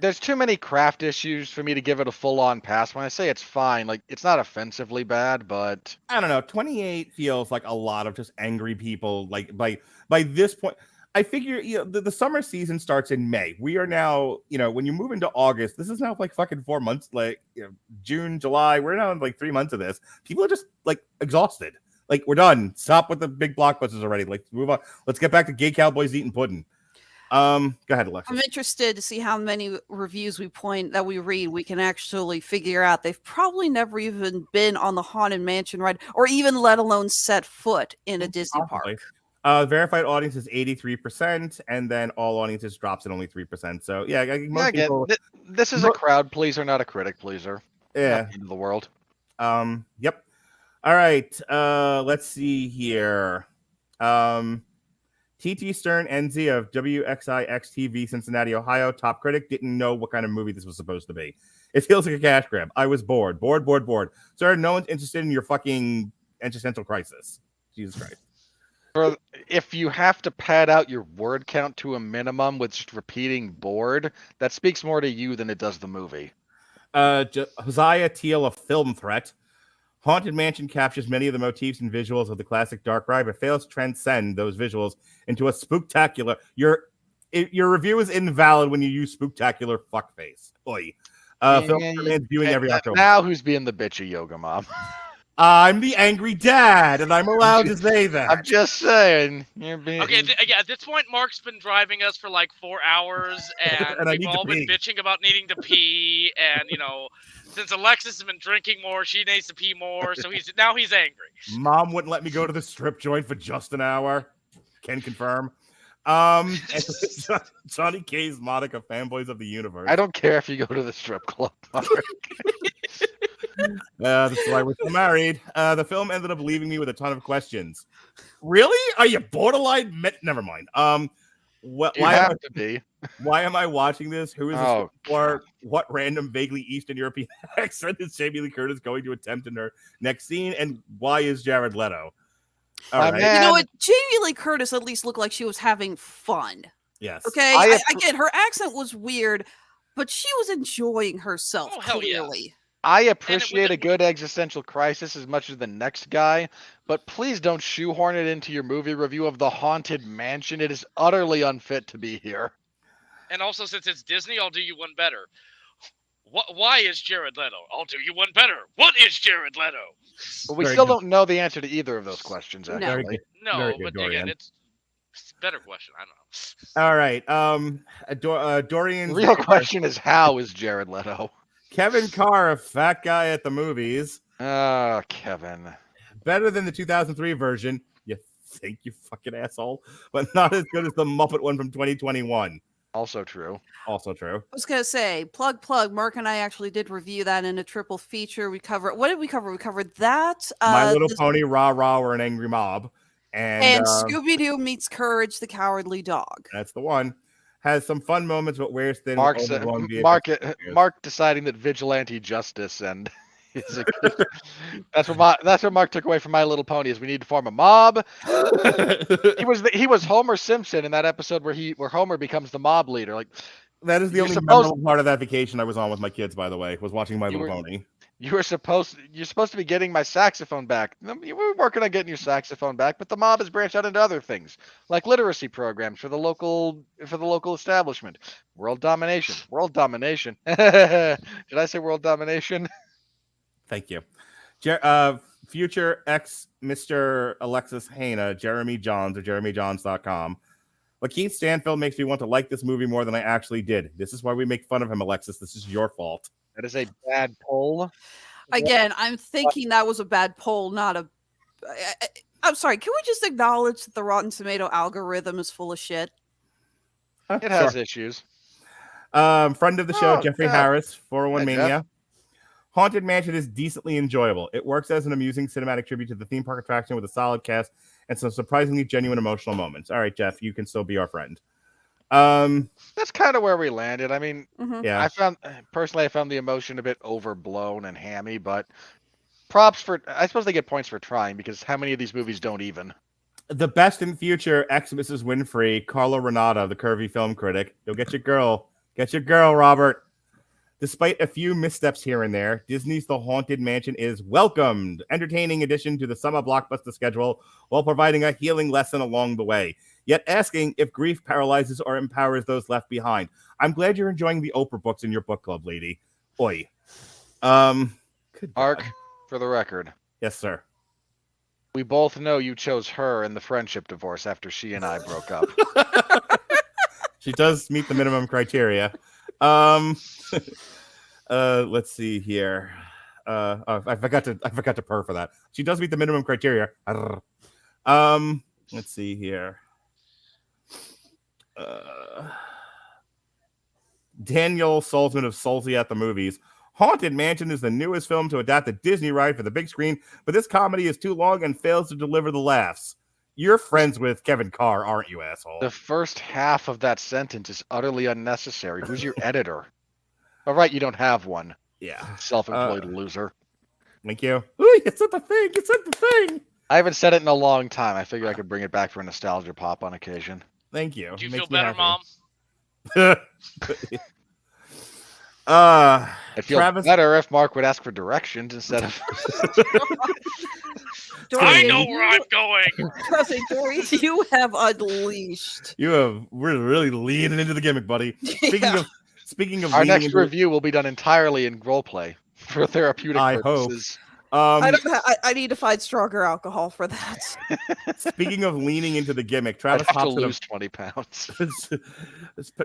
there's too many craft issues for me to give it a full-on pass. When I say it's fine, like it's not offensively bad, but I don't know. 28 feels like a lot of just angry people. Like by this point, I figure the summer season starts in May. We are now, when you move into August, this is now like fucking 4 months. Like June, July, we're now in like 3 months of this. People are just like exhausted. Like, we're done. Stop with the big blockbusters already. Like, move on. Let's get back to gay cowboys eating pudding. Go ahead, Alexis. I'm interested to see how many reviews we read. We can actually figure out they've probably never even been on the Haunted Mansion ride, or even let alone set foot in a Disney park. Verified audience is 83%, and then all audiences drops at only 3%. So yeah, most people. This is a crowd pleaser, not a critic pleaser. Yeah, Not the end of the world. Yep. All right. Let's see here. TT Stern NZ of WXIX TV, Cincinnati, Ohio, top critic, didn't know what kind of movie this was supposed to be. It feels like a cash grab. I was bored. Sir, no one's interested in your fucking existential crisis. Jesus Christ. If you have to pad out your word count to a minimum with just repeating bored, that speaks more to you than it does the movie. Hosea Teal of Film Threat. Haunted Mansion captures many of the motifs and visuals of the classic dark ride, but fails to transcend those visuals into a spooktacular. Your review is invalid when you use spooktacular fuckface. Oi. Film viewing every October. Now who's being the bitchy yoga mom? I'm the angry dad, and I'm allowed to say that. I'm just saying. You're being... Okay, at this point, Mark's been driving us for like 4 hours, and we've all been bitching about needing to pee, and since Alexis has been drinking more, she needs to pee more, so he's angry. Mom wouldn't let me go to the strip joint for just an hour. Can confirm. Johnny K's Monica Fanboys of the Universe. I don't care if you go to the strip club. That's why we're still married. The film ended up leaving me with a ton of questions. Really? Are you borderline? Never mind. Why am I watching this? Who is this for? What random, vaguely Eastern European accent is Jamie Lee Curtis going to attempt in her next scene? And why is Jared Leto? All right. You know what? Jamie Lee Curtis at least looked like she was having fun. Yes. Okay. I get her accent was weird, but she was enjoying herself, Oh, hell yeah. clearly. I appreciate a good existential crisis as much as the next guy, but please don't shoehorn it into your movie review of The Haunted Mansion. It is utterly unfit to be here. And also, since it's Disney, I'll do you one better. Why is Jared Leto? I'll do you one better. What is Jared Leto? But we still don't know the answer to either of those questions, No. actually. No, but again, it's a better question. I don't know. All right. Dorian's The real question is, how is Jared Leto? Kevin Carr, a fat guy at the movies. Kevin. Better than the 2003 version. You think, you fucking asshole. But not as good as the Muppet one from 2021. Also true. Also true. I was going to say, plug. Mark and I actually did review that in a triple feature. What did we cover? We covered that. My Little Pony, Rah Rah, or An Angry Mob. And Scooby-Doo meets Courage the Cowardly Dog. That's the one. Has some fun moments, but wears thin. Mark deciding that vigilante justice and that's what Mark took away from My Little Pony is we need to form a mob. he was Homer Simpson in that episode where Homer becomes the mob leader. Like that is the only memorable part of that vacation I was on with my kids, by the way, was watching My Little Pony. You're supposed to be getting my saxophone back. We were working on getting your saxophone back, but the mob has branched out into other things, like literacy programs for the local establishment. World domination. Did I say world domination? Thank you. Future ex Mr. Alexis Hejna, Jeremy Johns or JeremyJohns.com. LaKeith Stanfield makes me want to like this movie more than I actually did. This is why we make fun of him, Alexis. This is your fault. That is a bad poll. Again, I'm thinking that was a bad poll, not a... I'm sorry, can we just acknowledge that the Rotten Tomato algorithm is full of shit? It has issues. Friend of the show, Jeffrey Harris, 401 Mania. Jeff. Haunted Mansion is decently enjoyable. It works as an amusing cinematic tribute to the theme park attraction with a solid cast and some surprisingly genuine emotional moments. All right, Jeff, you can still be our friend. That's kind of where we landed. I mean, yeah. I found the emotion a bit overblown and hammy, but props for. I suppose they get points for trying because how many of these movies don't even? The best in future, ex Mrs. Winfree, Carlo Renata, the curvy film critic. You'll get your girl. Get your girl, Robert. Despite a few missteps here and there, Disney's The Haunted Mansion is welcomed, entertaining addition to the summer blockbuster schedule while providing a healing lesson along the way, yet asking if grief paralyzes or empowers those left behind. I'm glad you're enjoying the Oprah books in your book club, lady. Oi. Mark, for the record. Yes, sir. We both know you chose her in the friendship divorce after she and I broke up. She does meet the minimum criteria. Let's see here. I forgot to purr for that. She does meet the minimum criteria. Let's see here. Daniel Salzman of Salty at the Movies. Haunted Mansion is the newest film to adapt the Disney ride for the big screen, but this comedy is too long and fails to deliver the laughs. You're friends with Kevin Carr, aren't you, asshole? The first half of that sentence is utterly unnecessary. Who's your editor? All right, you don't have one. Yeah. Self-employed loser. Thank you. Ooh, you said the thing. You said the thing. I haven't said it in a long time. I figured I could bring it back for a nostalgia pop on occasion. Thank you. Do you feel better, Mom? I'd feel better if Mark would ask for directions instead of... I know where I'm going. Dorian, you have unleashed. We're really leaning into the gimmick, buddy. Speaking of our next review will be done entirely in roleplay for therapeutic purposes. I need to find stronger alcohol for that. Speaking of leaning into the gimmick, Travis Hobson to lose 20 pounds.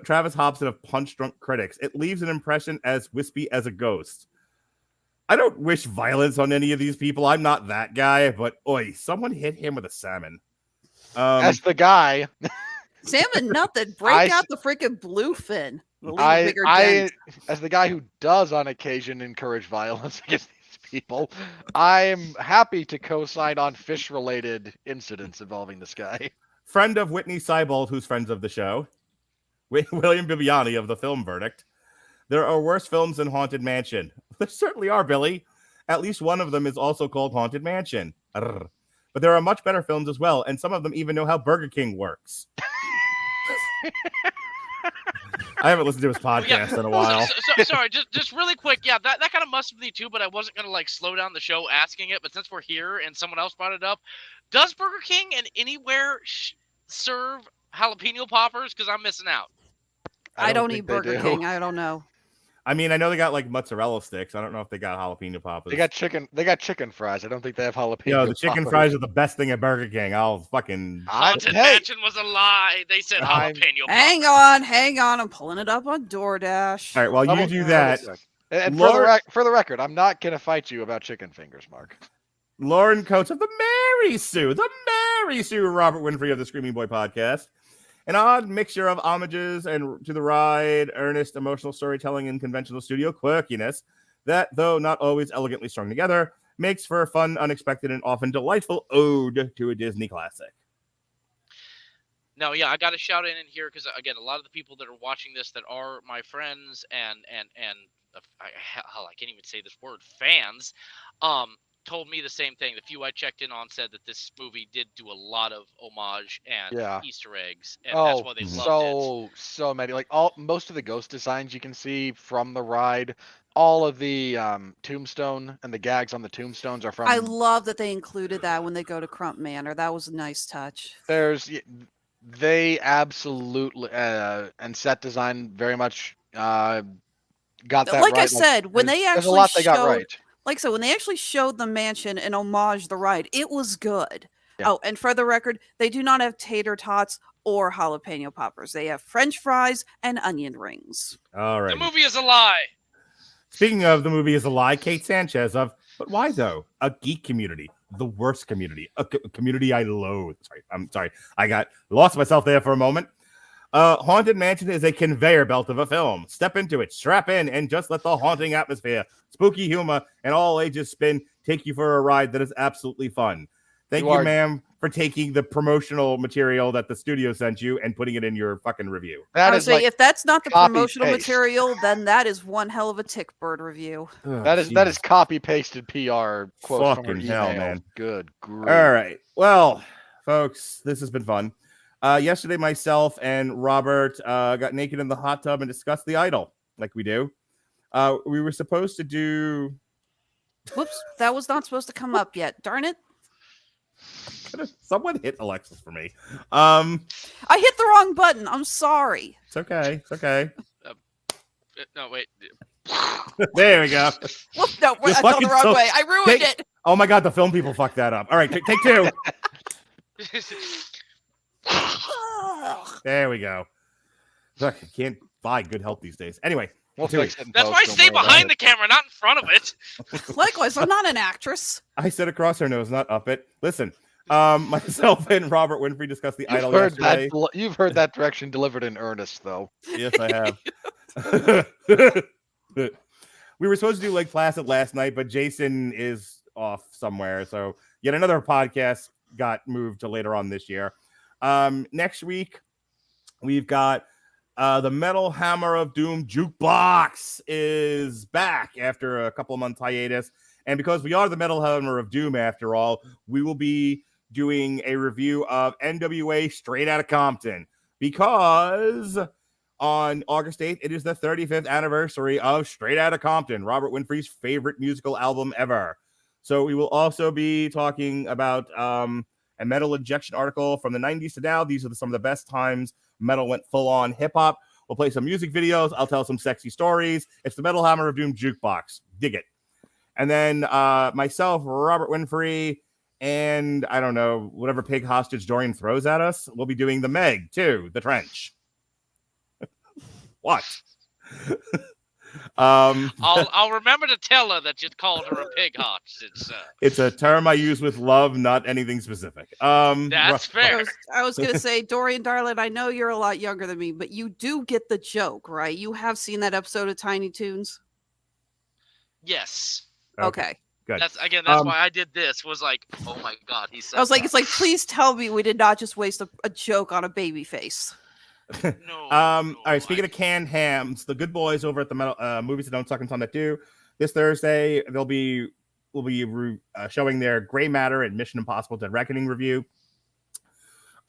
Travis Hobson of Punch Drunk Critics. It leaves an impression as wispy as a ghost. I don't wish violence on any of these people. I'm not that guy, but oi, someone hit him with a salmon. As the guy. Salmon nothing. Break out the freaking bluefin. As the guy who does on occasion encourage violence against these people, I'm happy to co-sign on fish-related incidents involving this guy. Friend of Whitney Seibold, who's friends of the show. William Bibiani of The Film Verdict. There are worse films than Haunted Mansion. There certainly are, Billy. At least one of them is also called Haunted Mansion. But there are much better films as well, and some of them even know how Burger King works. I haven't listened to his podcast in a while. Sorry, just really quick. Yeah, that kind of must be too, but I wasn't going to like slow down the show asking it. But since we're here and someone else brought it up, does Burger King and anywhere serve jalapeno poppers? Because I'm missing out. I don't eat Burger King. I don't know. I mean, I know they got like mozzarella sticks. I don't know if they got jalapeno poppers. They got chicken fries. I don't think they have jalapeno. Yo, the chicken fries are the best thing at Burger King. I'll fucking. Haunted Mansion was a lie. They said jalapeno. Hang on. I'm pulling it up on DoorDash. All right, while you do that, and for the record, I'm not gonna fight you about chicken fingers, Mark. Lauren Coates of the Mary Sue Robert Winfree of the Screaming Boy podcast. An odd mixture of homages and to the ride, earnest emotional storytelling, and conventional studio quirkiness that, though not always elegantly strung together, makes for a fun, unexpected, and often delightful ode to a Disney classic. No, yeah, I got to shout in here because, again, a lot of the people that are watching this that are my friends and hell, I can't even say this word, fans, told me the same thing. The few I checked in on said that this movie did do a lot of homage and Easter eggs, and that's why they loved it. So many, like most of the ghost designs you can see from the ride. All of the tombstone and the gags on the tombstones are from. I love that they included that when they go to Crump Manor. That was a nice touch. They absolutely and set design very much got that like right. I said, when they actually there's a lot they got right. Like so, when they actually showed the mansion and homage the ride, it was good. Yeah. Oh, and for the record, they do not have tater tots or jalapeno poppers. They have French fries and onion rings. All right. The movie is a lie. Speaking of the movie is a lie, Kate Sanchez of But Why Though? A geek community, the worst community, a community I loathe. I'm sorry. I got lost myself there for a moment. Haunted Mansion is a conveyor belt of a film. Step into it, strap in, and just let the haunting atmosphere, spooky humor, and all ages spin take you for a ride that is absolutely fun. Thank you, ma'am, for taking the promotional material that the studio sent you and putting it in your fucking review. If that's not the promotional material, then that is one hell of a tick bird review. That is copy pasted PR quote fucking hell, man. Good grief. All right. Well, folks, this has been fun. Yesterday, myself and Robert got naked in the hot tub and discussed The Idol, like we do. We were supposed to do... Whoops, that was not supposed to come up yet. Darn it. Someone hit Alexis for me. I hit the wrong button. I'm sorry. It's okay. It's okay. No, wait. There we go. Whoops, no, I fell the wrong way. I ruined it. Oh, my God. The film people fucked that up. All right, take two. There we go. Look, I can't buy good help these days. Anyway, that's why I stay behind the camera, not in front of it. Likewise, I'm not an actress. I said across her nose, not up it. Listen, myself and Robert Winfree discussed The Idol yesterday. You've heard that direction delivered in earnest, though. Yes, I have. We were supposed to do Lake Placid last night, but Jason is off somewhere. So yet another podcast got moved to later on this year. Next week, we've got the Metal Hammer of Doom Jukebox is back after a couple of months hiatus. And because we are the Metal Hammer of Doom, after all, we will be doing a review of NWA Straight Outta Compton. Because on August 8th, it is the 35th anniversary of Straight Outta Compton, Robert Winfree's favorite musical album ever. So we will also be talking about a metal injection article from the 90s to now. These are some of the best times metal went full-on hip-hop. We'll play some music videos. I'll tell some sexy stories. It's the Metal Hammer of Doom Jukebox. Dig it. And then myself, Robert Winfree, and I don't know, whatever pig hostage Dorian throws at us, we'll be doing the Meg, too, the Trench. What? I'll remember to tell her that you called her a pig hostage. It's a term I use with love, not anything specific. That's fair. I was gonna say, Dorian, darling, I know you're a lot younger than me, but you do get the joke, right? You have seen that episode of Tiny Toons. Yes. Okay. Good. That's why I did this. Was like, oh my God, he said. I was like, it's like, please tell me we did not just waste a joke on a baby face. No. All right. Speaking of canned hams, the good boys over at the metal movies that don't suck and some that do. This Thursday, we'll be showing their Gray Matter and Mission Impossible: Dead Reckoning review.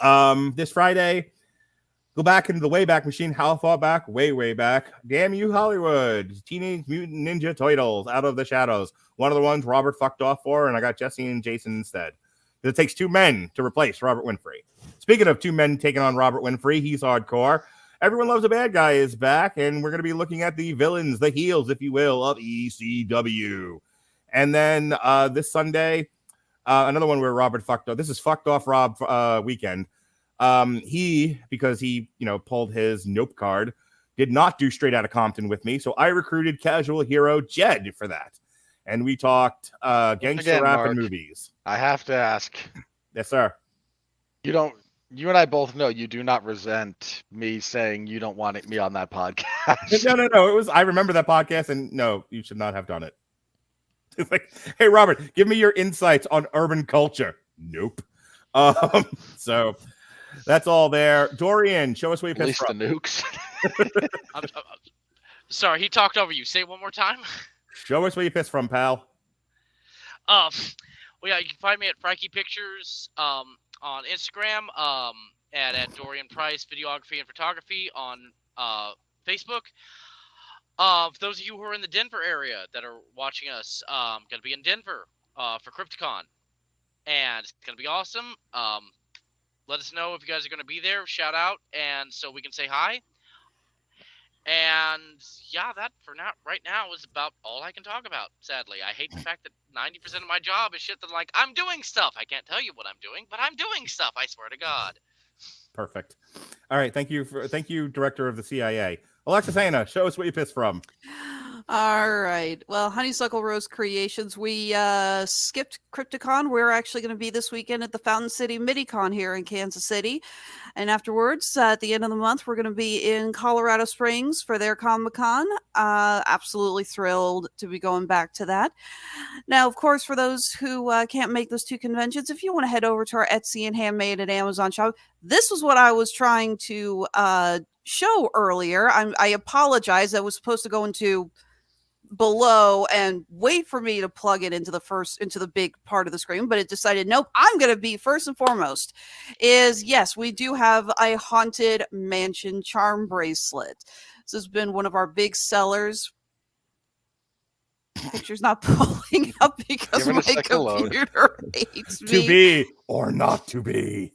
This Friday, Go back into the Wayback Machine. How far back? Way, way back. Damn you, Hollywood. Teenage Mutant Ninja Turtles, Out of the Shadows. One of the ones Robert fucked off for, and I got Jesse and Jason instead. It takes 2 men to replace Robert Winfree. Speaking of 2 men taking on Robert Winfree, he's hardcore. Everyone Loves a Bad Guy is back, and we're going to be looking at the villains, the heels, if you will, of ECW. And then this Sunday, another one where Robert fucked off. This is Fucked Off Rob weekend. Because he pulled his nope card, did not do Straight Outta Compton with me, so I recruited casual hero Jed for that, and we talked gangster rap Mark, and movies. I have to ask. Yes, sir. You and I both know you do not resent me saying you don't want me on that podcast. No. I remember that podcast, and no, you should not have done it. It's like, hey, Robert, give me your insights on urban culture. Nope. So that's all there. Dorian, show us where you pissed from. The nukes. I'm sorry, he talked over you. Say it one more time. Show us where you pissed from, pal. Well, yeah, you can find me at Frankie Pictures on Instagram, at Dorian Price Videography and Photography on Facebook. For those of you who are in the Denver area that are watching us, I'm going to be in Denver for Crypticon, and it's going to be awesome. Let us know if you guys are going to be there. Shout out, and so we can say hi. And yeah, that for now, right now, is about all I can talk about. Sadly, I hate the fact that 90% of my job is shit that I'm doing stuff. I can't tell you what I'm doing, but I'm doing stuff. I swear to God. Perfect. All right, thank you, Director of the CIA, Alexis Hejna. Show us what you pissed from. All right. Well, Honeysuckle Rose Creations, we skipped Crypticon. We're actually going to be this weekend at the Fountain City MidiCon here in Kansas City. And afterwards, at the end of the month, we're going to be in Colorado Springs for their Comic-Con. Absolutely thrilled to be going back to that. Now, of course, for those who can't make those 2 conventions, if you want to head over to our Etsy and Handmade at Amazon shop, this was what I was trying to show earlier. I apologize. I was supposed to go into below and wait for me to plug it into the big part of the screen, but it decided, nope, I'm going to be first and foremost yes, we do have a Haunted Mansion charm bracelet. This has been one of our big sellers. Picture's not pulling up because my computer hates me. To be or not to be.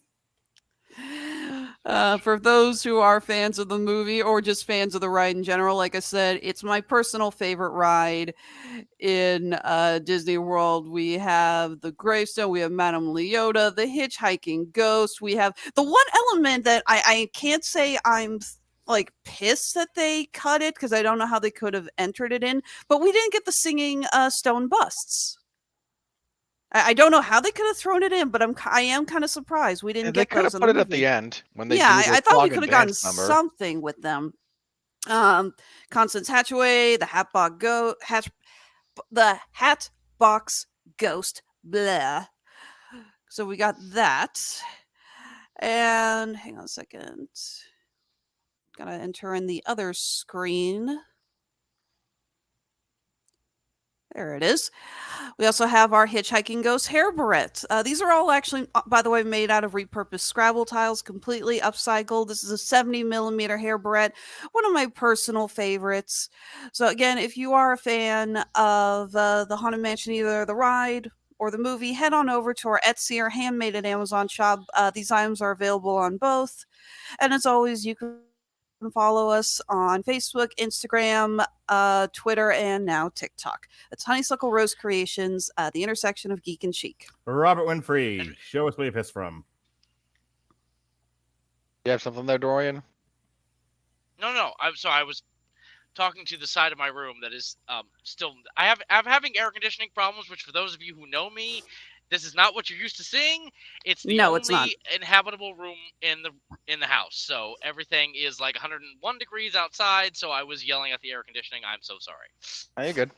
For those who are fans of the movie or just fans of the ride in general, like I said, it's my personal favorite ride in Disney World. We have the gravestone, we have Madame Leota, the hitchhiking ghost. We have the one element that I can't say I'm pissed that they cut it, because I don't know how they could have entered it in, but we didn't get the singing stone busts. I don't know how they could have thrown it in, but I am kind of surprised we didn't get those. They could have put it at the end when they. Yeah, I thought we could have gotten something with them. Constance Hatchaway, the Hatbox Ghost, blah. So we got that, and hang on a second. Gotta enter in the other screen. There it is. We also have our Hitchhiking Ghost hair barrette. These are all actually, by the way, made out of repurposed Scrabble tiles, completely upcycled. This is a 70mm hair barrette, one of my personal favorites. So again, if you are a fan of the Haunted Mansion, either the ride or the movie, head on over to our Etsy or Handmade at Amazon shop. These items are available on both. And as always, you can follow us on Facebook, Instagram, Twitter, and now TikTok. It's Honeysuckle Rose Creations, the intersection of geek and chic. Robert Winfree, show us where you pissed from. You have something there, Dorian? No. I was talking to the side of my room that is still. I'm having air conditioning problems, which for those of you who know me, this is not what you're used to seeing. It's the only inhabitable room in the house. So everything is 101 degrees outside. So I was yelling at the air conditioning. I'm so sorry. Oh, you're good.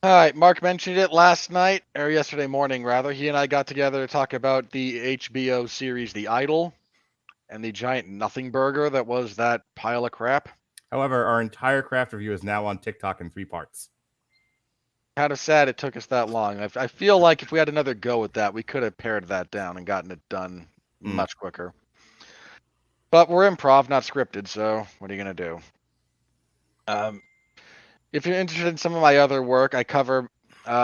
All right, Mark mentioned it last night, or yesterday morning rather. He and I got together to talk about the HBO series The Idol and the giant nothing burger that was that pile of crap. However, our entire craft review is now on TikTok in 3 parts. Kind of sad it took us that long. I feel like if we had another go at that, we could have pared that down and gotten it done much quicker. But we're improv, not scripted, so what are you going to do? If you're interested in some of my other work, I cover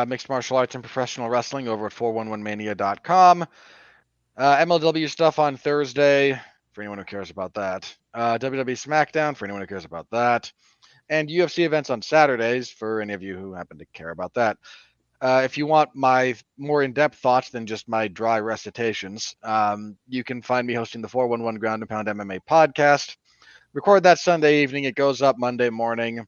mixed martial arts and professional wrestling over at 411mania.com. MLW stuff on Thursday, for anyone who cares about that. WWE SmackDown, for anyone who cares about that. And UFC events on Saturdays, for any of you who happen to care about that. If you want my more in-depth thoughts than just my dry recitations, you can find me hosting the 411 Ground and Pound MMA podcast. Record that Sunday evening. It goes up Monday morning.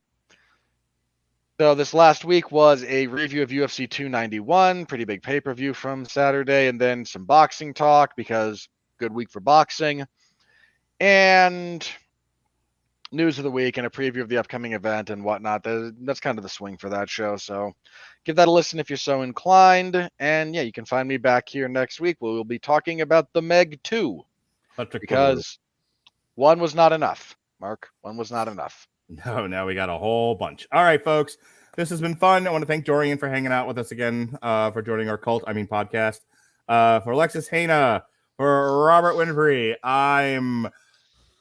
So this last week was a review of UFC 291, pretty big pay-per-view from Saturday, and then some boxing talk because good week for boxing. And news of the week and a preview of the upcoming event and whatnot. That's kind of the swing for that show. So give that a listen if you're so inclined. And yeah, you can find me back here next week where we'll be talking about the Meg 2. Because one was not enough, Mark. One was not enough. No, now we got a whole bunch. All right, folks. This has been fun. I want to thank Dorian for hanging out with us again, for joining our podcast. For Alexis, Hejna, for Robert Winfree, I'm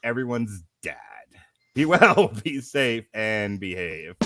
everyone's dad. Be well, be safe, and behave.